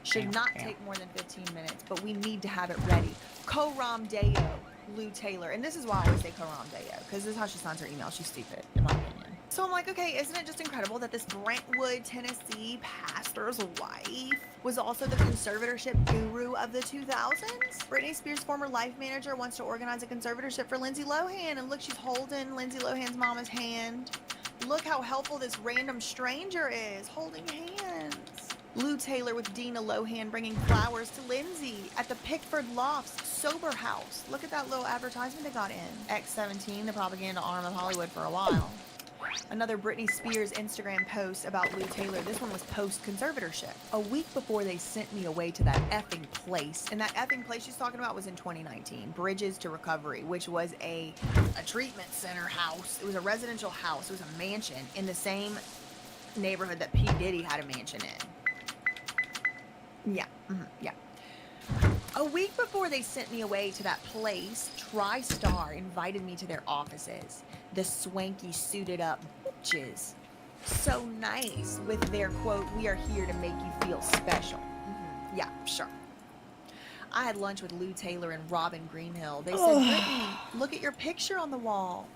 Should Yeah, not yeah. take more than 15 minutes, but we need to have it ready. Coram Deo, Lou Taylor. And this is why I always say Coram Deo, because this is how she signs her email. She's stupid, in my opinion. So I'm like, okay, isn't it just incredible that this Brentwood, Tennessee pastor's wife was also the conservatorship guru of the 2000s? Britney Spears' former life manager wants to organize a conservatorship for Lindsay Lohan. And look, she's holding Lindsay Lohan's mama's hand. Look how helpful this random stranger is, holding hands. Lou Taylor with Dina Lohan bringing flowers to Lindsay at the Pickford Lofts Sober House. Look at that little advertisement they got in. X17, the propaganda arm of Hollywood for a while. Another Britney Spears Instagram post about Lou Taylor. This one was post-conservatorship. A week before they sent me away to that effing place. And that effing place she's talking about was in 2019. Bridges to Recovery, which was a treatment center house. It was a residential house. It was a mansion in the same neighborhood that P. Diddy had a mansion in. Yeah, yeah. A week before they sent me away to that place, TriStar invited me to their offices. The swanky, suited up bitches. So nice with their quote, "We are here to make you feel special." Yeah, sure. I had lunch with Lou Taylor and Robin Greenhill. They said, Brittany, look at your picture on the wall.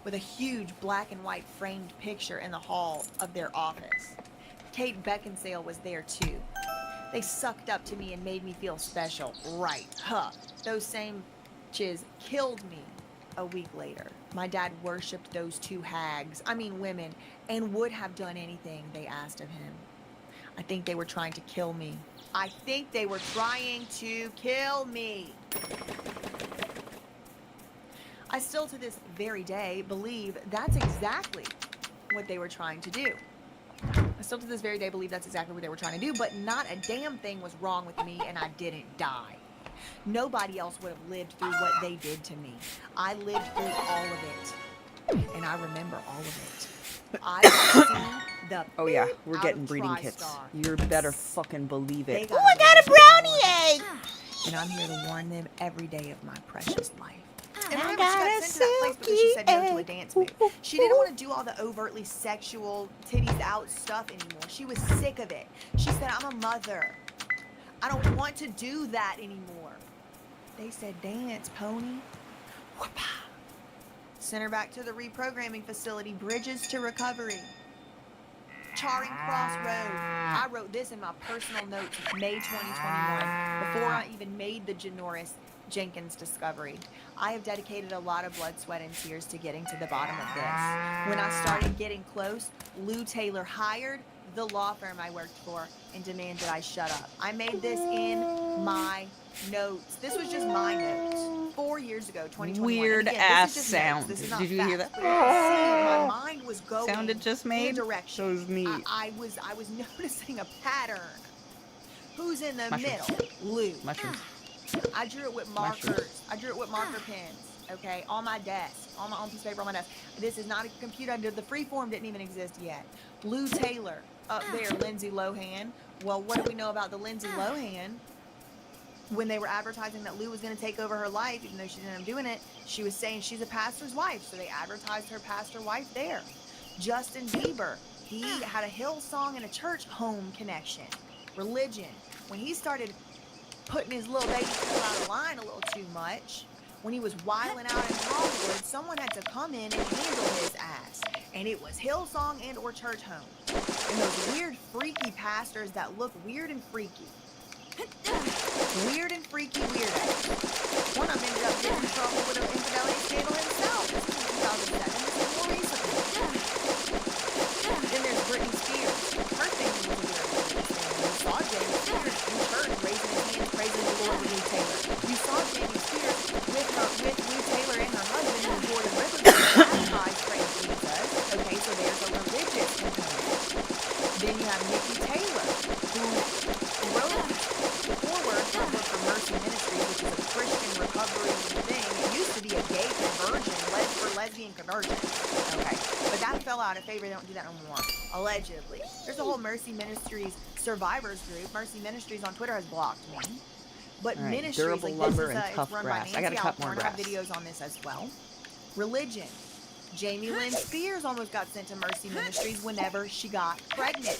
With a huge black and white framed picture in the hall of their office. Kate Beckinsale was there too. They sucked up to me and made me feel special. Right, huh. Those same bitches killed me a week later. My dad worshipped those two hags, I mean women, and would have done anything they asked of him. I think they were trying to kill me. I think they were trying to kill me. I still to this very day believe that's exactly what they were trying to do. I still to this very day believe that's exactly what they were trying to do, but not a damn thing was wrong with me and I didn't die. Nobody else would have lived through what they did to me. I lived through all of it. And I remember all of it. I see the Oh yeah, we're out getting of breeding kits. TriStar. You better fucking believe They it. got Oh, I got a brownie egg! And I'm here to warn them every day of my precious life. And I remember, she got got a sent to that place because she said no to a silky dance move. She didn't want to do all the overtly sexual, titties out stuff anymore. She was sick of it. She said, I'm a mother. I don't want to do that anymore. They said, dance, pony. Whoop-ah. Sent her back to the reprogramming facility, Bridges to Recovery. Charing Cross Road. I wrote this in my personal notes, May 2021, before I even made the Janoris Jenkins discovery. I have dedicated a lot of blood, sweat, and tears to getting to the bottom of this. When I started getting close, Lou Taylor hired the law firm I worked for and demanded I shut up. I made this in my notes. This was just my notes. 4 years ago, 2021. Weird Again, ass this is just sound. Notes. This is not Did you hear facts, that? but you can see my mind was going Sound it just made? in a direction. That was neat. I was noticing a pattern. Who's in the Mushrooms. middle? Lou. Mushrooms. I drew it with markers. Mushrooms. I drew it with marker pens. Okay, on my desk, on my own piece of paper on my desk. This is not a computer. The freeform didn't even exist yet. Lou Taylor up there, Lindsay Lohan. Well, what do we know about the Lindsay Lohan? When they were advertising that Lou was going to take over her life, even though she didn't end up doing it, she was saying she's a pastor's wife, so they advertised her pastor wife there. Justin Bieber, he had a Hillsong and a church home connection. Religion. When he started putting his little baby out of line a little too much, when he was wilding out in Hollywood, someone had to come in and handle his ass. And it was Hillsong and or church home. And those weird, freaky pastors that look weird and freaky. Weird and freaky weirdos. One of them ended up getting in trouble with an infidelity scandal himself. This was in 2007. This was more recently. Then there's Britney Spears. Her thing was a weird scandal. You saw Jamie Spears in church raising his hands praising the Lord with Lou Taylor. You saw Jamie Spears with Lou Taylor and her husband and Jordan Rivers baptized praise Jesus. Okay, so there's a religious component. Then you have Nikki Taylor, who wrote the foreword for a book from Mercy Ministries, which is a Christian recovery thing. It used to be a gay conversion, for lesbian conversion. Okay, but that fell out of favor. They don't do that no more, allegedly. There's a whole Mercy Ministries survivors group. Mercy Ministries on Twitter has blocked me. But All right, Ministries, durable like lumber this is and tough it's run grass. by I gotta Nancy cut more Alcorn. I have grass. videos on this as well. Religion. Jamie Lynn Spears almost got sent to Mercy Ministries whenever she got pregnant.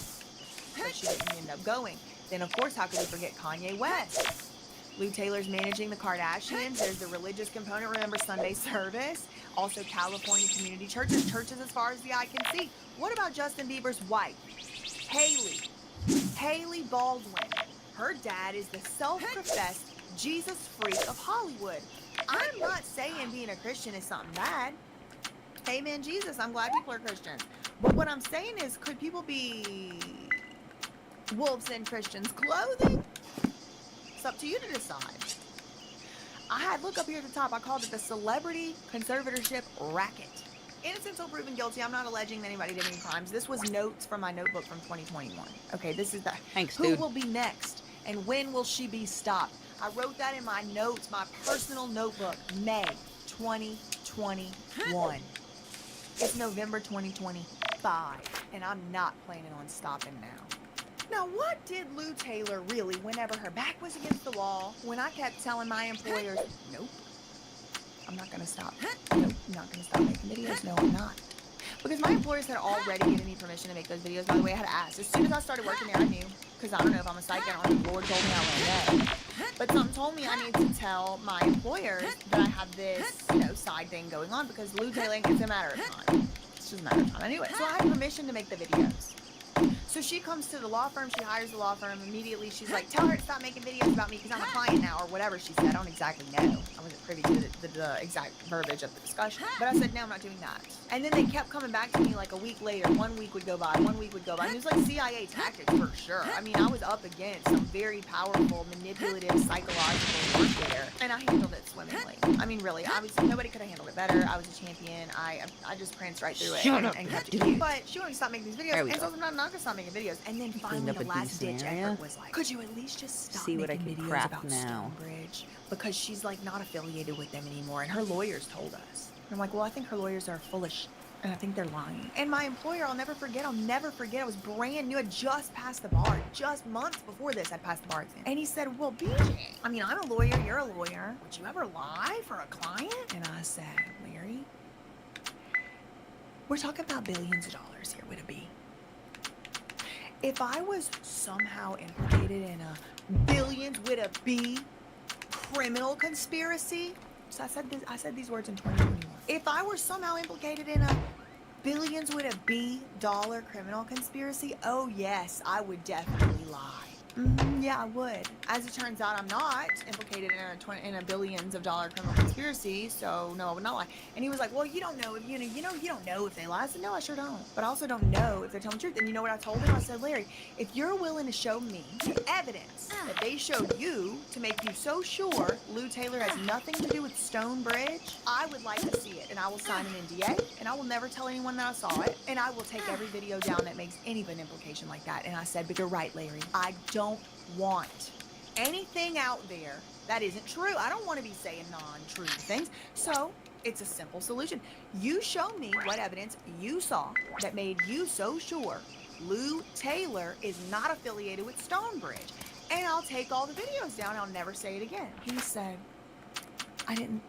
But she didn't end up going. Then, of course, how could we forget Kanye West? Lou Taylor's managing the Kardashians. There's the religious component. Remember Sunday service. Also California community churches. Churches as far as the eye can see. What about Justin Bieber's wife? Haley Baldwin. Her dad is the self-professed Jesus freak of Hollywood. I'm not saying being a Christian is something bad. Amen, Jesus. I'm glad people are Christians. But what I'm saying is, could people be wolves in Christians' clothing? It's up to you to decide. I had, look up here at the top, I called it the celebrity conservatorship racket. Innocent until proven guilty. I'm not alleging that anybody did any crimes. This was notes from my notebook from 2021. Okay, this is the Thanks, who dude. will be next and when will she be stopped? I wrote that in my notes, my personal notebook, May 2021. It's November 2025, and I'm not planning on stopping now. Now, what did Lou Taylor really, whenever her back was against the wall, when I kept telling my employers, nope, I'm not gonna stop. Nope, I'm not gonna stop making videos. No, I'm not. Because my employers had already given me permission to make those videos. By the way, I had to ask. As soon as I started working there, I knew. Because I don't know if I'm a psychic. I don't know if the Lord told me I wouldn't know. But something told me I need to tell my employers that I have this, side thing going on. Because Lou Taylor, it's a matter of time. It's just a matter of time. Anyway, so I had permission to make the videos. So she comes to the law firm, she hires the law firm, immediately she's like, tell her to stop making videos about me because I'm a client now, or whatever she said. I don't exactly know. I wasn't privy to the exact verbiage of the discussion. But I said, no, I'm not doing that. And then they kept coming back to me like a week later. 1 week would go by, 1 week would go by. And it was like CIA tactics for sure. I mean, I was up against some very powerful, manipulative, psychological warfare. And I handled it swimmingly. I mean, really, obviously nobody could have handled it better. I was a champion. I just pranced right through it and kept it cute. But she wanted to stop making these videos. And so I'm not gonna stop making videos. And then finally the last ditch effort was like, could you at least just stop making videos about Stonebridge? Because she's like not affiliated with them anymore. And her lawyers told us. And I'm like, well, I think her lawyers are full of shit. And I think they're lying. And my employer, I'll never forget. I was brand new. I just passed the bar. Just months before this, I passed the bar exam. And he said, well, BJ, I mean, I'm a lawyer. You're a lawyer. Would you ever lie for a client? And I said, Larry, we're talking about billions of dollars here with a B. If I was somehow implicated in a billions with a B criminal conspiracy, so I said these words in 2021. If I were somehow implicated in a billions with a B dollar criminal conspiracy, oh yes, I would definitely lie. Yeah, I would. As it turns out, I'm not implicated in a billions of dollar criminal conspiracy, so no, I would not lie. And he was like, well, you don't know if you don't know if they lie. I said, no, I sure don't. But I also don't know if they're telling the truth. And you know what I told him? I said, Larry, if you're willing to show me evidence that they showed you to make you so sure Lou Taylor has nothing to do with Stonebridge, I would like to see it. And I will sign an NDA, and I will never tell anyone that I saw it. And I will take every video down that makes any of an implication like that. And I said, but you're right, Larry. I don't want anything out there that isn't true. I don't want to be saying non-true things. So it's a simple solution. You show me what evidence you saw that made you so sure Lou Taylor is not affiliated with Stonebridge, and I'll take all the videos down and I'll never say it again. He said, I didn't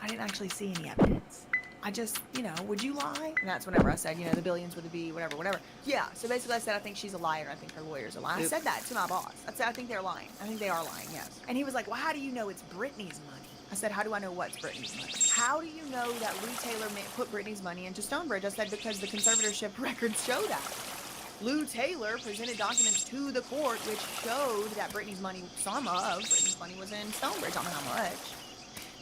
actually see any evidence. I just, would you lie? And that's whenever I said, the billions would be whatever. Yeah, so basically I said, I think she's a liar. I think her lawyers are lying. I said that to my boss. I said, I think they're lying. I think they are lying, yes. And he was like, well, how do you know it's Britney's money? I said, how do I know what's Britney's money? How do you know that Lou Taylor put Britney's money into Stonebridge? I said, because the conservatorship records show that. Lou Taylor presented documents to the court which showed that Britney's money, some of Britney's money was in Stonebridge. I don't know how much.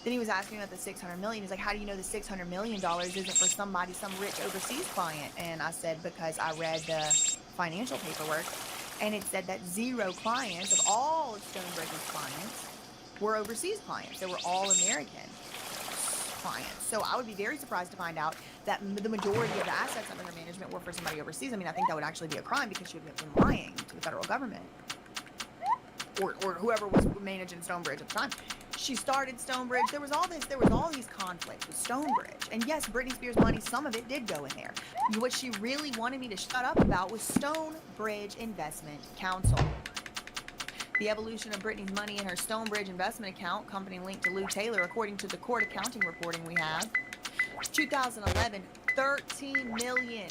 Then he was asking about the $600 million. He's like, how do you know the $600 million isn't for some rich overseas client? And I said, because I read the financial paperwork, and it said that 0 clients of all of Stonebridge's clients were overseas clients. They were all American clients. So I would be very surprised to find out that the majority of the assets under her management were for somebody overseas. I mean, I think that would actually be a crime because she would have been lying to the federal government or whoever was managing Stonebridge at the time. She started Stonebridge. There was all these conflicts with Stonebridge. And yes, Britney Spears' money, some of it did go in there. What she really wanted me to shut up about was Stonebridge Investment Council. The evolution of Britney's money in her Stonebridge investment account, company linked to Lou Taylor, according to the court accounting reporting we have. 2011, 13.8 million,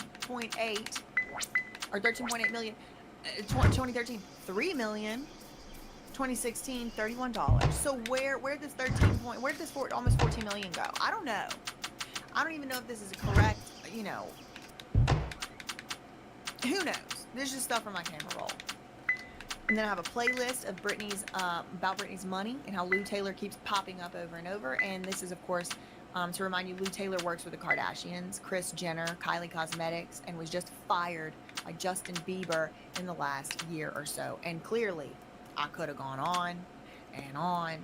or 13.8 million. 2013, 3 million. 2016, $31. So where did this almost 14 million go? I don't know. I don't even know if this is a correct, who knows? There's just stuff from my camera roll. And then I have a playlist of about Britney's money and how Lou Taylor keeps popping up over and over. And this is, of course, to remind you, Lou Taylor works with the Kardashians, Kris Jenner, Kylie Cosmetics, and was just fired by Justin Bieber in the last year or so. And clearly, I could have gone on and on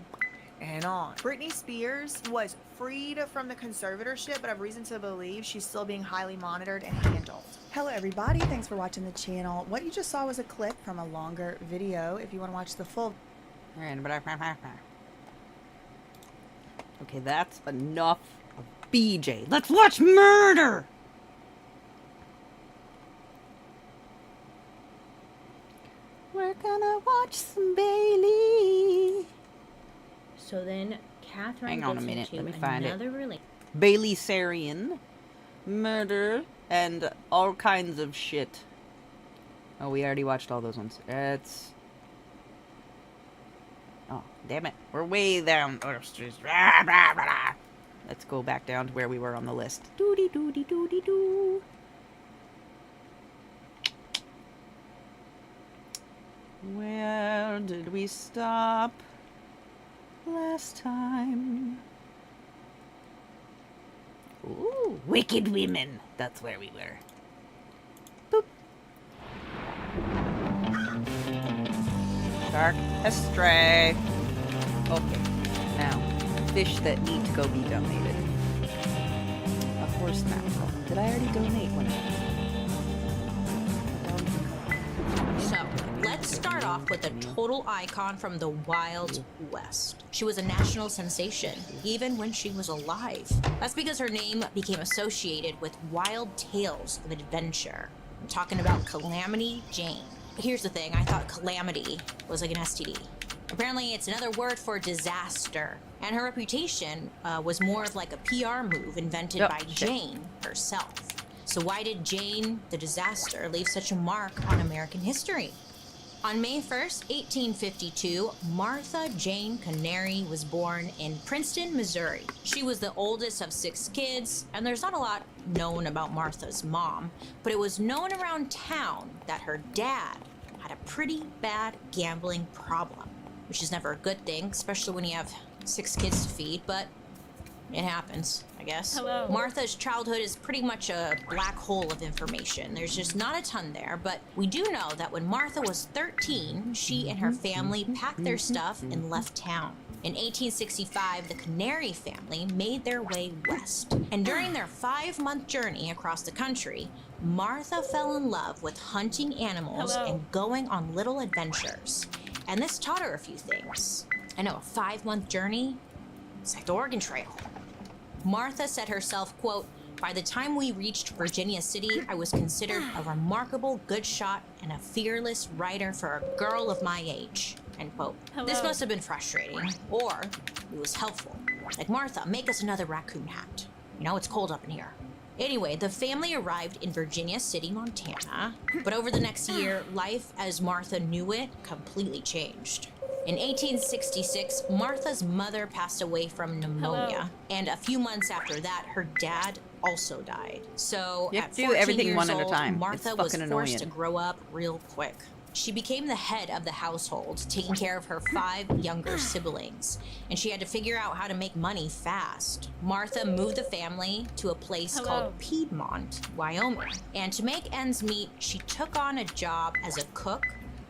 and on. Britney Spears was freed from the conservatorship, but I have reason to believe she's still being highly monitored and handled. Hello everybody, thanks for watching the channel. What you just saw was a clip from a longer video. If you want to watch the full... Okay, that's enough of BJ. Let's watch murder! We're gonna watch some Bailey. So then Catherine Hang on a gets minute, into let me find another it. really Bailey Sarian, murder, and all kinds of shit. Oh, we already watched all those ones. Oh, damn it. We're way down. Let's go back down to where we were on the list. Doody doody doody doo. Where did we stop last time? Ooh, Wicked Women. That's where we were. Boop. Dark Estray. Okay, now, fish that need to go be donated. A horse mackerel. Did I already donate one? So, let's start off with a total icon from the Wild West. She was a national sensation, even when she was alive. That's because her name became associated with wild tales of adventure. I'm talking about Calamity Jane. Here's the thing, I thought calamity was like an STD. Apparently, it's another word for disaster. And her reputation was more of like a PR move invented by Jane herself. So why did Jane the Disaster leave such a mark on American history? On May 1st, 1852, Martha Jane Canary was born in Princeton, Missouri. She was the oldest of 6 kids, and there's not a lot known about Martha's mom, but it was known around town that her dad had had a pretty bad gambling problem, which is never a good thing, especially when you have 6 kids to feed, but it happens, I guess. Hello. Martha's childhood is pretty much a black hole of information. There's just not a ton there, but we do know that when Martha was 13, she and her family packed their stuff and left town. In 1865, the Canary family made their way west. And during their 5-month journey across the country, Martha fell in love with hunting animals and going on little adventures. And this taught her a few things. I know, a 5-month journey? It's like the Oregon Trail. Martha said herself, quote, "By the time we reached Virginia City, I was considered a remarkable good shot and a fearless rider for a girl of my age," end quote. This must have been frustrating, or it was helpful. Like, Martha, make us another raccoon hat. You know, it's cold up in here. Anyway, the family arrived in Virginia City, Montana, but over the next year, life as Martha knew it completely changed. In 1866, Martha's mother passed away from pneumonia, and a few months after that, her dad also died. So You have at to do 14 everything years one at a old, time. Martha It's was fucking forced annoying. to grow up real quick. She became the head of the household, taking care of her 5 younger siblings, and she had to figure out how to make money fast. Martha moved the family to a place called Piedmont, Wyoming, and to make ends meet, she took on a job as a cook,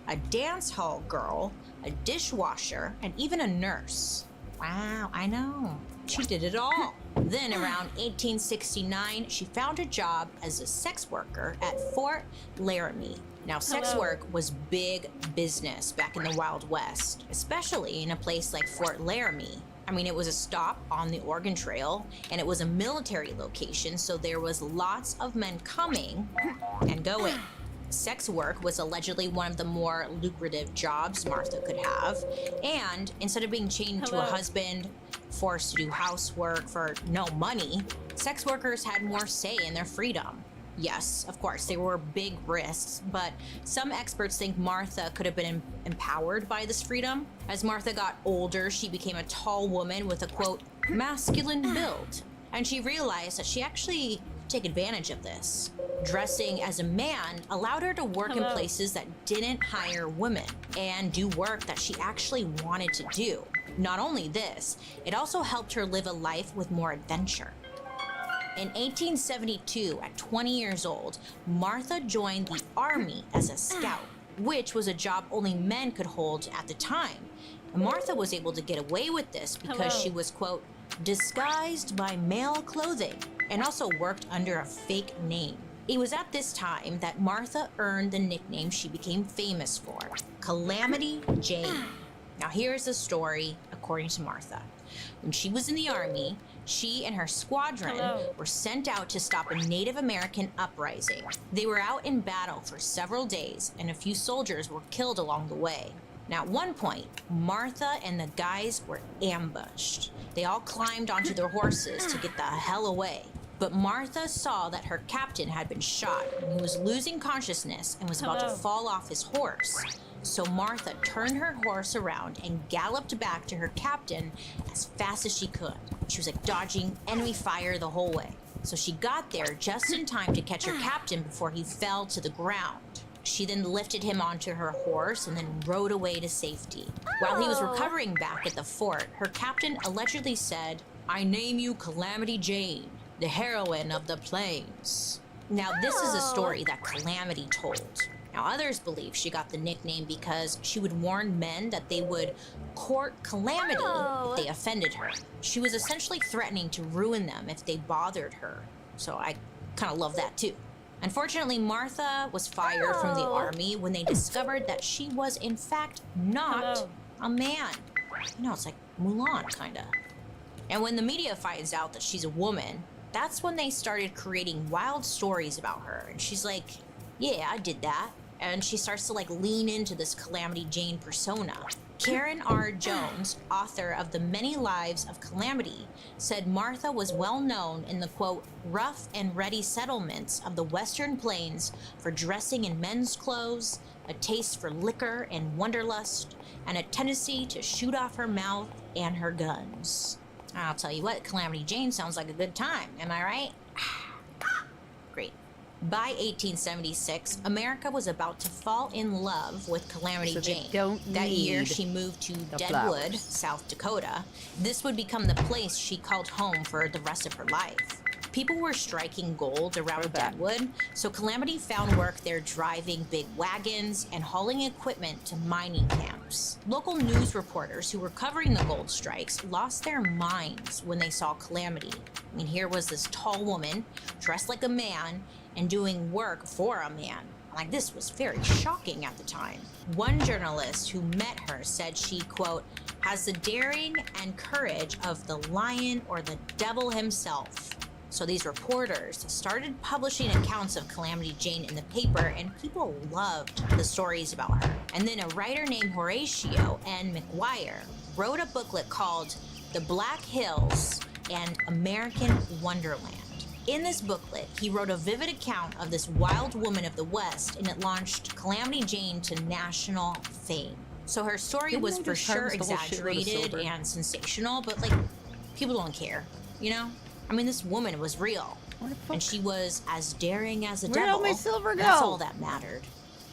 a dance hall girl, a dishwasher, and even a nurse. Wow, I know. She did it all. Then around 1869, she found a job as a sex worker at Fort Laramie. Now, sex work was big business back in the Wild West, especially in a place like Fort Laramie. I mean, it was a stop on the Oregon Trail, and it was a military location, so there was lots of men coming and going. Sex work was allegedly one of the more lucrative jobs Martha could have, and instead of being chained to a husband, forced to do housework for no money, sex workers had more say in their freedom. Yes, of course, there were big risks, but some experts think Martha could have been empowered by this freedom. As Martha got older, she became a tall woman with a, quote, masculine build, and she realized that she actually take advantage of this. Dressing as a man allowed her to work in places that didn't hire women and do work that she actually wanted to do. Not only this, it also helped her live a life with more adventure. In 1872, at 20 years old, Martha joined the Army as a scout, which was a job only men could hold at the time. And Martha was able to get away with this because she was, quote, disguised by male clothing, and also worked under a fake name. It was at this time that Martha earned the nickname she became famous for, Calamity Jane. Now here's the story according to Martha. When she was in the Army, she and her squadron were sent out to stop a Native American uprising. They were out in battle for several days, and a few soldiers were killed along the way. Now, at one point, Martha and the guys were ambushed. They all climbed onto their horses to get the hell away. But Martha saw that her captain had been shot, and he was losing consciousness and was about to fall off his horse. So Martha turned her horse around and galloped back to her captain as fast as she could. She was like dodging enemy fire the whole way. So she got there just in time to catch her captain before he fell to the ground. She then lifted him onto her horse and then rode away to safety. While he was recovering back at the fort, her captain allegedly said, "I name you Calamity Jane, the heroine of the plains." Now, this is a story that Calamity told. Now, others believe she got the nickname because she would warn men that they would court Calamity if they offended her. She was essentially threatening to ruin them if they bothered her. So I kind of love that too. Unfortunately, Martha was fired from the Army when they discovered that she was, in fact, not a man. You know, it's like Mulan, kinda. And when the media finds out that she's a woman, that's when they started creating wild stories about her. And she's like, yeah, I did that. And she starts to like lean into this Calamity Jane persona. Karen R. Jones, author of The Many Lives of Calamity, said Martha was well known in the, quote, rough and ready settlements of the Western Plains for dressing in men's clothes, a taste for liquor and wanderlust, and a tendency to shoot off her mouth and her guns. I'll tell you what, Calamity Jane sounds like a good time, am I right? Great. By 1876, America was about to fall in love with Calamity So they Jane. don't That year, need she moved to the Deadwood, flowers. South Dakota. This would become the place she called home for the rest of her life. People were striking gold around Deadwood, so Calamity found work there driving big wagons and hauling equipment to mining camps. Local news reporters who were covering the gold strikes lost their minds when they saw Calamity. I mean, here was this tall woman, dressed like a man, and doing work for a man. Like, this was very shocking at the time. One journalist who met her said she, quote, has the daring and courage of the lion or the devil himself. So these reporters started publishing accounts of Calamity Jane in the paper, and people loved the stories about her. And then a writer named Horatio N. McGuire wrote a booklet called The Black Hills and American Wonderland. In this booklet, he wrote a vivid account of this wild woman of the West, and it launched Calamity Jane to national fame. So her story Didn't was they for just sure harvest a whole shitload of exaggerated silver? and sensational, but like, people don't care, you know? I mean, this woman was real, and she was as daring as a Where'd devil. all my silver That's go? all that mattered.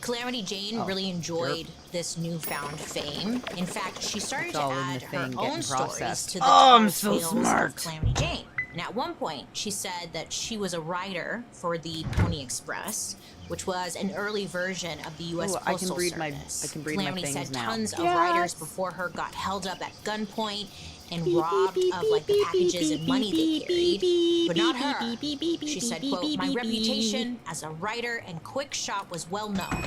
Calamity Jane Oh, really enjoyed this newfound fame. In fact, she started It's to all in add the her thing own getting stories processed. to the Oh, I'm tall so tales smart. of Calamity Jane. And at one point, she said that she was a writer for the Pony Express, which was an early version of the U.S. Ooh, I can Postal breed Service. my Calamity things said now. tons of Yes. writers before her got held up at gunpoint and robbed of like the packages of money they carried, but not her. She said, quote, my reputation as a writer and quick shot was well known,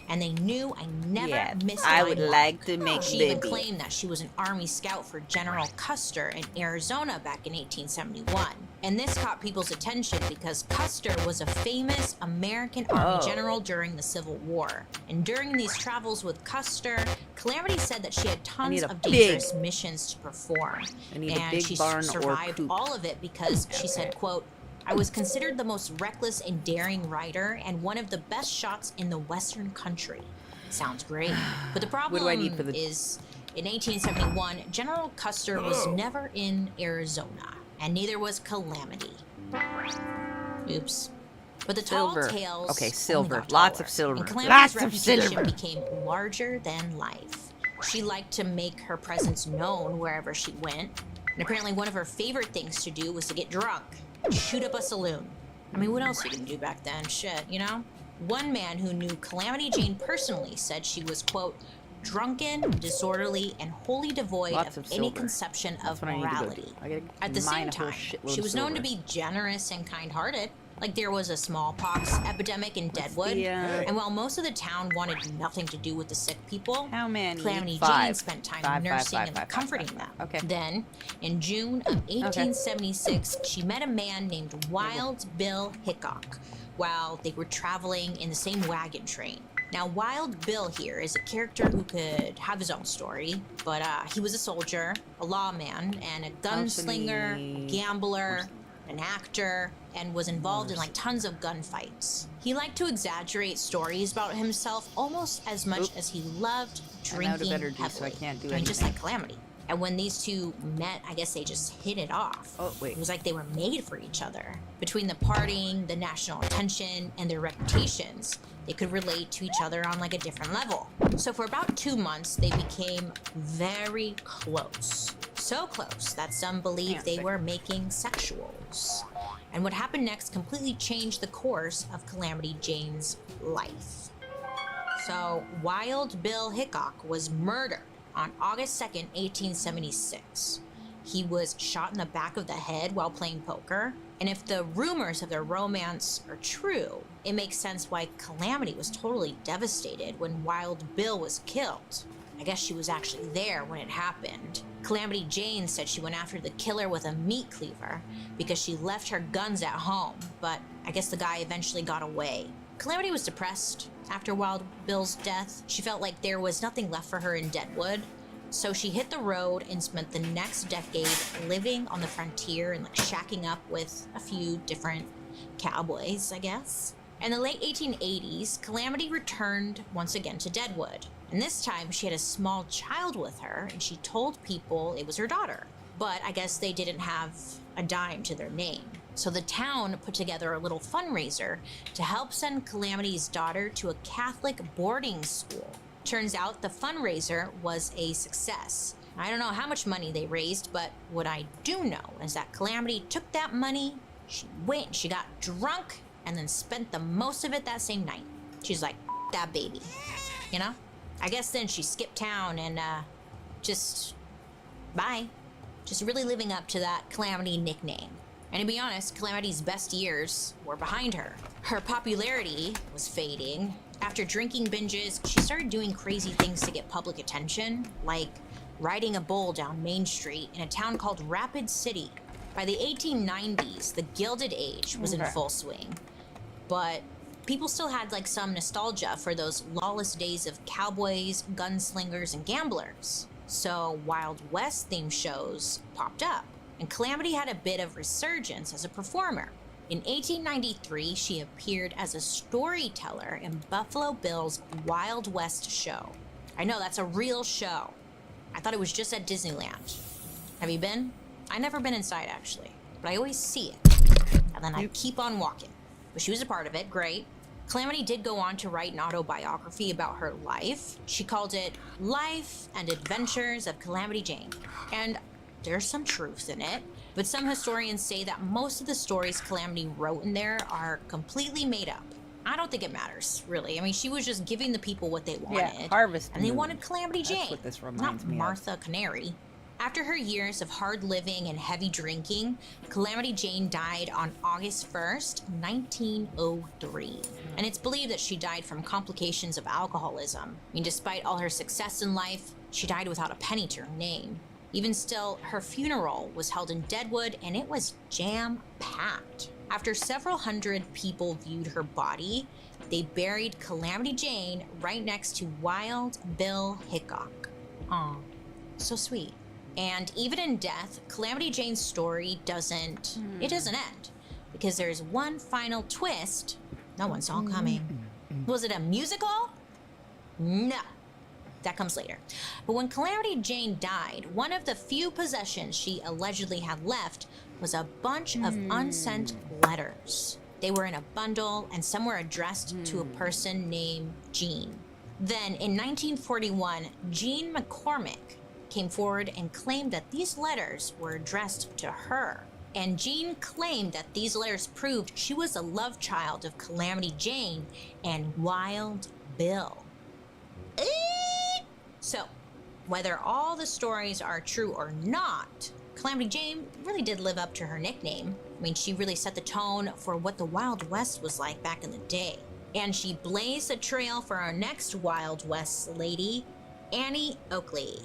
and they knew I never missed I my would mark. like to make She even baby. claimed that she was an Army scout for General Custer in Arizona back in 1871. And this caught people's attention because Custer was a famous American Army Oh. general during the Civil War. And during these travels with Custer, Calamity said that she had tons need a of big- dangerous missions to perform. I need a And big she barn or survived coop. all of it because she said, quote, I was considered the most reckless and daring rider and one of the best shots in the Western country. Sounds great. But the problem What do I need for the- is, in 1871, General Custer was never in Arizona, and neither was Calamity. Oops. But the Silver. tall tales Okay, only silver. got Lots of taller, silver. and Calamity's Lots of reputation silver. became larger than life. She liked to make her presence known wherever she went, and apparently one of her favorite things to do was to get drunk, shoot up a saloon. I mean, what else you can do back then? Shit, you know? One man who knew Calamity Jane personally said she was, quote, drunken, disorderly, and wholly devoid Lots of of any silver. conception That's of what I need to go do. morality. I gotta At the mine same a whole time, shitload she of was known to silver. be generous and kind-hearted. Like, there was a smallpox epidemic in Deadwood, the, and while most of the town wanted nothing to do with the sick people, How many? Calamity Jane Five. spent time Five, nursing five, and five, comforting five, them. Okay. Then, in June of 1876, she met a man named Wild Bill Hickok while they were traveling in the same wagon train. Now, Wild Bill here is a character who could have his own story, but he was a soldier, a lawman, and a gunslinger, a gambler, an actor, and was involved in like tons of gunfights. He liked to exaggerate stories about himself almost as much as he loved I'm out of drinking energy, so I heavily. can't do I mean, just anything. like Calamity. And when these two met, I guess they just hit it off. Oh, wait. It was like they were made for each other. Between the partying, the national attention, and their reputations, they could relate to each other on like a different level. So for about 2 months, they became very close. So close that some believe they were making sexuals. And what happened next completely changed the course of Calamity Jane's life. So Wild Bill Hickok was murdered on August 2nd, 1876. He was shot in the back of the head while playing poker. And if the rumors of their romance are true, it makes sense why Calamity was totally devastated when Wild Bill was killed. I guess she was actually there when it happened. Calamity Jane said she went after the killer with a meat cleaver because she left her guns at home, but I guess the guy eventually got away. Calamity was depressed after Wild Bill's death. She felt like there was nothing left for her in Deadwood, so she hit the road and spent the next decade living on the frontier and like shacking up with a few different cowboys, I guess. In the late 1880s, Calamity returned once again to Deadwood. And this time she had a small child with her and she told people it was her daughter. But I guess they didn't have a dime to their name. So the town put together a little fundraiser to help send Calamity's daughter to a Catholic boarding school. Turns out the fundraiser was a success. I don't know how much money they raised, but what I do know is that Calamity took that money, she went, she got drunk, and then spent the most of it that same night. She's like, that baby, you know? I guess then she skipped town and just bye. Just really living up to that Calamity nickname. And to be honest, Calamity's best years were behind her. Her popularity was fading. After drinking binges, she started doing crazy things to get public attention, like riding a bull down Main Street in a town called Rapid City. By the 1890s, the Gilded Age was in full swing. But people still had like some nostalgia for those lawless days of cowboys, gunslingers, and gamblers. So Wild West themed shows popped up, and Calamity had a bit of resurgence as a performer. In 1893, she appeared as a storyteller in Buffalo Bill's Wild West show. I know, that's a real show. I thought it was just at Disneyland. Have you been? I've never been inside, actually, but I always see it, and then I keep on walking. But she was a part of it, great. Calamity did go on to write an autobiography about her life. She called it Life and Adventures of Calamity Jane. And there's some truth in it, but some historians say that most of the stories Calamity wrote in there are completely made up. I don't think it matters, really. I mean, she was just giving the people what they wanted. Yeah, Harvest and they Moon. wanted Calamity Jane, That's what this reminds me of. Martha Canary. After her years of hard living and heavy drinking, Calamity Jane died on August 1st, 1903. And it's believed that she died from complications of alcoholism. I mean, despite all her success in life, she died without a penny to her name. Even still, her funeral was held in Deadwood, and it was jam-packed. After several hundred people viewed her body, they buried Calamity Jane right next to Wild Bill Hickok. Aw, so sweet. And even in death, Calamity Jane's story doesn't end, because there's one final twist no one saw coming. Was it a musical? No. That comes later. But when Calamity Jane died, one of the few possessions she allegedly had left was a bunch of unsent letters. They were in a bundle, and some were addressed to a person named Jean. Then, in 1941, Jean McCormick came forward and claimed that these letters were addressed to her. And Jean claimed that these letters proved she was a love child of Calamity Jane and Wild Bill. So, whether all the stories are true or not, Calamity Jane really did live up to her nickname. I mean, she really set the tone for what the Wild West was like back in the day. And she blazed a trail for our next Wild West lady, Annie Oakley.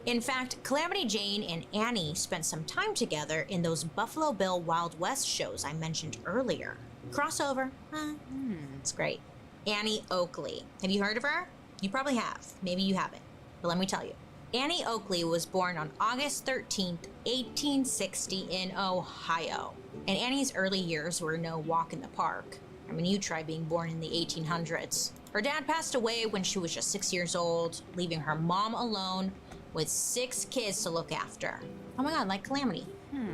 In fact, Calamity Jane and Annie spent some time together in those Buffalo Bill Wild West shows I mentioned earlier. Crossover, it's great. Annie Oakley. Have you heard of her? You probably have. Maybe you haven't. But let me tell you. Annie Oakley was born on August 13th, 1860 in Ohio. And Annie's early years were no walk in the park. I mean, you try being born in the 1800s. Her dad passed away when she was just 6 years old, leaving her mom alone with 6 kids to look after. Oh my God, like Calamity.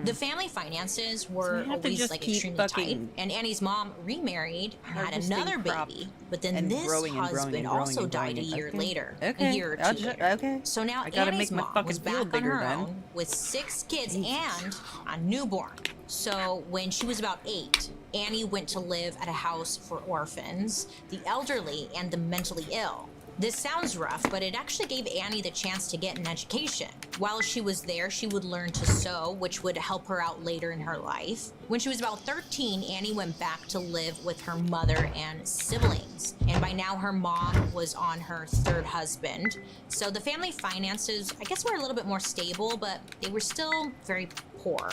The family finances were always like extremely tight, and Annie's mom remarried and had another baby, but then this husband also died a year later, a year or two later. So now Annie's mom was back on her own with 6 kids and a newborn. So when she was about 8, Annie went to live at a house for orphans, the elderly, and the mentally ill. This sounds rough, but it actually gave Annie the chance to get an education. While she was there, she would learn to sew, which would help her out later in her life. When she was about 13, Annie went back to live with her mother and siblings. And by now, her mom was on her 3rd husband. So the family finances, I guess, were a little bit more stable, but they were still very poor.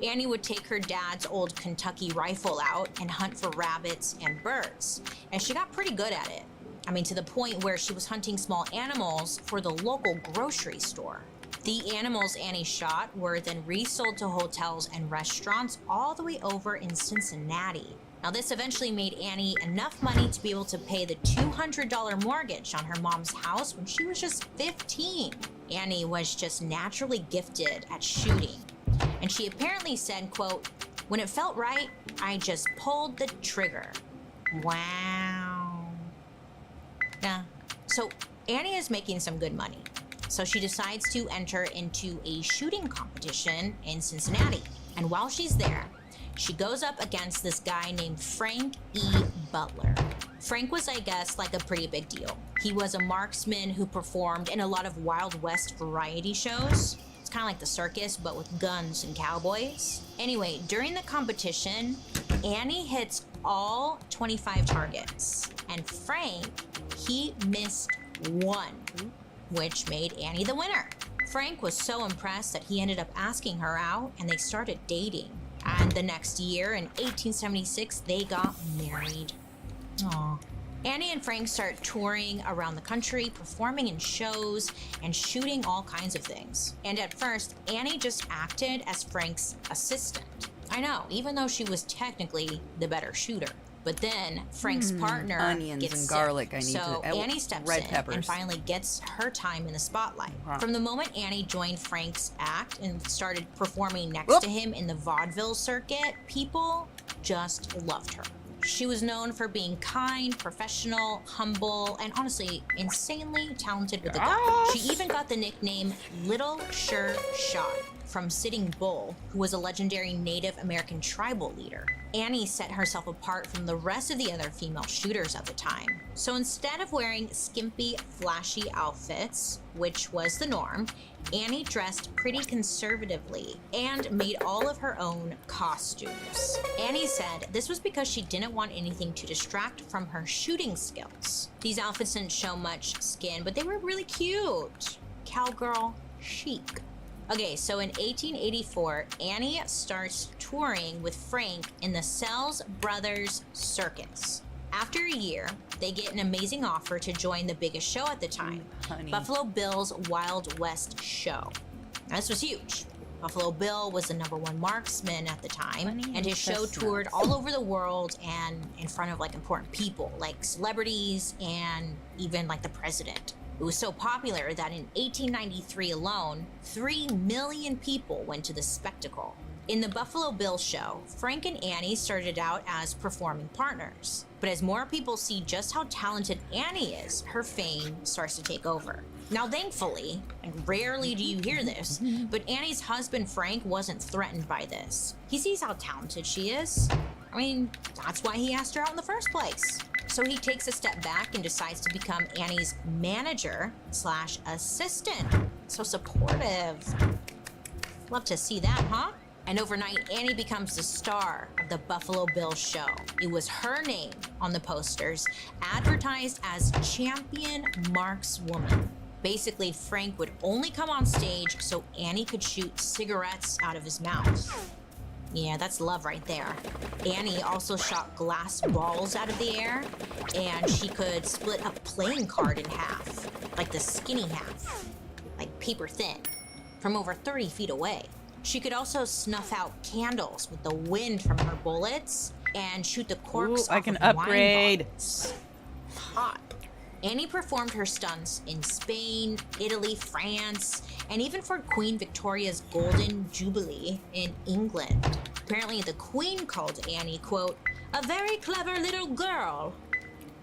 Annie would take her dad's old Kentucky rifle out and hunt for rabbits and birds. And she got pretty good at it. I mean, to the point where she was hunting small animals for the local grocery store. The animals Annie shot were then resold to hotels and restaurants all the way over in Cincinnati. Now, this eventually made Annie enough money to be able to pay the $200 mortgage on her mom's house when she was just 15. Annie was just naturally gifted at shooting. And she apparently said, quote, When it felt right, I just pulled the trigger. Wow. Yeah. So Annie is making some good money. So she decides to enter into a shooting competition in Cincinnati. And while she's there, she goes up against this guy named Frank E. Butler. Frank was, I guess, like a pretty big deal. He was a marksman who performed in a lot of Wild West variety shows. It's kind of like the circus, but with guns and cowboys. Anyway, during the competition, Annie hits all 25 targets. And Frank, he missed one, which made Annie the winner. Frank was so impressed that he ended up asking her out, and they started dating. And the next year, in 1876, they got married. Aww. Annie and Frank start touring around the country, performing in shows, and shooting all kinds of things. And at first, Annie just acted as Frank's assistant. I know, even though she was technically the better shooter. But then Frank's partner onions gets and garlic. sick, I need so to. Annie steps red in peppers. and finally gets her time in the spotlight. Huh. From the moment Annie joined Frank's act and started performing next to him in the vaudeville circuit, people just loved her. She was known for being kind, professional, humble, and honestly, insanely talented with a gun. She even got the nickname Little Sure Shot from Sitting Bull, who was a legendary Native American tribal leader. Annie set herself apart from the rest of the other female shooters at the time. So instead of wearing skimpy, flashy outfits, which was the norm, Annie dressed pretty conservatively and made all of her own costumes. Annie said this was because she didn't want anything to distract from her shooting skills. These outfits didn't show much skin, but they were really cute. Cowgirl chic. Okay, so in 1884, Annie starts touring with Frank in the Sells Brothers Circus. After a year, they get an amazing offer to join the biggest show at the time, Buffalo Bill's Wild West show. Now, this was huge. Buffalo Bill was the #1 marksman at the time, and his show toured all over the world and in front of like important people, like celebrities and even like the president. It was so popular that in 1893 alone, 3 million people went to the spectacle. In the Buffalo Bill show, Frank and Annie started out as performing partners. But as more people see just how talented Annie is, her fame starts to take over. Now, thankfully, and rarely do you hear this, but Annie's husband Frank wasn't threatened by this. He sees how talented she is. I mean, that's why he asked her out in the first place. So he takes a step back and decides to become Annie's manager/assistant. So supportive. Love to see that, huh? And overnight, Annie becomes the star of the Buffalo Bill show. It was her name on the posters, advertised as Champion Markswoman. Basically, Frank would only come on stage so Annie could shoot cigarettes out of his mouth. Yeah, that's love right there. Annie also shot glass balls out of the air, and she could split a playing card in half, like the skinny half, like paper thin, from over 30 feet away. She could also snuff out candles with the wind from her bullets and shoot the corks off of wine bottles. Hot. Annie performed her stunts in Spain, Italy, France, and even for Queen Victoria's Golden Jubilee in England. Apparently, the Queen called Annie, quote, a very clever little girl.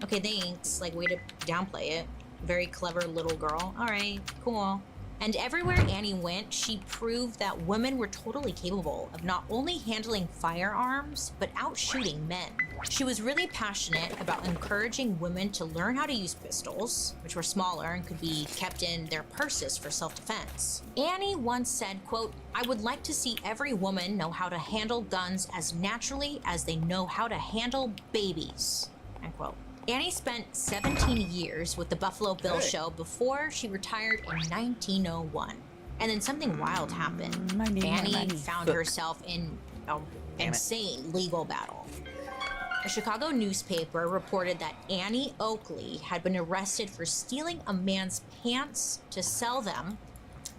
Okay, thanks. Like, way to downplay it. Very clever little girl. All right, cool. And everywhere Annie went, she proved that women were totally capable of not only handling firearms, but out shooting men. She was really passionate about encouraging women to learn how to use pistols, which were smaller and could be kept in their purses for self-defense. Annie once said, quote, I would like to see every woman know how to handle guns as naturally as they know how to handle babies, unquote. Annie spent 17 years with the Buffalo Bill show before she retired in 1901. And then something wild happened. Annie found herself in an insane legal battle. A Chicago newspaper reported that Annie Oakley had been arrested for stealing a man's pants to sell them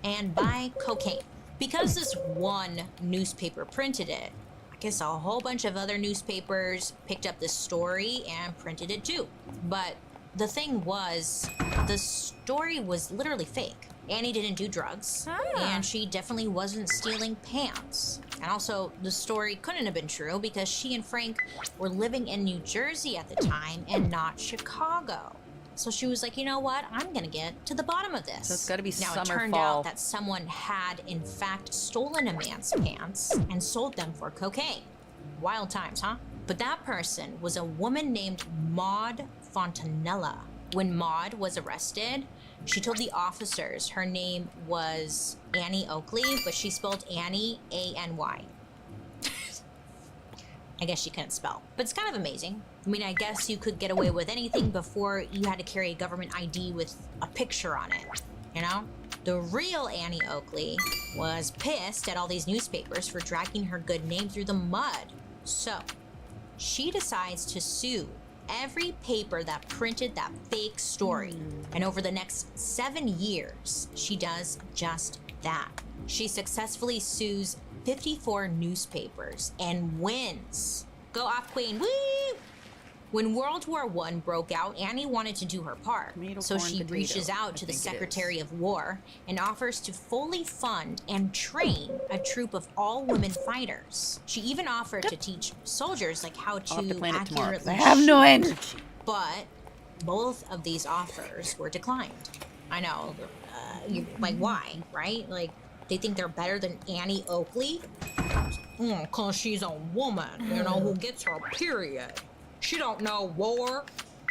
and buy cocaine. Because this one newspaper printed it, I guess a whole bunch of other newspapers picked up this story and printed it too. But the thing was, the story was literally fake. Annie didn't do drugs, and she definitely wasn't stealing pants. And also, the story couldn't have been true because she and Frank were living in New Jersey at the time and not Chicago. So she was like, you know what? I'm gonna get to the bottom of this. So it's gotta be now, summer, it turned fall. out that someone had, in fact, stolen a man's pants and sold them for cocaine. Wild times, huh? But that person was a woman named Maud Fontanella. When Maud was arrested, she told the officers her name was Annie Oakley, but she spelled Annie A-N-Y. I guess she couldn't spell. But it's kind of amazing. I mean, I guess you could get away with anything before you had to carry a government ID with a picture on it, you know? The real Annie Oakley was pissed at all these newspapers for dragging her good name through the mud. So, she decides to sue every paper that printed that fake story. And over the next 7 years, she does just that. She successfully sues 54 newspapers and wins. Go off, Queen. Woo! When World War I broke out, Annie wanted to do her part. So she reaches out to the Secretary of War and offers to fully fund and train a troop of all-women fighters. She even offered to teach soldiers like how to accurately I have no shoot. energy. But both of these offers were declined. I know. Like, why, right? Like, they think they're better than Annie Oakley? Because she's a woman, you know, who gets her period. She don't know war.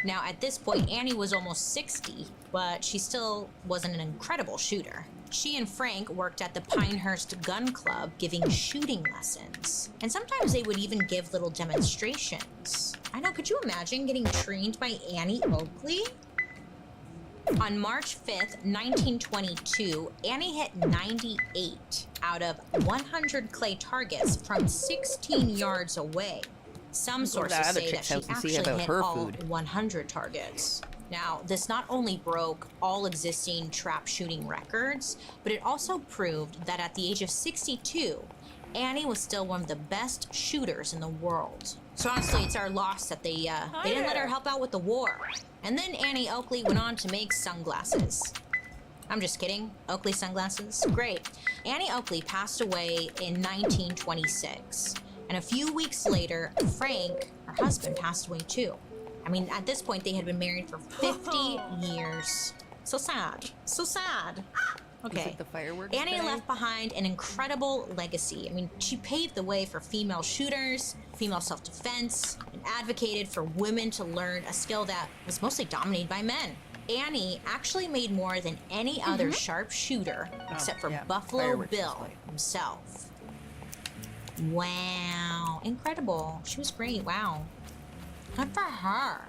Now, at this point, Annie was almost 60, but she still wasn't an incredible shooter. She and Frank worked at the Pinehurst Gun Club giving shooting lessons. And sometimes they would even give little demonstrations. I know, could you imagine getting trained by Annie Oakley? On March 5th, 1922, Annie hit 98 out of 100 clay targets from 16 yards away. Some sources say that she actually hit all 100 targets. Now, this not only broke all existing trap shooting records, but it also proved that at the age of 62, Annie was still one of the best shooters in the world. So honestly, it's our loss that they didn't let her help out with the war. And then Annie Oakley went on to make sunglasses. I'm just kidding. Oakley sunglasses? Great. Annie Oakley passed away in 1926. And a few weeks later, Frank, her husband, passed away too. I mean, at this point, they had been married for 50 years. So sad. So sad. Okay. The fireworks Annie day? left behind an incredible legacy. I mean, she paved the way for female shooters, female self-defense, and advocated for women to learn a skill that was mostly dominated by men. Annie actually made more than any other sharpshooter except for Buffalo Bill himself. Wow, incredible. She was great, wow. Good for her.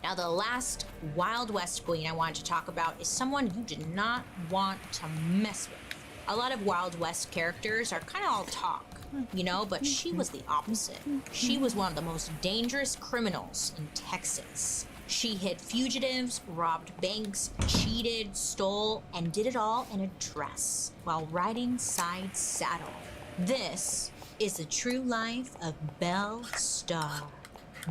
Now, the last Wild West queen I wanted to talk about is someone you did not want to mess with. A lot of Wild West characters are kind of all talk, you know, but she was the opposite. She was one of the most dangerous criminals in Texas. She hid fugitives, robbed banks, cheated, stole, and did it all in a dress while riding side saddle. This is the true life of Belle Starr.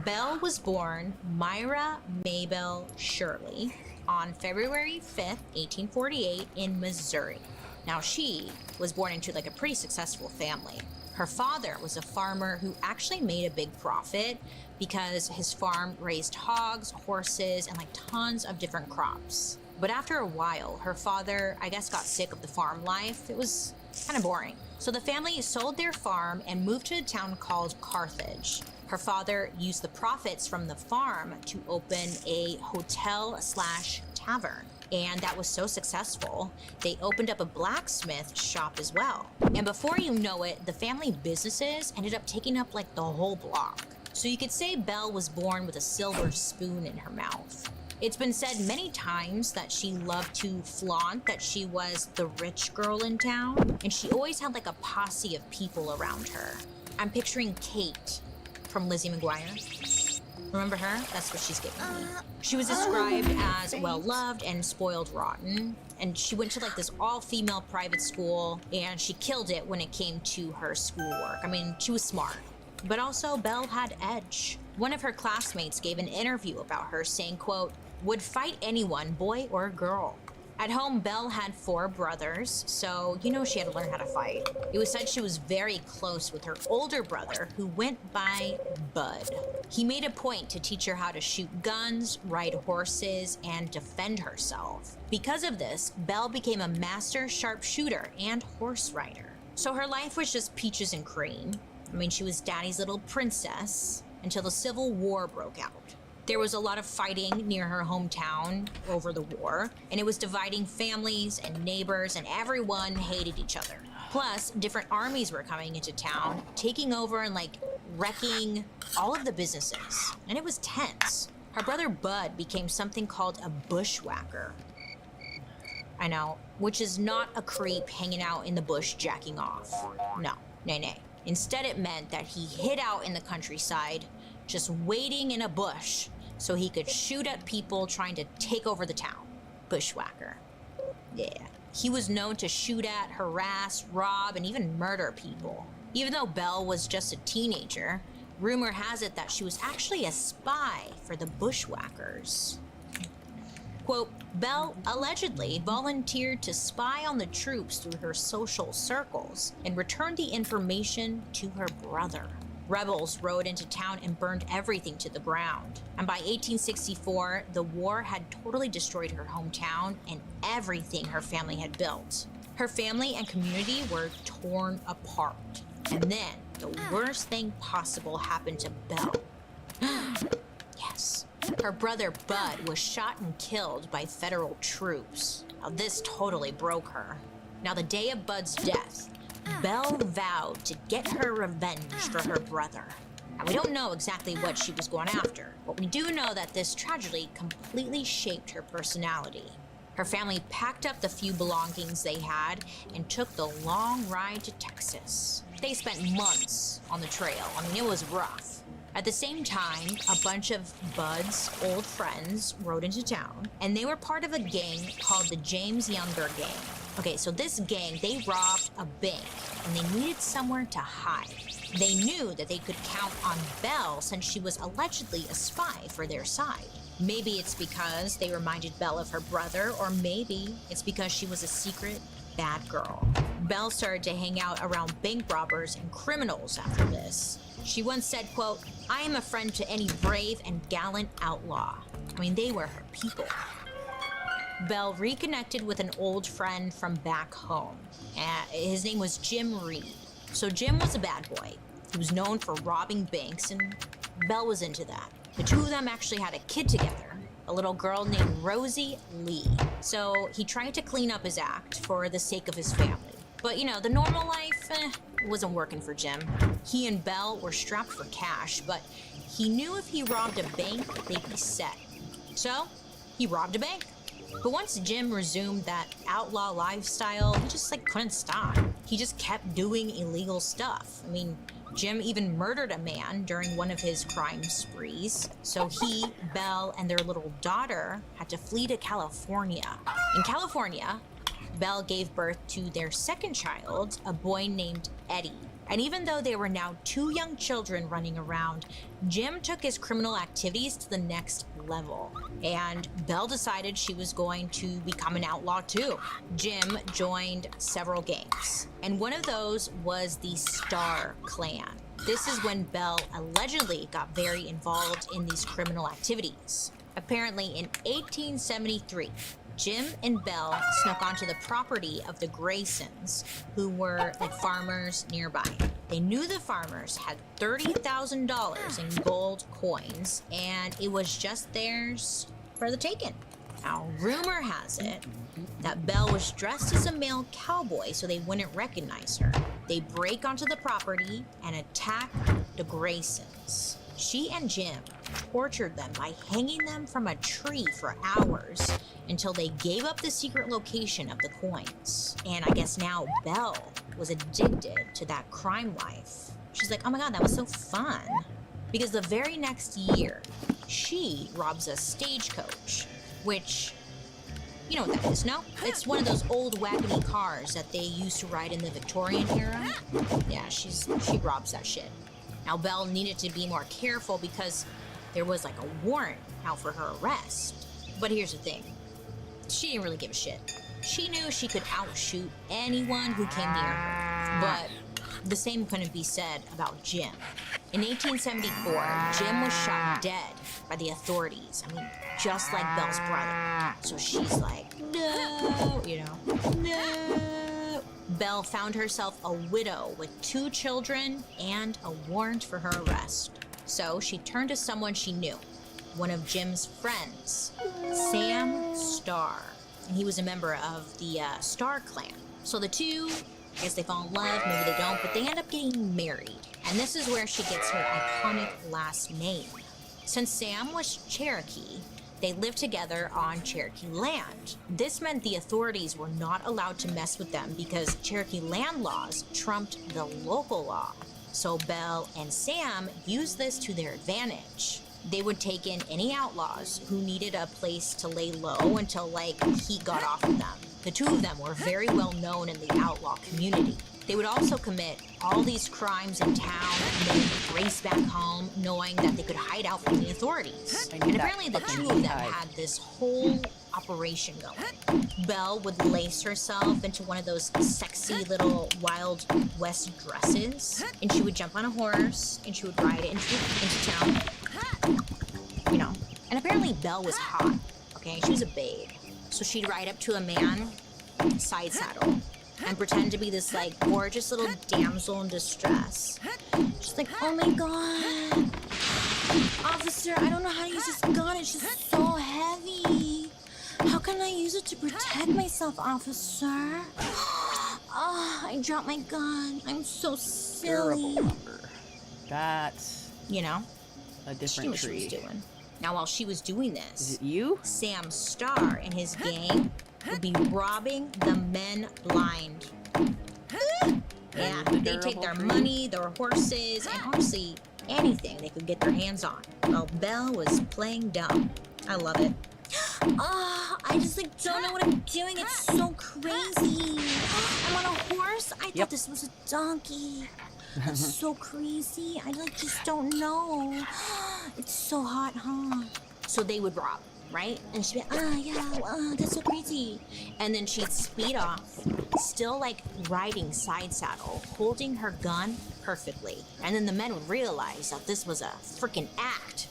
Belle was born Myra Maybelle Shirley on February 5th, 1848 in Missouri. Now, she was born into like a pretty successful family. Her father was a farmer who actually made a big profit because his farm raised hogs, horses, and like tons of different crops. But after a while, her father, I guess, got sick of the farm life. It was kind of boring. So the family sold their farm and moved to a town called Carthage. Her father used the profits from the farm to open a hotel/tavern. And that was so successful, they opened up a blacksmith shop as well. And before you know it, the family businesses ended up taking up like the whole block. So you could say Belle was born with a silver spoon in her mouth. It's been said many times that she loved to flaunt that she was the rich girl in town, and she always had like a posse of people around her. I'm picturing Kate from Lizzie McGuire. Remember her? That's what she's giving me. She was described as well-loved and spoiled rotten, and she went to like this all-female private school, and she killed it when it came to her schoolwork. I mean, she was smart. But also, Belle had edge. One of her classmates gave an interview about her saying, quote, "would fight anyone, boy or girl." At home, Belle had 4 brothers, so you know she had to learn how to fight. It was said she was very close with her older brother, who went by Bud. He made a point to teach her how to shoot guns, ride horses, and defend herself. Because of this, Belle became a master sharpshooter and horse rider. So her life was just peaches and cream. I mean, she was daddy's little princess until the Civil War broke out. There was a lot of fighting near her hometown over the war, and it was dividing families and neighbors, and everyone hated each other. Plus, different armies were coming into town, taking over and wrecking all of the businesses, and it was tense. Her brother Bud became something called a bushwhacker. I know, which is not a creep hanging out in the bush jacking off. No, nay. Instead, it meant that he hid out in the countryside, just waiting in a bush so he could shoot at people trying to take over the town. Bushwhacker. Yeah. He was known to shoot at, harass, rob, and even murder people. Even though Belle was just a teenager, rumor has it that she was actually a spy for the Bushwhackers. Quote, Belle allegedly volunteered to spy on the troops through her social circles and returned the information to her brother. Rebels rode into town and burned everything to the ground. And by 1864, the war had totally destroyed her hometown and everything her family had built. Her family and community were torn apart. And then the worst thing possible happened to Belle. Yes. Her brother Bud was shot and killed by federal troops. Now this totally broke her. Now the day of Bud's death, Belle vowed to get her revenge for her brother. Now, we don't know exactly what she was going after, but we do know that this tragedy completely shaped her personality. Her family packed up the few belongings they had and took the long ride to Texas. They spent months on the trail. I mean, it was rough. At the same time, a bunch of Bud's old friends rode into town, and they were part of a gang called the James Younger Gang. Okay, so this gang, they robbed a bank, and they needed somewhere to hide. They knew that they could count on Belle since she was allegedly a spy for their side. Maybe it's because they reminded Belle of her brother, or maybe it's because she was a secret bad girl. Belle started to hang out around bank robbers and criminals after this. She once said, quote, I am a friend to any brave and gallant outlaw. I mean, they were her people. Belle reconnected with an old friend from back home. His name was Jim Reed. So Jim was a bad boy. He was known for robbing banks, and Belle was into that. The two of them actually had a kid together, a little girl named Rosie Lee. So he tried to clean up his act for the sake of his family. But, you know, the normal life wasn't working for Jim. He and Belle were strapped for cash, but he knew if he robbed a bank, they'd be set. So he robbed a bank. But once Jim resumed that outlaw lifestyle, he just couldn't stop. He just kept doing illegal stuff. I mean, Jim even murdered a man during one of his crime sprees. So he, Belle, and their little daughter had to flee to California. In California, Belle gave birth to their second child, a boy named Eddie. And even though they were now 2 young children running around, Jim took his criminal activities to the next level. And Belle decided she was going to become an outlaw too. Jim joined several gangs, and one of those was the Star Clan. This is when Belle allegedly got very involved in these criminal activities. Apparently in 1873, Jim and Belle snuck onto the property of the Graysons, who were farmers nearby. They knew the farmers had $30,000 in gold coins, and it was just theirs for the taking. Now, rumor has it that Belle was dressed as a male cowboy so they wouldn't recognize her. They break onto the property and attack the Graysons. She and Jim tortured them by hanging them from a tree for hours until they gave up the secret location of the coins. And I guess now Belle was addicted to that crime life. She's like, oh my God, that was so fun. Because the very next year, she robs a stagecoach, which, you know what that is, no? It's one of those old wagony cars that they used to ride in the Victorian era. Yeah, she robs that shit. Now, Belle needed to be more careful because there was a warrant out for her arrest. But here's the thing. she didn't really give a shit. She knew she could outshoot anyone who came near her. But the same couldn't be said about Jim. In 1874, Jim was shot dead by the authorities. I mean, just like Belle's brother. So she's like, no, you know, no. Belle found herself a widow with 2 children and a warrant for her arrest. So she turned to someone she knew, one of Jim's friends, Sam Starr. And he was a member of the Starr clan. So the two, I guess they fall in love, maybe they don't, but they end up getting married. And this is where she gets her iconic last name. Since Sam was Cherokee, they lived together on Cherokee land. This meant the authorities were not allowed to mess with them because Cherokee land laws trumped the local law. So Belle and Sam used this to their advantage. They would take in any outlaws who needed a place to lay low until, like, heat got off of them. The two of them were very well known in the outlaw community. They would also commit all these crimes in town and then race back home knowing that they could hide out from the authorities. And apparently the two of them had this whole operation going. Belle would lace herself into one of those sexy little Wild West dresses, and she would jump on a horse and she would ride it into town. You know, and apparently Belle was hot, okay? She was a babe. So she'd ride up to a man, side saddle, and pretend to be this, like, gorgeous little damsel in distress. She's like, oh my god, officer, I don't know how to use this gun. It's just so heavy. How can I use it to protect myself, officer? Oh, I dropped my gun. I'm so silly. Terrible number. That's, you know, a different she knew what she was doing. Now, while she was doing this, is it you? Sam Starr and his gang would be robbing the men blind. Yeah, they take their money, their horses, and honestly, anything they could get their hands on. While Belle was playing dumb. I love it. Oh, I just, like, don't know what I'm doing. It's so crazy. I'm on a horse? I thought this was a donkey. That's so crazy. I, like, just don't know. It's so hot, huh? So they would rob, right? And she'd be like, yeah, that's so crazy. And then she'd speed off, still, like, riding side saddle, holding her gun perfectly. And then the men would realize that this was a freaking act.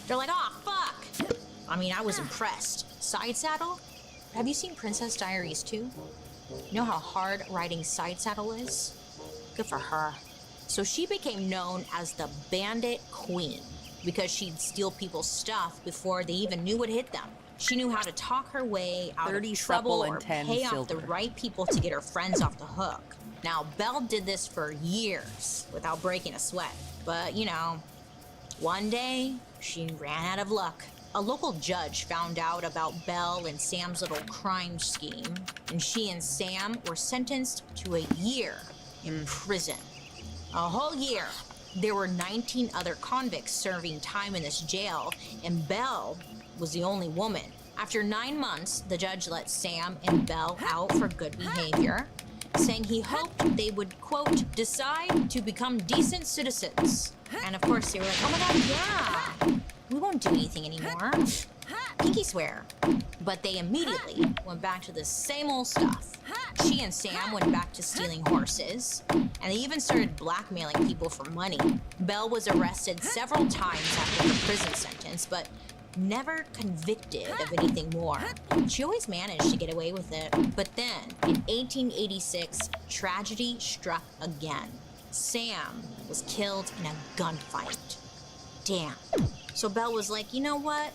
They're like, oh, fuck. I mean, I was impressed. Side saddle? Have you seen Princess Diaries 2? You know how hard riding side saddle is? Good for her. So she became known as the Bandit Queen because she'd steal people's stuff before they even knew what hit them. She knew how to talk her way out of trouble or pay off the right people to get her friends off the hook. Now, Belle did this for years without breaking a sweat. But, you know, one day she ran out of luck. A local judge found out about Belle and Sam's little crime scheme, and she and Sam were sentenced to a year in prison. A whole year. There were 19 other convicts serving time in this jail, and Belle was the only woman. After 9 months, the judge let Sam and Belle out for good behavior, saying he hoped they would, quote, decide to become decent citizens. And of course, they were like, oh my god, yeah, we won't do anything anymore. Pinky swear. But they immediately went back to the same old stuff. She and Sam went back to stealing horses, and they even started blackmailing people for money. Belle was arrested several times after her prison sentence, but never convicted of anything more. She always managed to get away with it. But then, in 1886, tragedy struck again. Sam was killed in a gunfight. Damn. So Belle was like, you know what?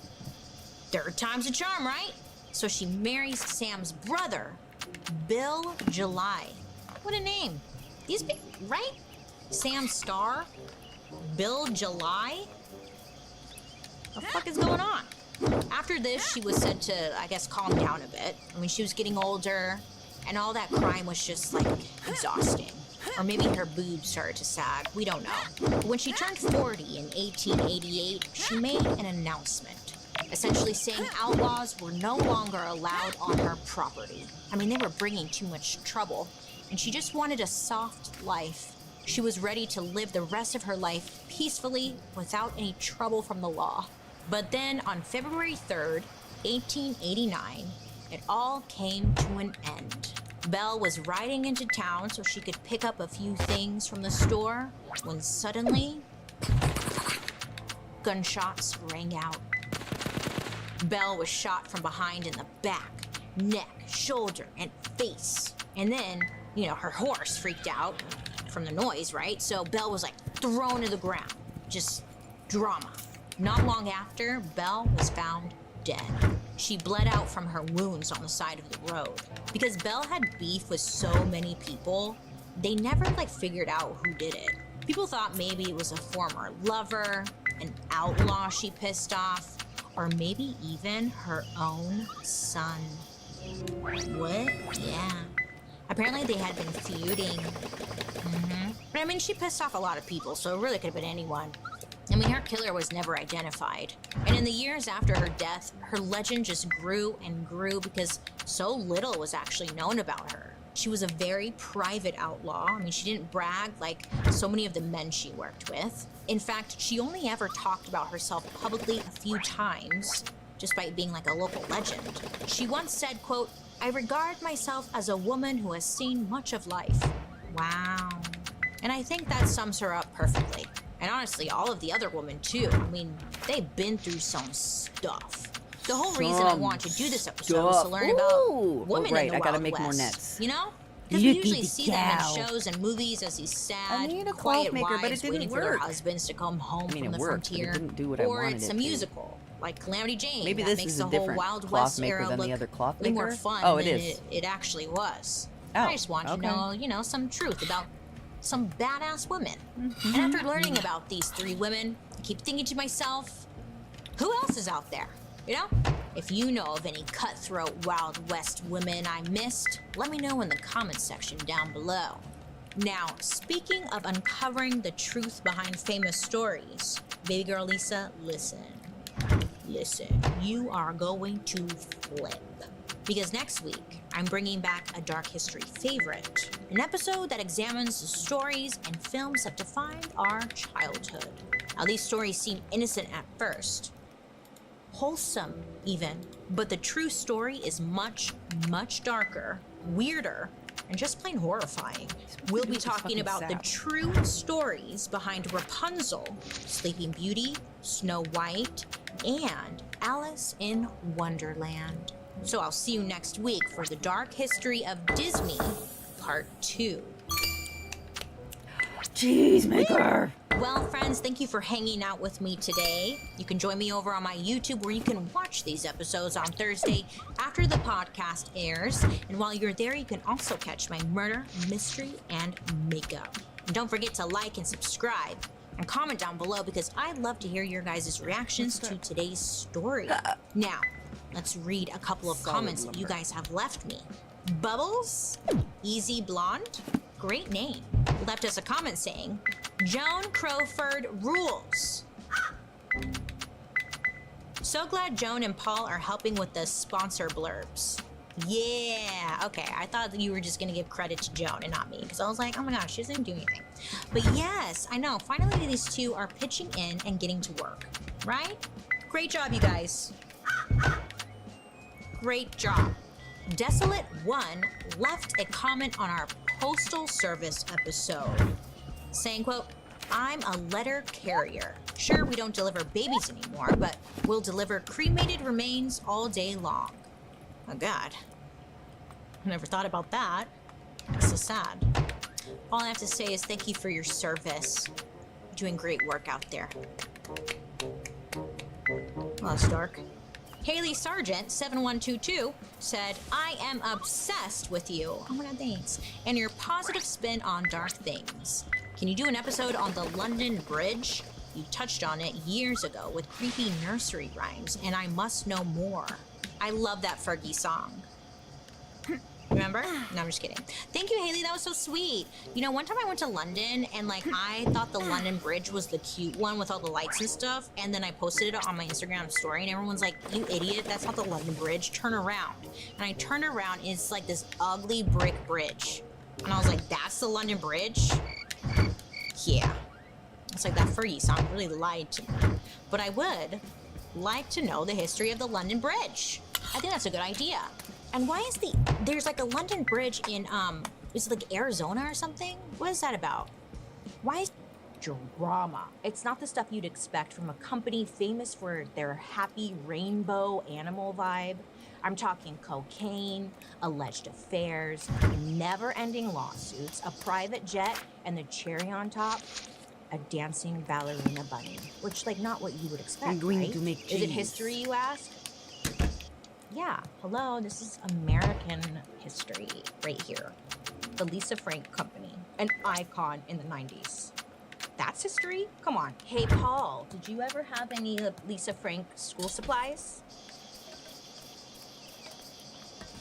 Third time's a charm, right? So she marries Sam's brother, Bill July. What a name. These big, right? Sam Starr, Bill July. What the fuck is going on? After this, she was said to, I guess, calm down a bit. I mean, she was getting older, and all that crime was just, like, exhausting. Or maybe her boobs started to sag. We don't know. But when she turned 40 in 1888, she made an announcement, essentially saying outlaws were no longer allowed on her property. I mean, they were bringing too much trouble, and she just wanted a soft life. She was ready to live the rest of her life peacefully without any trouble from the law. But then on February 3rd, 1889, it all came to an end. Belle was riding into town so she could pick up a few things from the store when suddenly, gunshots rang out. Belle was shot from behind in the back, neck, shoulder, and face. And then, her horse freaked out from the noise, right? So Belle was like thrown to the ground. Just drama. Not long after, Belle was found dead. She bled out from her wounds on the side of the road. Because Belle had beef with so many people, they never figured out who did it. People thought maybe it was a former lover, an outlaw she pissed off, or maybe even her own son. What? Yeah. Apparently they had been feuding. But I mean, she pissed off a lot of people, so it really could have been anyone. I mean, her killer was never identified. And in the years after her death, her legend just grew and grew because so little was actually known about her. She was a very private outlaw. I mean, she didn't brag like so many of the men she worked with. In fact, she only ever talked about herself publicly a few times, despite being like a local legend. She once said, quote, "I regard myself as a woman who has seen much of life." Wow. And I think that sums her up perfectly. And honestly, all of the other women too. I mean, they've been through some stuff. The whole reason I wanted to do this episode was to learn about women in the I gotta Wild make West. more nets. You know? Because we usually see them in shows and movies as these sad, quiet wives waiting for their husbands to come home from the frontier. It didn't do what I or wanted it's it a to. musical, like Calamity Jane. Maybe that this makes is the a whole different Wild cloth West maker era than the look other cloth way more maker? fun Oh, it than is. it actually was. Oh, I just want to know, some truth about some badass women. And after learning about these three women, I keep thinking to myself, who else is out there? You know? If you know of any cutthroat Wild West women I missed, let me know in the comments section down below. Now, speaking of uncovering the truth behind famous stories, baby girl Lisa, listen. Listen, you are going to flip. Because next week, I'm bringing back a dark history favorite, an episode that examines the stories and films that defined our childhood. Now, these stories seem innocent at first, wholesome even, but the true story is much, much darker, weirder, and just plain horrifying. We'll be talking about the true stories behind Rapunzel, Sleeping Beauty, Snow White, and Alice in Wonderland. So I'll see you next week for the Dark History of Disney, Part 2. Cheesemaker! Well, friends, thank you for hanging out with me today. You can join me over on my YouTube where you can watch these episodes on Thursday after the podcast airs. And while you're there, you can also catch my murder, mystery, and makeup. And don't forget to like and subscribe and comment down below because I'd love to hear your guys' reactions to today's story. Now, let's read a couple of comments that you guys have left me. Bubbles, Easy Blonde, great name, left us a comment saying, Joan Crowford rules. So glad Joan and Paul are helping with the sponsor blurbs. Yeah, okay, I thought that you were just gonna give credit to Joan and not me, because I was like, oh my gosh, she doesn't do anything. But yes, I know, finally these two are pitching in and getting to work, right? Great job, you guys. Great job. Desolate One left a comment on our Postal Service episode saying, quote, I'm a letter carrier. Sure, we don't deliver babies anymore, but we'll deliver cremated remains all day long. Oh God, I never thought about that. It's so sad. All I have to say is thank you for your service. You're doing great work out there. Well, that's dark. Haley Sargent 7122 said, I am obsessed with you. Oh my God, thanks. And your positive spin on dark things. Can you do an episode on the London Bridge? You touched on it years ago with creepy nursery rhymes, and I must know more. I love that Fergie song. Remember? No, I'm just kidding. Thank you, Haley. That was so sweet. You know, one time I went to London and I thought the London Bridge was the cute one with all the lights and stuff. And then I posted it on my Instagram story and everyone's like, you idiot, that's not the London Bridge. Turn around. And I turned around and it's like this ugly brick bridge. And I was like, that's the London Bridge? Yeah. It's like that Fergie song really lied to me. But I would like to know the history of the London Bridge. I think that's a good idea. And why is there's like a London Bridge in, is it like Arizona or something? What is that about? Why is drama? It's not the stuff you'd expect from a company famous for their happy rainbow animal vibe. I'm talking cocaine, alleged affairs, never-ending lawsuits, a private jet, and the cherry on top, a dancing ballerina bunny. Which, like, not what you would expect, I'm going right? to make Is it cheese. history, you ask? Yeah, hello, this is American history right here. The Lisa Frank Company, an icon in the 90s. That's history? Come on. Hey, Paul, did you ever have any Lisa Frank school supplies?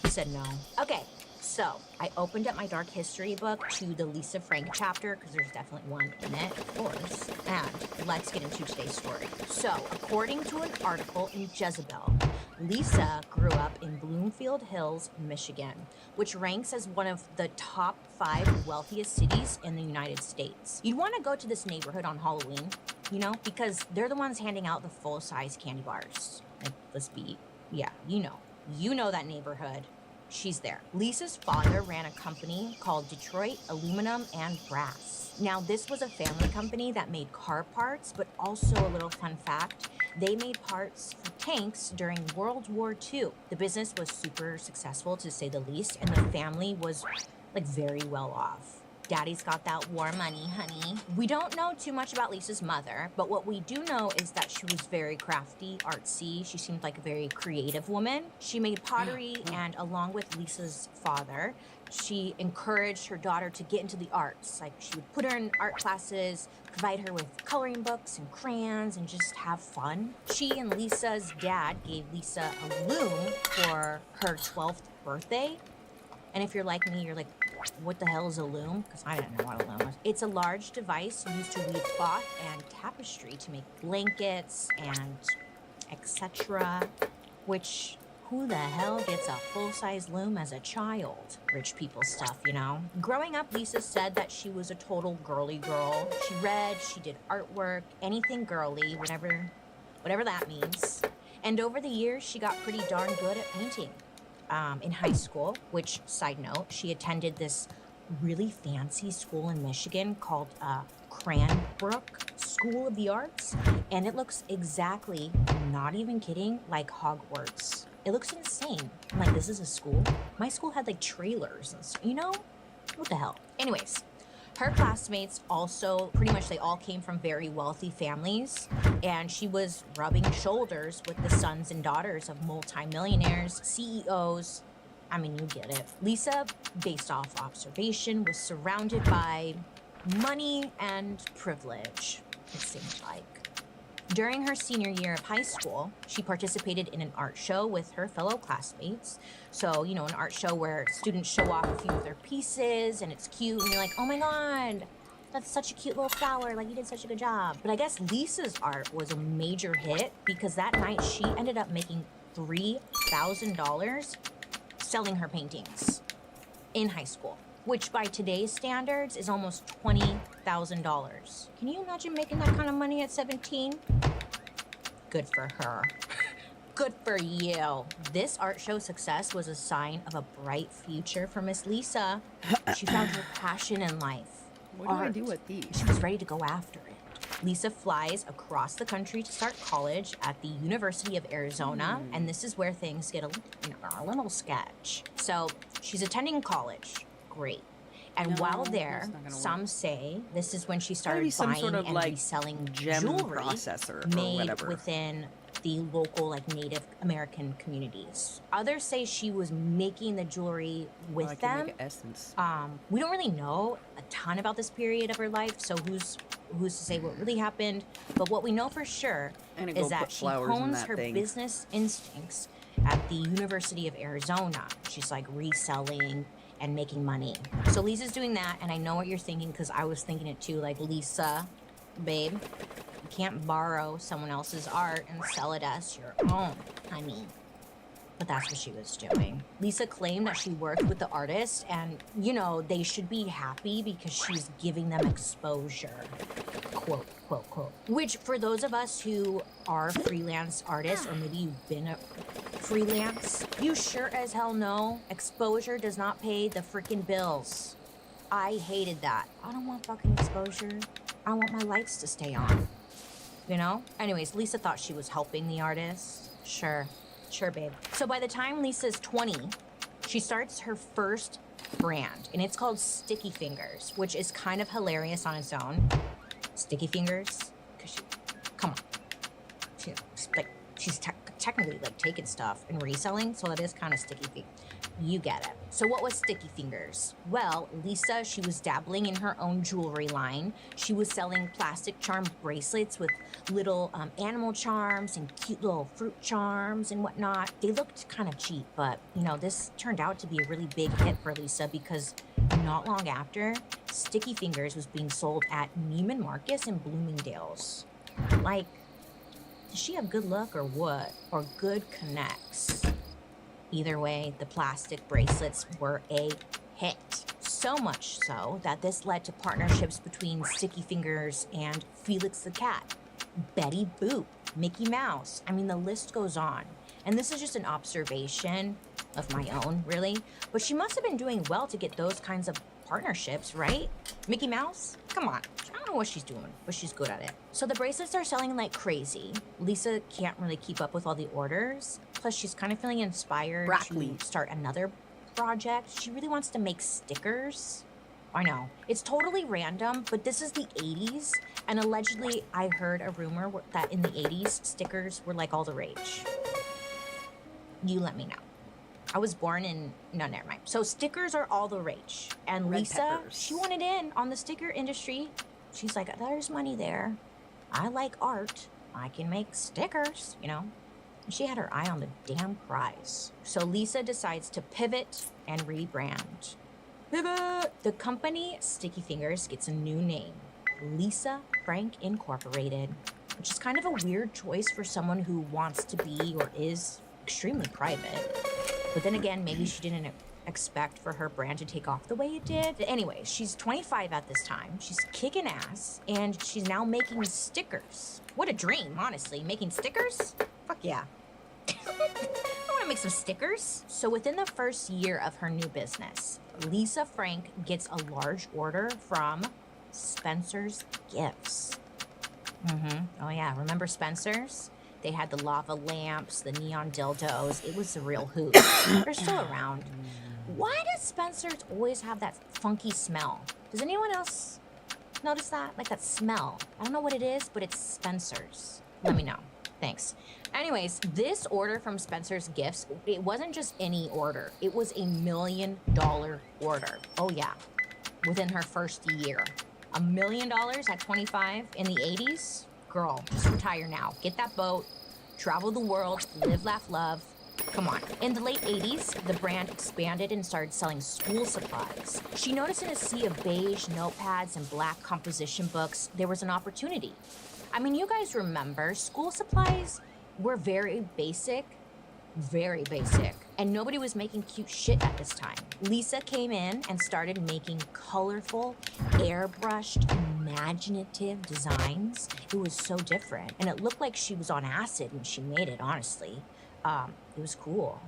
He said no. Okay, so I opened up my dark history book to the Lisa Frank chapter, because there's definitely one in it, of course. And let's get into today's story. So, according to an article in Jezebel, Lisa grew up in Bloomfield Hills, Michigan, which ranks as one of the top 5 wealthiest cities in the United States. You'd want to go to this neighborhood on Halloween, you know, because they're the ones handing out the full-size candy bars. Like, let's be, yeah, you know that neighborhood. She's there. Lisa's father ran a company called Detroit Aluminum and Brass. Now, this was a family company that made car parts, but also a little fun fact, they made parts for tanks during World War II. The business was super successful, to say the least, and the family was, like, very well off. Daddy's got that war money, honey. We don't know too much about Lisa's mother, but what we do know is that she was very crafty, artsy. She seemed like a very creative woman. She made pottery, and along with Lisa's father, she encouraged her daughter to get into the arts. Like, she would put her in art classes, provide her with coloring books and crayons, and just have fun. She and Lisa's dad gave Lisa a loom for her 12th birthday. And if you're like me, you're like, what the hell is a loom? Because I didn't know what a loom was. It's a large device used to weave cloth and tapestry to make blankets and etc. Which, who the hell gets a full-size loom as a child? Rich people stuff, you know? Growing up, Lisa said that she was a total girly girl. She read, she did artwork, anything girly, whatever that means. And over the years, she got pretty darn good at painting. In high school, which, side note, she attended this really fancy school in Michigan called Cranbrook School of the Arts, and it looks exactly, not even kidding, like Hogwarts. It looks insane. I'm like, this is a school? My school had like trailers and stuff, you know? What the hell? Anyways, her classmates also, pretty much they all came from very wealthy families, and she was rubbing shoulders with the sons and daughters of multimillionaires, CEOs. I mean, you get it. Lisa, based off observation, was surrounded by money and privilege, it seemed like. During her senior year of high school, she participated in an art show with her fellow classmates. So, you know, an art show where students show off a few of their pieces, and it's cute, and you're like, oh my god, that's such a cute little flower, like, you did such a good job. But I guess Lisa's art was a major hit because that night she ended up making $3,000 selling her paintings in high school, which by today's standards is almost $20,000. Can you imagine making that kind of money at 17? Good for her. Good for you. This art show success was a sign of a bright future for Miss Lisa. She found her passion in life. What do I do with these? She was ready to go after it. Lisa flies across the country to start college at the University of Arizona, and this is where things get a little sketch. So she's attending college. Great. And No, while there, that's not gonna some work. say this is when she Gotta started be some buying sort of, and like, reselling gem jewelry processor or made whatever. within the local, like, Native American communities. Others say she was making the jewelry with I can them. make essence. We don't really know a ton about this period of her life, so who's to say what really happened? But what we know for sure And go is that put she flowers in hones that her thing. business instincts at the University of Arizona. She's like reselling and making money. So Lisa's doing that, and I know what you're thinking because I was thinking it too. Like, Lisa, babe, you can't borrow someone else's art and sell it as your own, honey. But that's what she was doing. Lisa claimed that she worked with the artist, and, you know, they should be happy because she's giving them exposure. Quote, quote, quote. Which, for those of us who are freelance artists, or maybe you've been freelance. You sure as hell know exposure does not pay the freaking bills. I hated that. I don't want fucking exposure. I want my lights to stay on. You know? Anyways, Lisa thought she was helping the artist. Sure, babe. So by the time Lisa's 20, she starts her first brand, and it's called Sticky Fingers, which is kind of hilarious on its own. Sticky Fingers? Because come on. She's technically like taking stuff and reselling, so that is kind of sticky feet. You get it. So what was Sticky Fingers? Well, Lisa, she was dabbling in her own jewelry line. She was selling plastic charm bracelets with little animal charms and cute little fruit charms and whatnot. They looked kind of cheap, but you know, this turned out to be a really big hit for Lisa because not long after, Sticky Fingers was being sold at Neiman Marcus and Bloomingdale's. Like, does she have good luck or what? Or good connects? Either way, the plastic bracelets were a hit. So much so that this led to partnerships between Sticky Fingers and Felix the Cat, Betty Boop, Mickey Mouse. I mean, the list goes on. And this is just an observation of my own, really. But she must have been doing well to get those kinds of partnerships, right? Mickey Mouse? Come on. I don't know what she's doing, but she's good at it. So the bracelets are selling like crazy. Lisa can't really keep up with all the orders. Plus, she's kind of feeling inspired to start another project. She really wants to make stickers. I know. It's totally random, but this is the 80s. And allegedly, I heard a rumor that in the 80s, stickers were like all the rage. You let me know. I was born in... No, never mind. So stickers are all the rage. And Red Lisa, peppers. she wanted in on the sticker industry. She's like, there's money there. I like art. I can make stickers, you know? And she had her eye on the damn prize. So Lisa decides to pivot and rebrand. Pivot! The company, Sticky Fingers, gets a new name. Lisa Frank Incorporated. Which is kind of a weird choice for someone who wants to be or is extremely private. But then again, maybe she didn't expect for her brand to take off the way it did. Anyway, she's 25 at this time. She's kicking ass, and she's now making stickers. What a dream, honestly. Making stickers? Fuck yeah. I want to make some stickers. So within the first year of her new business, Lisa Frank gets a large order from Spencer's Gifts. Oh yeah, remember Spencer's? They had the lava lamps, the neon dildos. It was the real hoot. They're still around. Why does Spencer's always have that funky smell? Does anyone else notice that? Like that smell. I don't know what it is, but it's Spencer's. Let me know. Thanks. Anyways, this order from Spencer's Gifts, it wasn't just any order. It was $1 million order. Oh yeah, within her first year. $1 million at 25 in the 80s? Girl, just retire now. Get that boat, travel the world, live, laugh, love. Come on. In the late 80s, the brand expanded and started selling school supplies. She noticed in a sea of beige notepads and black composition books, there was an opportunity. I mean, you guys remember, school supplies were very basic, and nobody was making cute shit at this time. Lisa came in and started making colorful, airbrushed, imaginative designs. It was so different, and it looked like she was on acid when she made it, honestly. It was cool.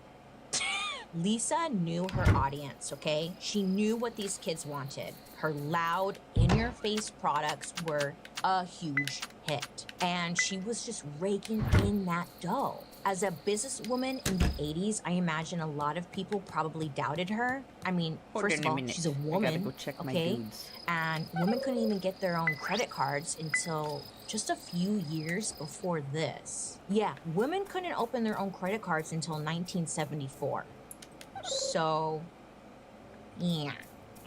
Lisa knew her audience, okay? She knew what these kids wanted. Her loud, in-your-face products were a huge hit, and she was just raking in that dough. As a businesswoman in the 80s, I imagine a lot of people probably doubted her. I mean, first of all, she's a woman, okay? And women couldn't even get their own credit cards until just a few years before this. Yeah, women couldn't open their own credit cards until 1974. So, yeah.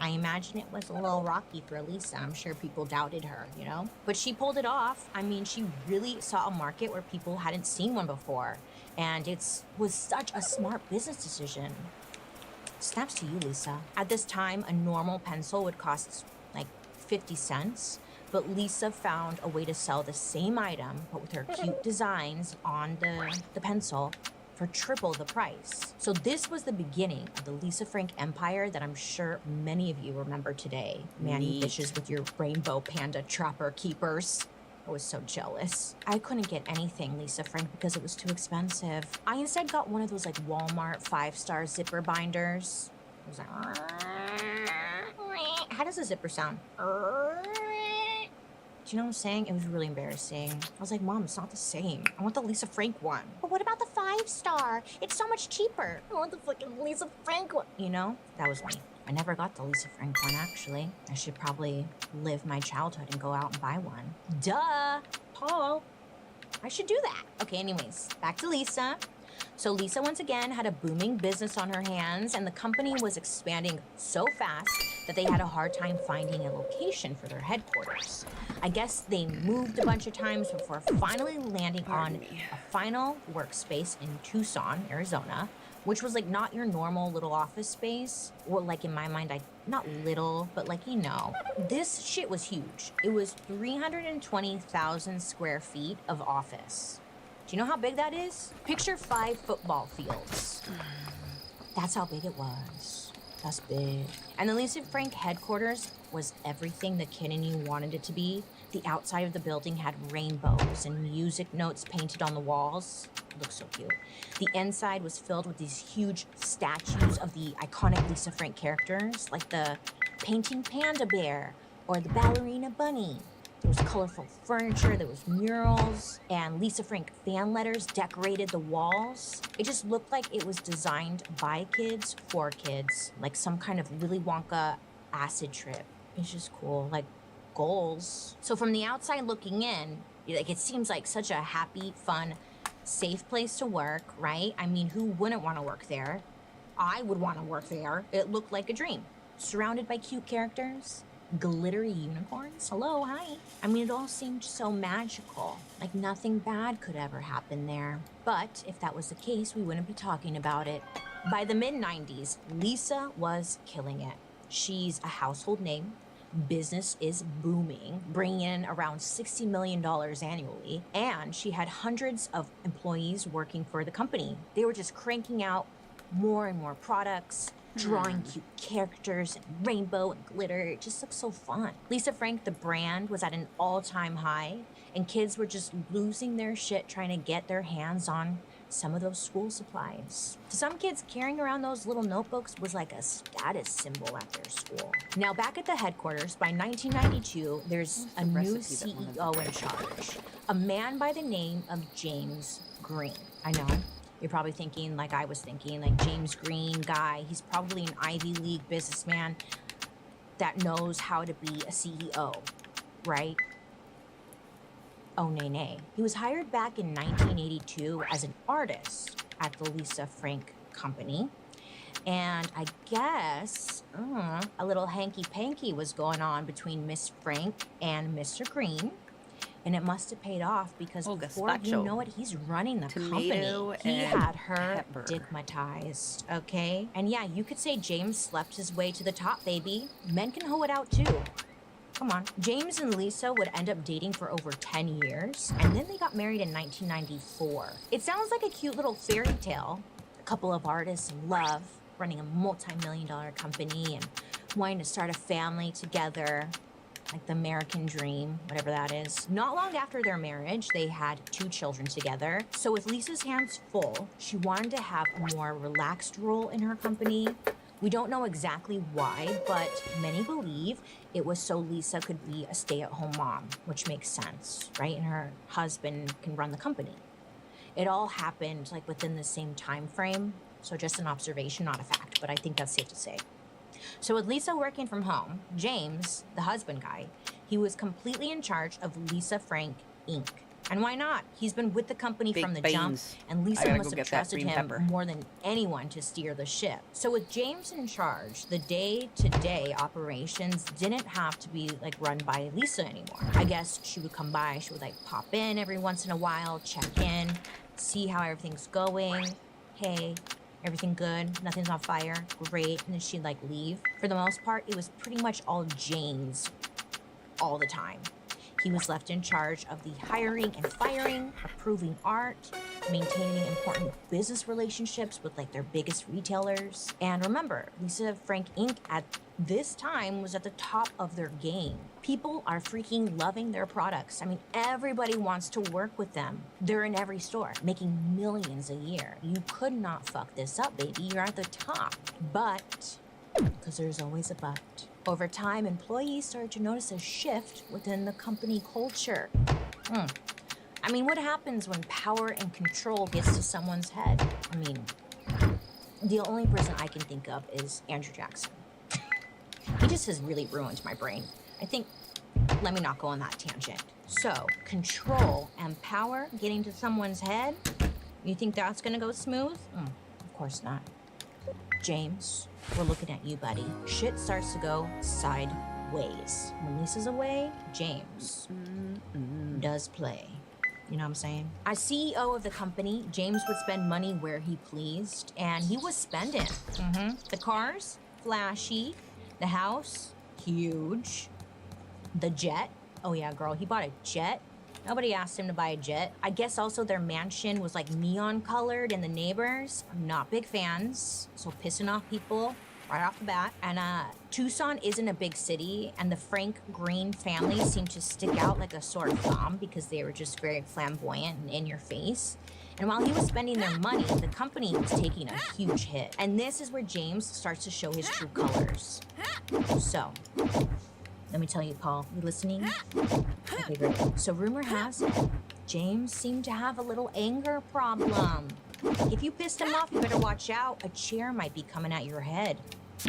I imagine it was a little rocky for Lisa. I'm sure people doubted her, you know? But she pulled it off. I mean, she really saw a market where people hadn't seen one before. And it was such a smart business decision. Snaps to you, Lisa. At this time, a normal pencil would cost like 50 cents. But Lisa found a way to sell the same item, but with her cute designs on the pencil, for triple the price. So this was the beginning of the Lisa Frank empire that I'm sure many of you remember today. Manny fishes with your rainbow panda trapper keepers. I was so jealous. I couldn't get anything Lisa Frank because it was too expensive. I instead got one of those like Walmart 5-star zipper binders. It was like, how does a zipper sound? Do you know what I'm saying? It was really embarrassing. I was like, Mom, it's not the same. I want the Lisa Frank one. But what about the 5-star? It's so much cheaper. I want the fucking Lisa Frank one. You know, that was me. I never got the Lisa Frank one, actually. I should probably live my childhood and go out and buy one. Duh, Paul. I should do that. Okay, anyways, back to Lisa. So Lisa, once again, had a booming business on her hands, and the company was expanding so fast that they had a hard time finding a location for their headquarters. I guess they moved a bunch of times before finally landing on a final workspace in Tucson, Arizona, which was like not your normal little office space. Well, like in my mind, not little, but like, you know, this shit was huge. It was 320,000 square feet of office. Do you know how big that is? Picture 5 football fields. That's how big it was. That's big. And the Lisa Frank headquarters was everything the kid in you wanted it to be. The outside of the building had rainbows and music notes painted on the walls. It looked so cute. The inside was filled with these huge statues of the iconic Lisa Frank characters, like the painting panda bear or the ballerina bunny. There was colorful furniture, there was murals, and Lisa Frank fan letters decorated the walls. It just looked like it was designed by kids for kids, like some kind of Willy Wonka acid trip. It's just cool, like goals. So from the outside looking in, like it seems like such a happy, fun, safe place to work, right? I mean, who wouldn't want to work there? I would want to work there. It looked like a dream, surrounded by cute characters. Glittery unicorns? Hello, hi. I mean, it all seemed so magical, like nothing bad could ever happen there. But if that was the case, we wouldn't be talking about it. By the mid-90s, Lisa was killing it. She's a household name. Business is booming, bringing in around $60 million annually. And she had hundreds of employees working for the company. They were just cranking out more and more products, drawing cute characters and rainbow and glitter. It just looks so fun. Lisa Frank, the brand, was at an all-time high, and kids were just losing their shit trying to get their hands on some of those school supplies. To some kids, carrying around those little notebooks was like a status symbol at their school. Now, back at the headquarters, by 1992, there's a new CEO in charge, a man by the name of James Green. I know. You're probably thinking, like I was thinking, like James Green guy. He's probably an Ivy League businessman that knows how to be a CEO, right? Oh, nay. He was hired back in 1982 as an artist at the Lisa Frank Company. And I guess a little hanky-panky was going on between Miss Frank and Mr. Green. And it must have paid off because before you know it, he's running the company. He had her stigmatized, okay? And yeah, you could say James slept his way to the top, baby. Men can hoe it out too. Come on. James and Lisa would end up dating for over 10 years, and then they got married in 1994. It sounds like a cute little fairy tale. A couple of artists in love, running a multi-million-dollar company and wanting to start a family together. Like the American dream, whatever that is. Not long after their marriage, they had 2 children together. So with Lisa's hands full, she wanted to have a more relaxed role in her company. We don't know exactly why, but many believe it was so Lisa could be a stay-at-home mom, which makes sense, right? And her husband can run the company. It all happened like within the same time frame. So just an observation, not a fact, but I think that's safe to say. So with Lisa working from home, James, the husband guy, he was completely in charge of Lisa Frank Inc. And why not? He's been with the company from the jump, and Lisa must have trusted him more than anyone to steer the ship. So with James in charge, the day-to-day operations didn't have to be like run by Lisa anymore. I guess she would come by, she would like pop in every once in a while, check in, see how everything's going. Hey, everything good? Nothing's on fire? Great. And then she'd like leave. For the most part, it was pretty much all James all the time. He was left in charge of the hiring and firing, approving art, maintaining important business relationships with like their biggest retailers. And remember, Lisa Frank Inc. at this time was at the top of their game. People are freaking loving their products. I mean, everybody wants to work with them. They're in every store, making millions a year. You could not fuck this up, baby. You're at the top. But, because there's always a but, over time, employees started to notice a shift within the company culture. I mean, what happens when power and control gets to someone's head? I mean, the only person I can think of is Andrew Jackson. He just has really ruined my brain. I think, let me not go on that tangent. So, control and power getting to someone's head? You think that's gonna go smooth? Of course not. James, we're looking at you, buddy. Shit starts to go sideways. When Lisa's away, James does play. You know what I'm saying? As CEO of the company, James would spend money where he pleased, and he was spending. The cars, flashy. The house, huge. The jet, oh yeah, girl, he bought a jet. Nobody asked him to buy a jet. I guess also their mansion was like neon colored, and the neighbors are not big fans, so pissing off people right off the bat. And Tucson isn't a big city, and the Frank Green family seemed to stick out like a sore thumb because they were just very flamboyant and in your face. And while he was spending their money, the company was taking a huge hit. And this is where James starts to show his true colors. So, let me tell you, Paul, you listening? Okay, great. So rumor has it, James seemed to have a little anger problem. If you pissed him off, you better watch out. A chair might be coming at your head.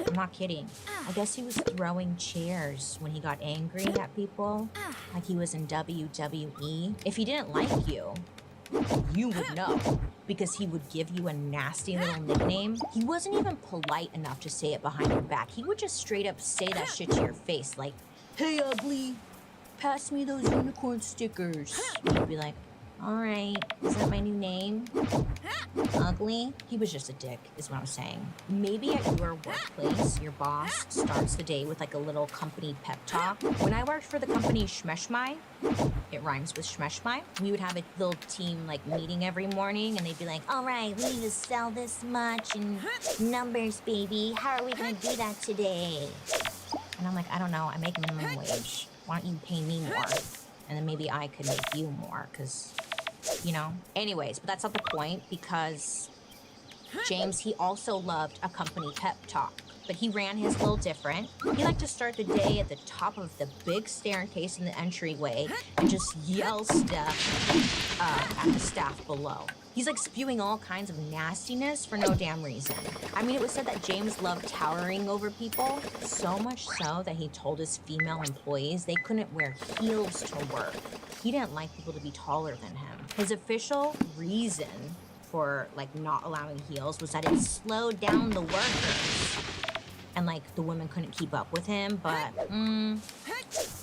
I'm not kidding. I guess he was throwing chairs when he got angry at people, like he was in WWE. If he didn't like you, you would know, because he would give you a nasty little nickname. He wasn't even polite enough to say it behind your back. He would just straight up say that shit to your face, like, "Hey, ugly, pass me those unicorn stickers." And you'd be like, "All right, is that my new name? Ugly?" He was just a dick, is what I'm saying. Maybe at your workplace, your boss starts the day with like a little company pep talk. When I worked for the company Shmeshmai, it rhymes with Shmeshmai, we would have a little team like meeting every morning, and they'd be like, "All right, we need to sell this much in numbers, baby. How are we gonna do that today?" And I'm like, "I don't know, I make minimum wage. Why don't you pay me more? And then maybe I could make you more, because, you know." Anyways, but that's not the point, because James, he also loved a company pep talk, but he ran his a little different. He liked to start the day at the top of the big staircase in the entryway and just yell stuff at the staff below. He's like spewing all kinds of nastiness for no damn reason. I mean, it was said that James loved towering over people, so much so that he told his female employees they couldn't wear heels to work. He didn't like people to be taller than him. His official reason for like not allowing heels was that it slowed down the workers. And like the women couldn't keep up with him, but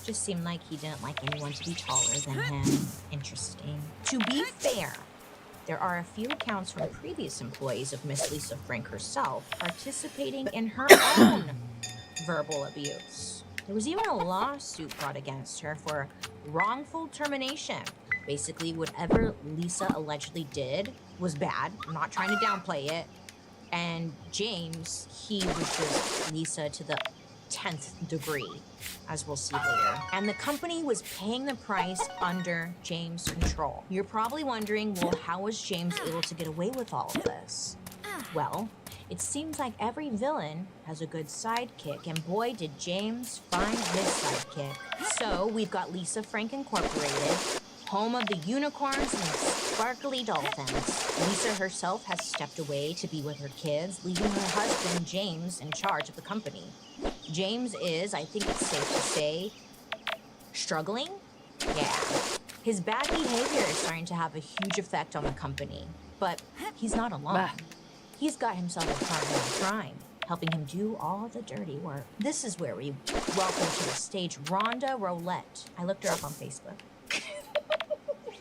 just seemed like he didn't like anyone to be taller than him. Interesting. To be fair, there are a few accounts from previous employees of Miss Lisa Frank herself participating in her own verbal abuse. There was even a lawsuit brought against her for wrongful termination. Basically, whatever Lisa allegedly did was bad. I'm not trying to downplay it. And James, he was just Lisa to the 10th degree, as we'll see later. And the company was paying the price under James' control. You're probably wondering, well, how was James able to get away with all of this? Well, it seems like every villain has a good sidekick, and boy, did James find his sidekick. So we've got Lisa Frank Incorporated, home of the unicorns and sparkly dolphins. Lisa herself has stepped away to be with her kids, leaving her husband, James, in charge of the company. James is, I think it's safe to say, struggling? Yeah. His bad behavior is starting to have a huge effect on the company. But he's not alone. He's got himself a partner in crime, helping him do all the dirty work. This is where we welcome to the stage Rhonda Roulette. I looked her up on Facebook.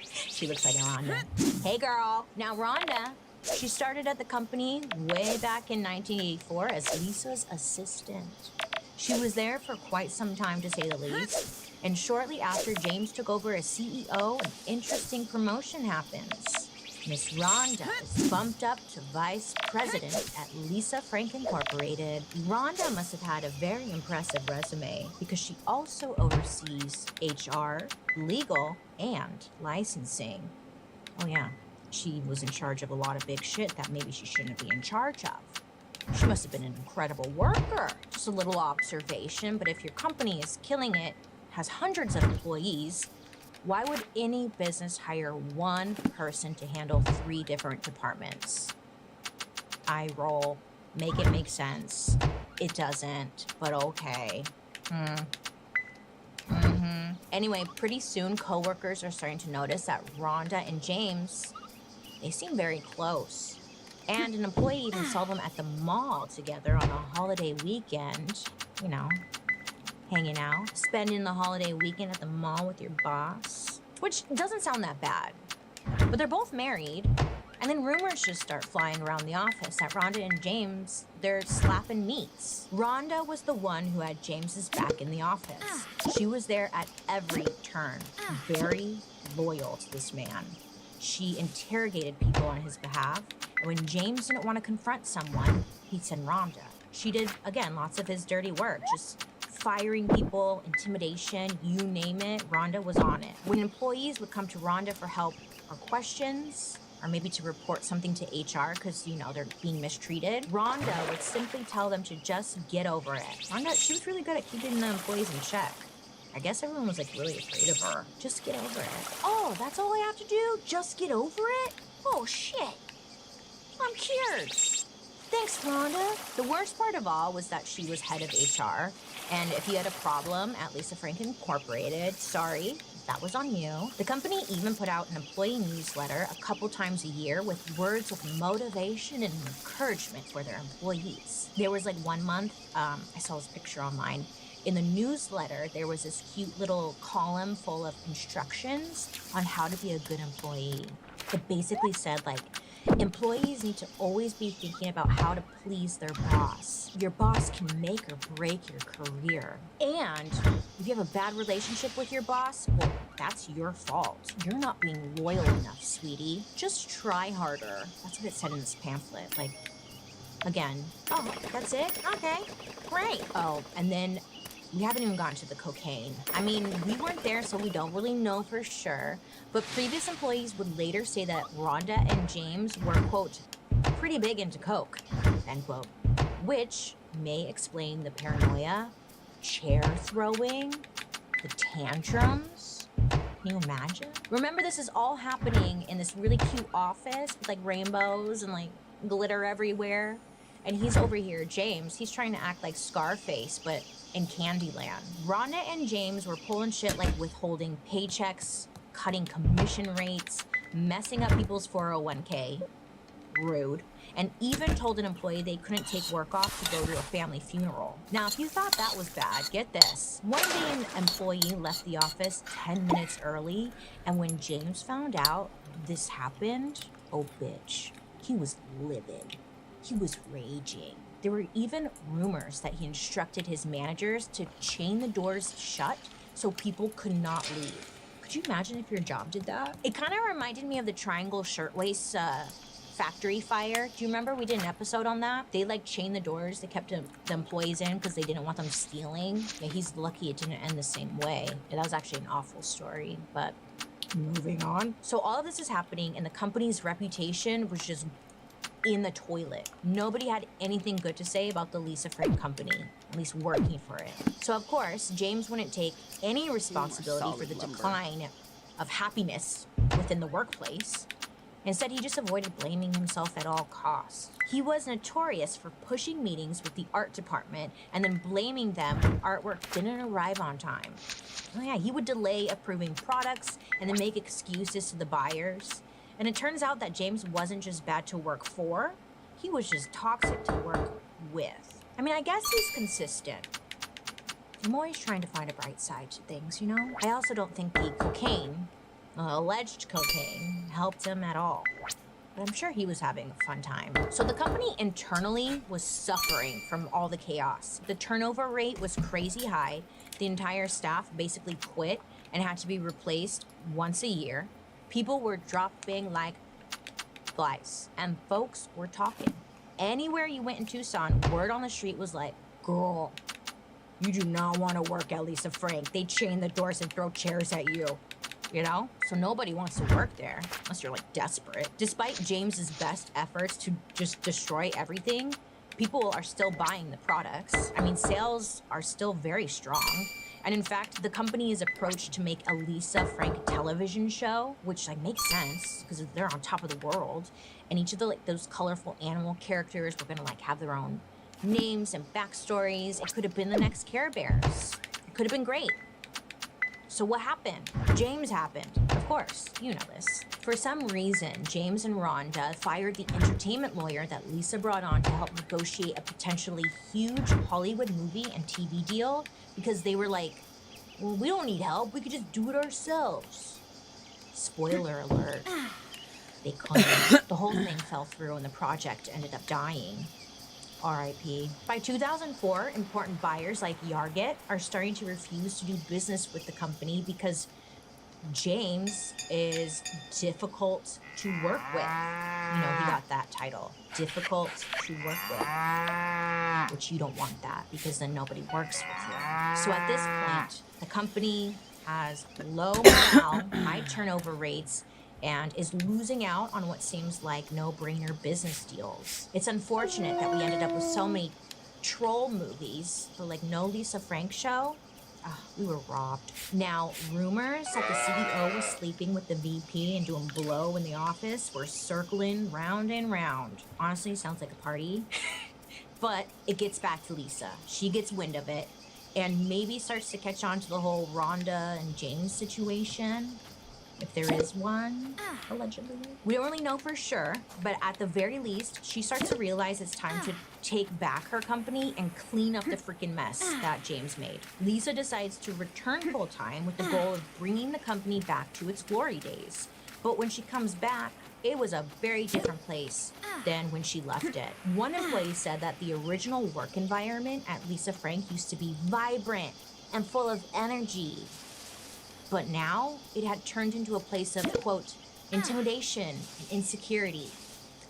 She looks like a Rhonda. Hey girl. Now Rhonda, she started at the company way back in 1984 as Lisa's assistant. She was there for quite some time, to say the least. And shortly after James took over as CEO, an interesting promotion happens. Miss Rhonda is bumped up to vice president at Lisa Frank Incorporated. Rhonda must have had a very impressive resume because she also oversees HR, legal, and licensing. Oh yeah, she was in charge of a lot of big shit that maybe she shouldn't be in charge of. She must have been an incredible worker. Just a little observation, but if your company is killing it, has hundreds of employees, why would any business hire one person to handle 3 different departments? I roll. Make it make sense. It doesn't, but okay. Anyway, pretty soon coworkers are starting to notice that Rhonda and James, they seem very close. And an employee even saw them at the mall together on a holiday weekend, you know, hanging out, spending the holiday weekend at the mall with your boss, which doesn't sound that bad. But they're both married, and then rumors just start flying around the office that Rhonda and James, they're slapping meats. Rhonda was the one who had James's back in the office. She was there at every turn, very loyal to this man. She interrogated people on his behalf, and when James didn't want to confront someone, he'd send Rhonda. She did, again, lots of his dirty work, just firing people, intimidation, you name it, Rhonda was on it. When employees would come to Rhonda for help or questions, or maybe to report something to HR because, you know, they're being mistreated, Rhonda would simply tell them to just get over it. Rhonda, she was really good at keeping the employees in check. I guess everyone was like really afraid of her. Just get over it. Oh, that's all I have to do? Just get over it? Oh, shit. I'm cured. Thanks, Rhonda. The worst part of all was that she was head of HR, and if you had a problem at Lisa Frank Incorporated, sorry, that was on you. The company even put out an employee newsletter a couple times a year with words of motivation and encouragement for their employees. There was like one month, I saw this picture online. In the newsletter, there was this cute little column full of instructions on how to be a good employee. It basically said like, employees need to always be thinking about how to please their boss. Your boss can make or break your career. And if you have a bad relationship with your boss, well, that's your fault. You're not being loyal enough, sweetie. Just try harder. That's what it said in this pamphlet. Like, again, oh, that's it? Okay, great. Oh, and then we haven't even gotten to the cocaine. I mean, we weren't there, so we don't really know for sure. But previous employees would later say that Rhonda and James were, quote, pretty big into coke, end quote. Which may explain the paranoia, chair throwing, the tantrums. Can you imagine? Remember, this is all happening in this really cute office with like rainbows and like glitter everywhere. And he's over here, James, he's trying to act like Scarface, but in Candyland. Rhonda and James were pulling shit like withholding paychecks, cutting commission rates, messing up people's 401k, rude, and even told an employee they couldn't take work off to go to a family funeral. Now, if you thought that was bad, get this. One day an employee left the office 10 minutes early, and when James found out this happened, oh bitch, he was livid. He was raging. There were even rumors that he instructed his managers to chain the doors shut so people could not leave. Could you imagine if your job did that? It kind of reminded me of the Triangle Shirtwaist factory fire. Do you remember we did an episode on that? They like chained the doors. They kept the employees in because they didn't want them stealing. Yeah, he's lucky it didn't end the same way. Yeah, that was actually an awful story, but moving on. So all of this is happening and the company's reputation was just in the toilet. Nobody had anything good to say about the Lisa Frank company, at least working for it. So of course, James wouldn't take any responsibility for the decline of happiness within the workplace. Instead, he just avoided blaming himself at all costs. He was notorious for pushing meetings with the art department and then blaming them when artwork didn't arrive on time. Oh yeah, he would delay approving products and then make excuses to the buyers. And it turns out that James wasn't just bad to work for, he was just toxic to work with. I mean, I guess he's consistent. I'm always trying to find a bright side to things, you know? I also don't think the cocaine, alleged cocaine, helped him at all. But I'm sure he was having a fun time. So the company internally was suffering from all the chaos. The turnover rate was crazy high. The entire staff basically quit and had to be replaced once a year. People were dropping like flies, and folks were talking. Anywhere you went in Tucson, word on the street was like, girl, you do not want to work at Lisa Frank. They chain the doors and throw chairs at you. You know? So nobody wants to work there unless you're like desperate. Despite James's best efforts to just destroy everything, people are still buying the products. I mean, sales are still very strong. And in fact, the company is approached to make a Lisa Frank television show, which like makes sense because they're on top of the world. And each of the like those colorful animal characters were gonna like have their own names and backstories. It could have been the next Care Bears. It could have been great. So what happened? James happened. Of course, you know this. For some reason, James and Rhonda fired the entertainment lawyer that Lisa brought on to help negotiate a potentially huge Hollywood movie and TV deal because they were like, well, we don't need help. We could just do it ourselves. Spoiler alert. They couldn't. The whole thing fell through and the project ended up dying. R.I.P. By 2004, important buyers like Yarget are starting to refuse to do business with the company because James is difficult to work with. You know, he got that title, difficult to work with, which you don't want that because then nobody works with you. So at this point, the company has low morale, high turnover rates, and is losing out on what seems like no-brainer business deals. It's unfortunate that we ended up with so many troll movies, but like no Lisa Frank show. We were robbed. Now, rumors that the CEO was sleeping with the VP and doing blow in the office were circling round and round. Honestly, sounds like a party. But it gets back to Lisa. She gets wind of it and maybe starts to catch on to the whole Rhonda and James situation. If there is one, allegedly. We don't really know for sure, but at the very least, she starts to realize it's time to take back her company and clean up the freaking mess that James made. Lisa decides to return full-time with the goal of bringing the company back to its glory days. But when she comes back, it was a very different place than when she left it. One employee said that the original work environment at Lisa Frank used to be vibrant and full of energy. But now it had turned into a place of, quote, intimidation and insecurity,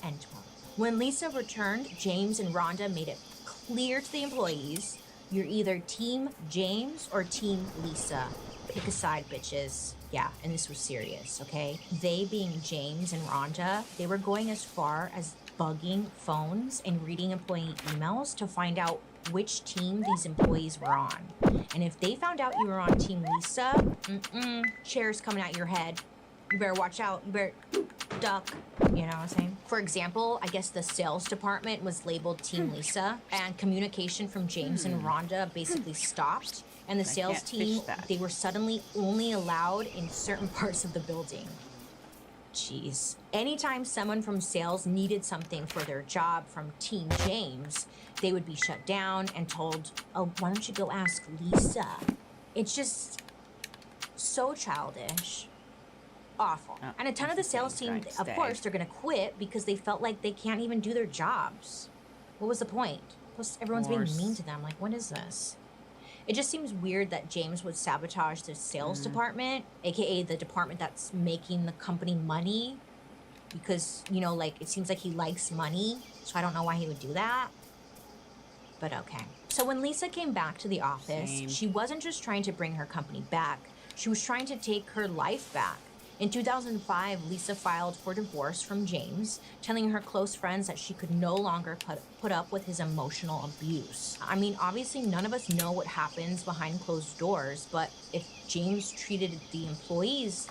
end quote. When Lisa returned, James and Rhonda made it clear to the employees, you're either Team James or Team Lisa. Pick a side, bitches. Yeah, and this was serious, okay? They, being James and Rhonda, they were going as far as bugging phones and reading employee emails to find out which team these employees were on. And if they found out you were on Team Lisa, chairs coming at your head. You better watch out. You better duck. You know what I'm saying? For example, I guess the sales department was labeled Team Lisa, and communication from James and Rhonda basically stopped. And the sales team, they were suddenly only allowed in certain parts of the building. Jeez. Anytime someone from sales needed something for their job from Team James, they would be shut down and told, oh, why don't you go ask Lisa? It's just so childish. Awful. And a ton of the sales team, of course, they're going to quit because they felt like they can't even do their jobs. What was the point? Plus, everyone's being mean to them. Like, what is this? It just seems weird that James would sabotage the sales department, aka the department that's making the company money, because, you know, like, it seems like he likes money, so I don't know why he would do that. But okay. So when Lisa came back to the office, she wasn't just trying to bring her company back, she was trying to take her life back. In 2005, Lisa filed for divorce from James, telling her close friends that she could no longer put up with his emotional abuse. I mean, obviously none of us know what happens behind closed doors, but if James treated the employees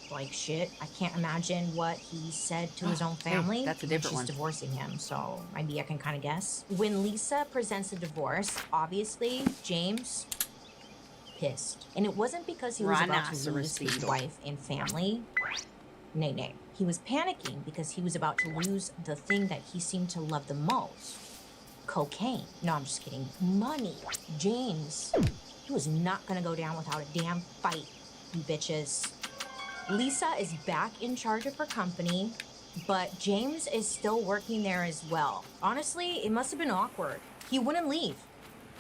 like shit, I can't imagine what he said to his own family. That's a different one. She's divorcing him, so maybe I can kind of guess. When Lisa presents a divorce, obviously James pissed. And it wasn't because he was about to lose his wife and family. Nay. He was panicking because he was about to lose the thing that he seemed to love the most. Cocaine. No, I'm just kidding. Money. James, he was not gonna go down without a damn fight, you bitches. Lisa is back in charge of her company, but James is still working there as well. Honestly, it must have been awkward. He wouldn't leave.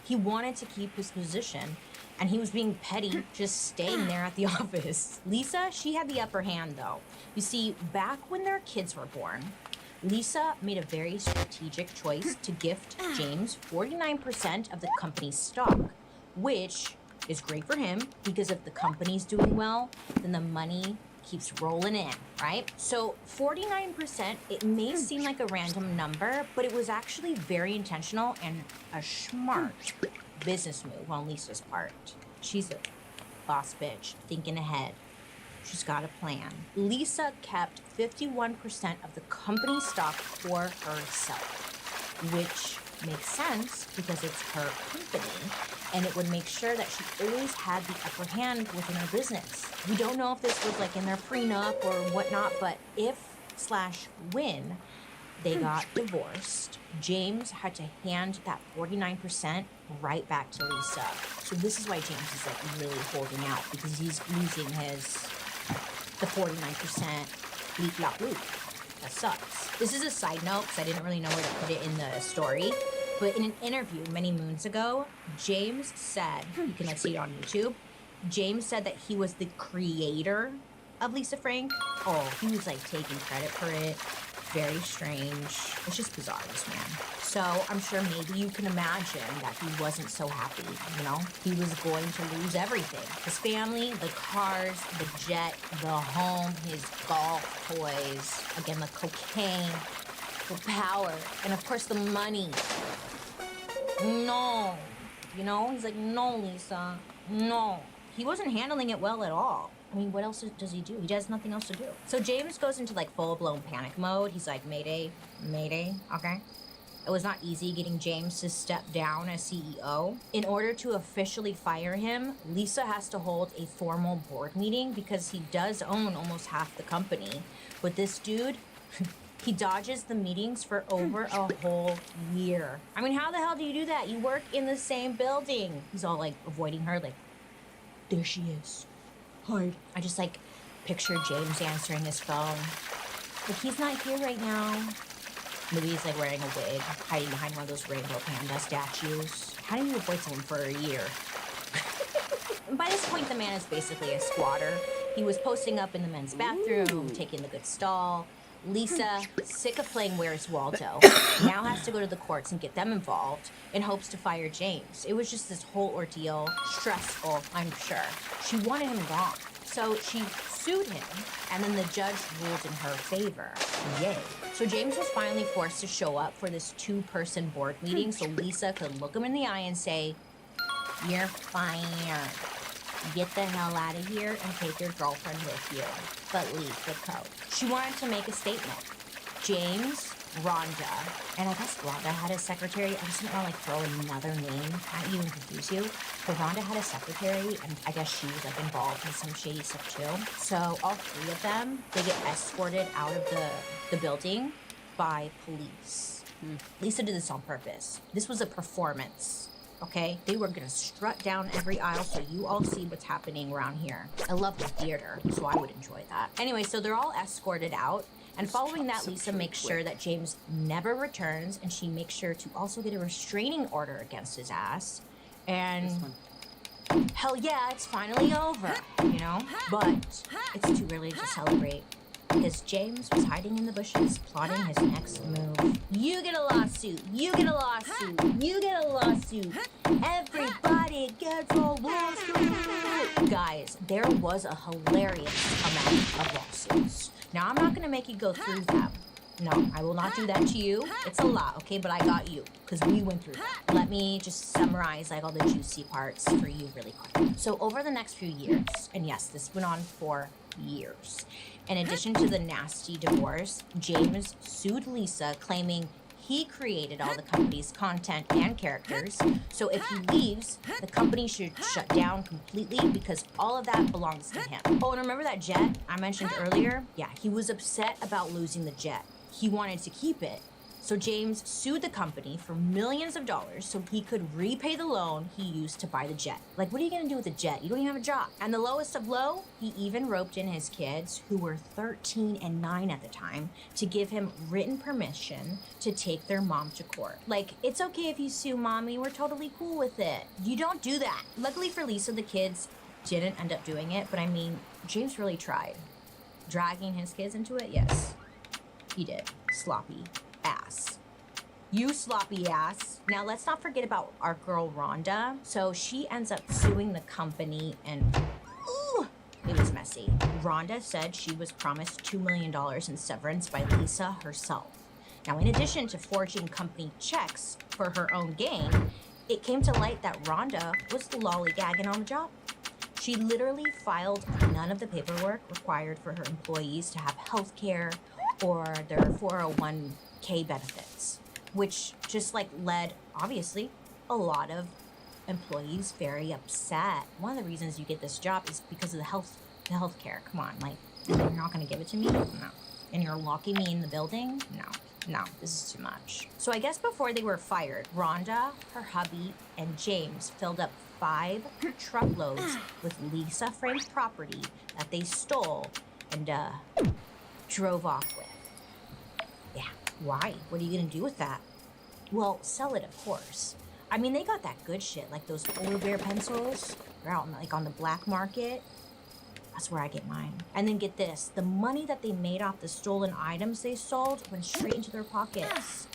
He wanted to keep his position, and he was being petty, just staying there at the office. Lisa, she had the upper hand though. You see, back when their kids were born, Lisa made a very strategic choice to gift James 49% of the company's stock, which is great for him because if the company's doing well, then the money keeps rolling in, right? So 49%, it may seem like a random number, but it was actually very intentional and a smart business move on Lisa's part. She's a boss bitch, thinking ahead. She's got a plan. Lisa kept 51% of the company stock for herself, which makes sense because it's her company, and it would make sure that she always had the upper hand within her business. We don't know if this was like in their prenup or whatnot, but if/when they got divorced, James had to hand that 49% right back to Lisa. So this is why James is like really holding out, because he's losing the 49% bleep blah bloop. That sucks. This is a side note because I didn't really know where to put it in the story. But in an interview many moons ago, James said, you can like see it on YouTube, James said that he was the creator of Lisa Frank. Oh, he was like taking credit for it. Very strange. It's just bizarre, this man. So I'm sure maybe you can imagine that he wasn't so happy, you know? He was going to lose everything. His family, the cars, the jet, the home, his golf toys, again, the cocaine, the power, and of course the money. No. You know, he's like, no, Lisa, no. He wasn't handling it well at all. I mean, what else does he do? He has nothing else to do. So James goes into like full-blown panic mode. He's like, Mayday, Mayday, okay? It was not easy getting James to step down as CEO. In order to officially fire him, Lisa has to hold a formal board meeting because he does own almost half the company. But this dude, he dodges the meetings for over a whole year. I mean, how the hell do you do that? You work in the same building. He's all like avoiding her, like, there she is. Hide. I just like picture James answering his phone. Like, he's not here right now. Maybe he's like wearing a wig, hiding behind one of those rainbow panda statues. How do you avoid someone for a year? By this point, the man is basically a squatter. He was posting up in the men's bathroom, taking the good stall. Lisa, sick of playing Where's Waldo, now has to go to the courts and get them involved in hopes to fire James. It was just this whole ordeal, stressful, I'm sure. She wanted him gone. So she sued him, and then the judge ruled in her favor. Yay. So James was finally forced to show up for this two-person board meeting so Lisa could look him in the eye and say, you're fired. Get the hell out of here and take your girlfriend with you, but leave the coat. She wanted to make a statement. James, Rhonda, and I guess Rhonda had a secretary. I just didn't want to like throw another name at you and confuse you. But Rhonda had a secretary, and I guess she was like involved in some shady stuff too. So all three of them, they get escorted out of the building by police. Lisa did this on purpose. This was a performance. Okay, they were gonna strut down every aisle so you all see what's happening around here. I love the theater, so I would enjoy that. Anyway, so they're all escorted out, and following that, Lisa makes sure that James never returns, and she makes sure to also get a restraining order against his ass. And hell yeah, it's finally over, you know? But it's too early to celebrate, because James was hiding in the bushes, plotting his next move. You get a lawsuit, you get a lawsuit, you get a lawsuit. Everybody gets a lawsuit. Guys, there was a hilarious amount of lawsuits. Now, I'm not gonna make you go through them. No, I will not do that to you. It's a lot, okay? But I got you, because we went through that. Let me just summarize like all the juicy parts for you really quick. So over the next few years, and yes, this went on for years. In addition to the nasty divorce, James sued Lisa, claiming he created all the company's content and characters. So if he leaves, the company should shut down completely because all of that belongs to him. Oh, and remember that jet I mentioned earlier? Yeah, he was upset about losing the jet. He wanted to keep it, So James sued the company for millions of dollars so he could repay the loan he used to buy the jet. Like, what are you gonna do with a jet? You don't even have a job. And the lowest of low, he even roped in his kids, who were 13 and 9 at the time, to give him written permission to take their mom to court. Like, it's okay if you sue mommy, we're totally cool with it. You don't do that. Luckily for Lisa, the kids didn't end up doing it, but I mean, James really tried. Dragging his kids into it, yes, he did. Sloppy ass. You sloppy ass. Now let's not forget about our girl Rhonda. So she ends up suing the company, and ooh, it was messy. Rhonda said she was promised $2 million in severance by Lisa herself. Now, in addition to forging company checks for her own gain, it came to light that Rhonda was lollygagging on the job. She literally filed none of the paperwork required for her employees to have health care or their 401k benefits, which just like led, obviously, a lot of employees very upset. One of the reasons you get this job is because of the health care. Come on, like, you're not gonna give it to me? No. And you're locking me in the building? No, this is too much. So I guess before they were fired, Rhonda, her hubby, and James filled up 5 truckloads with Lisa Frank property that they stole and drove off with. Yeah, why? What are you gonna do with that? Well, sell it, of course. I mean, they got that good shit, like those polar bear pencils. They're out like on the black market. That's where I get mine. And then get this, the money that they made off the stolen items they sold went straight into their pockets.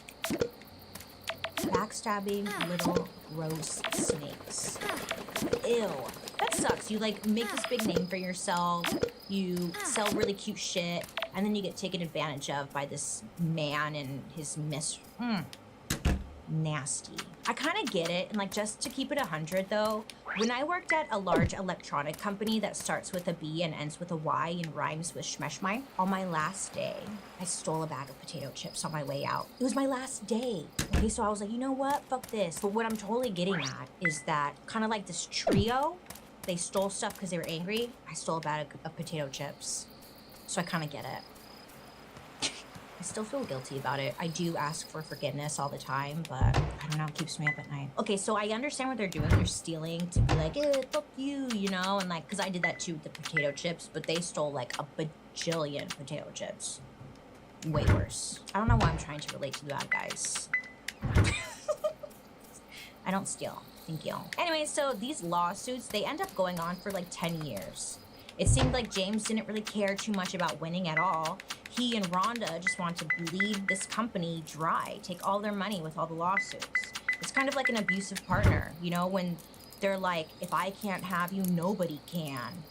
Backstabbing little gross snakes. Ew. That sucks. You like make this big name for yourself, you sell really cute shit, and then you get taken advantage of by this man and his nasty. I kind of get it, and like just to keep it 100 though, when I worked at a large electronic company that starts with a B and ends with a Y and rhymes with shmeshmai, on my last day, I stole a bag of potato chips on my way out. It was my last day. Okay, so I was like, you know what? Fuck this. But what I'm totally getting at is that kind of like this trio, they stole stuff because they were angry. I stole a bag of potato chips. So I kind of get it. I still feel guilty about it. I do ask for forgiveness all the time, but I don't know, it keeps me up at night. Okay, so I understand what they're doing. They're stealing to be like, fuck you, you know? And like, because I did that too with the potato chips, but they stole like a bajillion potato chips. Way worse. I don't know why I'm trying to relate to the bad guys. I don't steal. Thank you. Anyway, so these lawsuits, they end up going on for like 10 years. It seemed like James didn't really care too much about winning at all. He and Rhonda just want to bleed this company dry, take all their money with all the lawsuits. It's kind of like an abusive partner, you know, when they're like, if I can't have you, nobody can.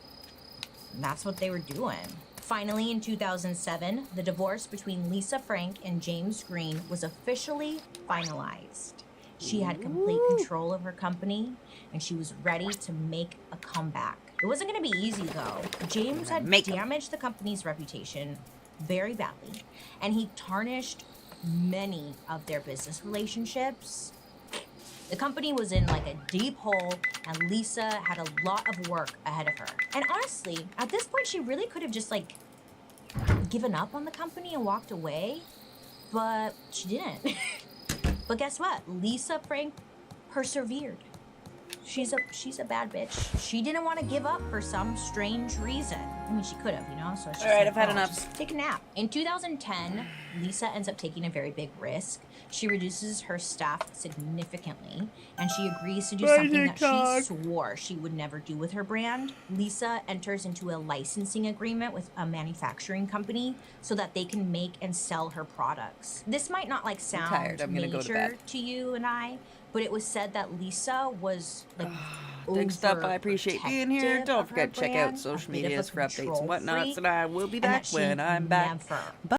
And that's what they were doing. Finally, in 2007, the divorce between Lisa Frank and James Green was officially finalized. She had complete control of her company, and she was ready to make a comeback. It wasn't going to be easy, though. James had damaged the company's reputation very badly, and he tarnished many of their business relationships. The company was in like a deep hole, and Lisa had a lot of work ahead of her. And honestly, at this point, she really could have just like given up on the company and walked away, but she didn't. But guess what? Lisa Frank persevered. She's a bad bitch. She didn't want to give up for some strange reason. I mean, she could have, you know? So it's just all right, like, I've had enough. Just take a nap. In 2010, Lisa ends up taking a very big risk. She reduces her staff significantly, and she agrees to do something that she swore she would never do with her brand. Lisa enters into a licensing agreement with a manufacturing company so that they can make and sell her products. This might not like sound major to you and I, but it was said that Lisa was like Thanks up. I appreciate being here. Don't forget to check out social medias for updates and whatnots, and I will be back when I'm back. Bye.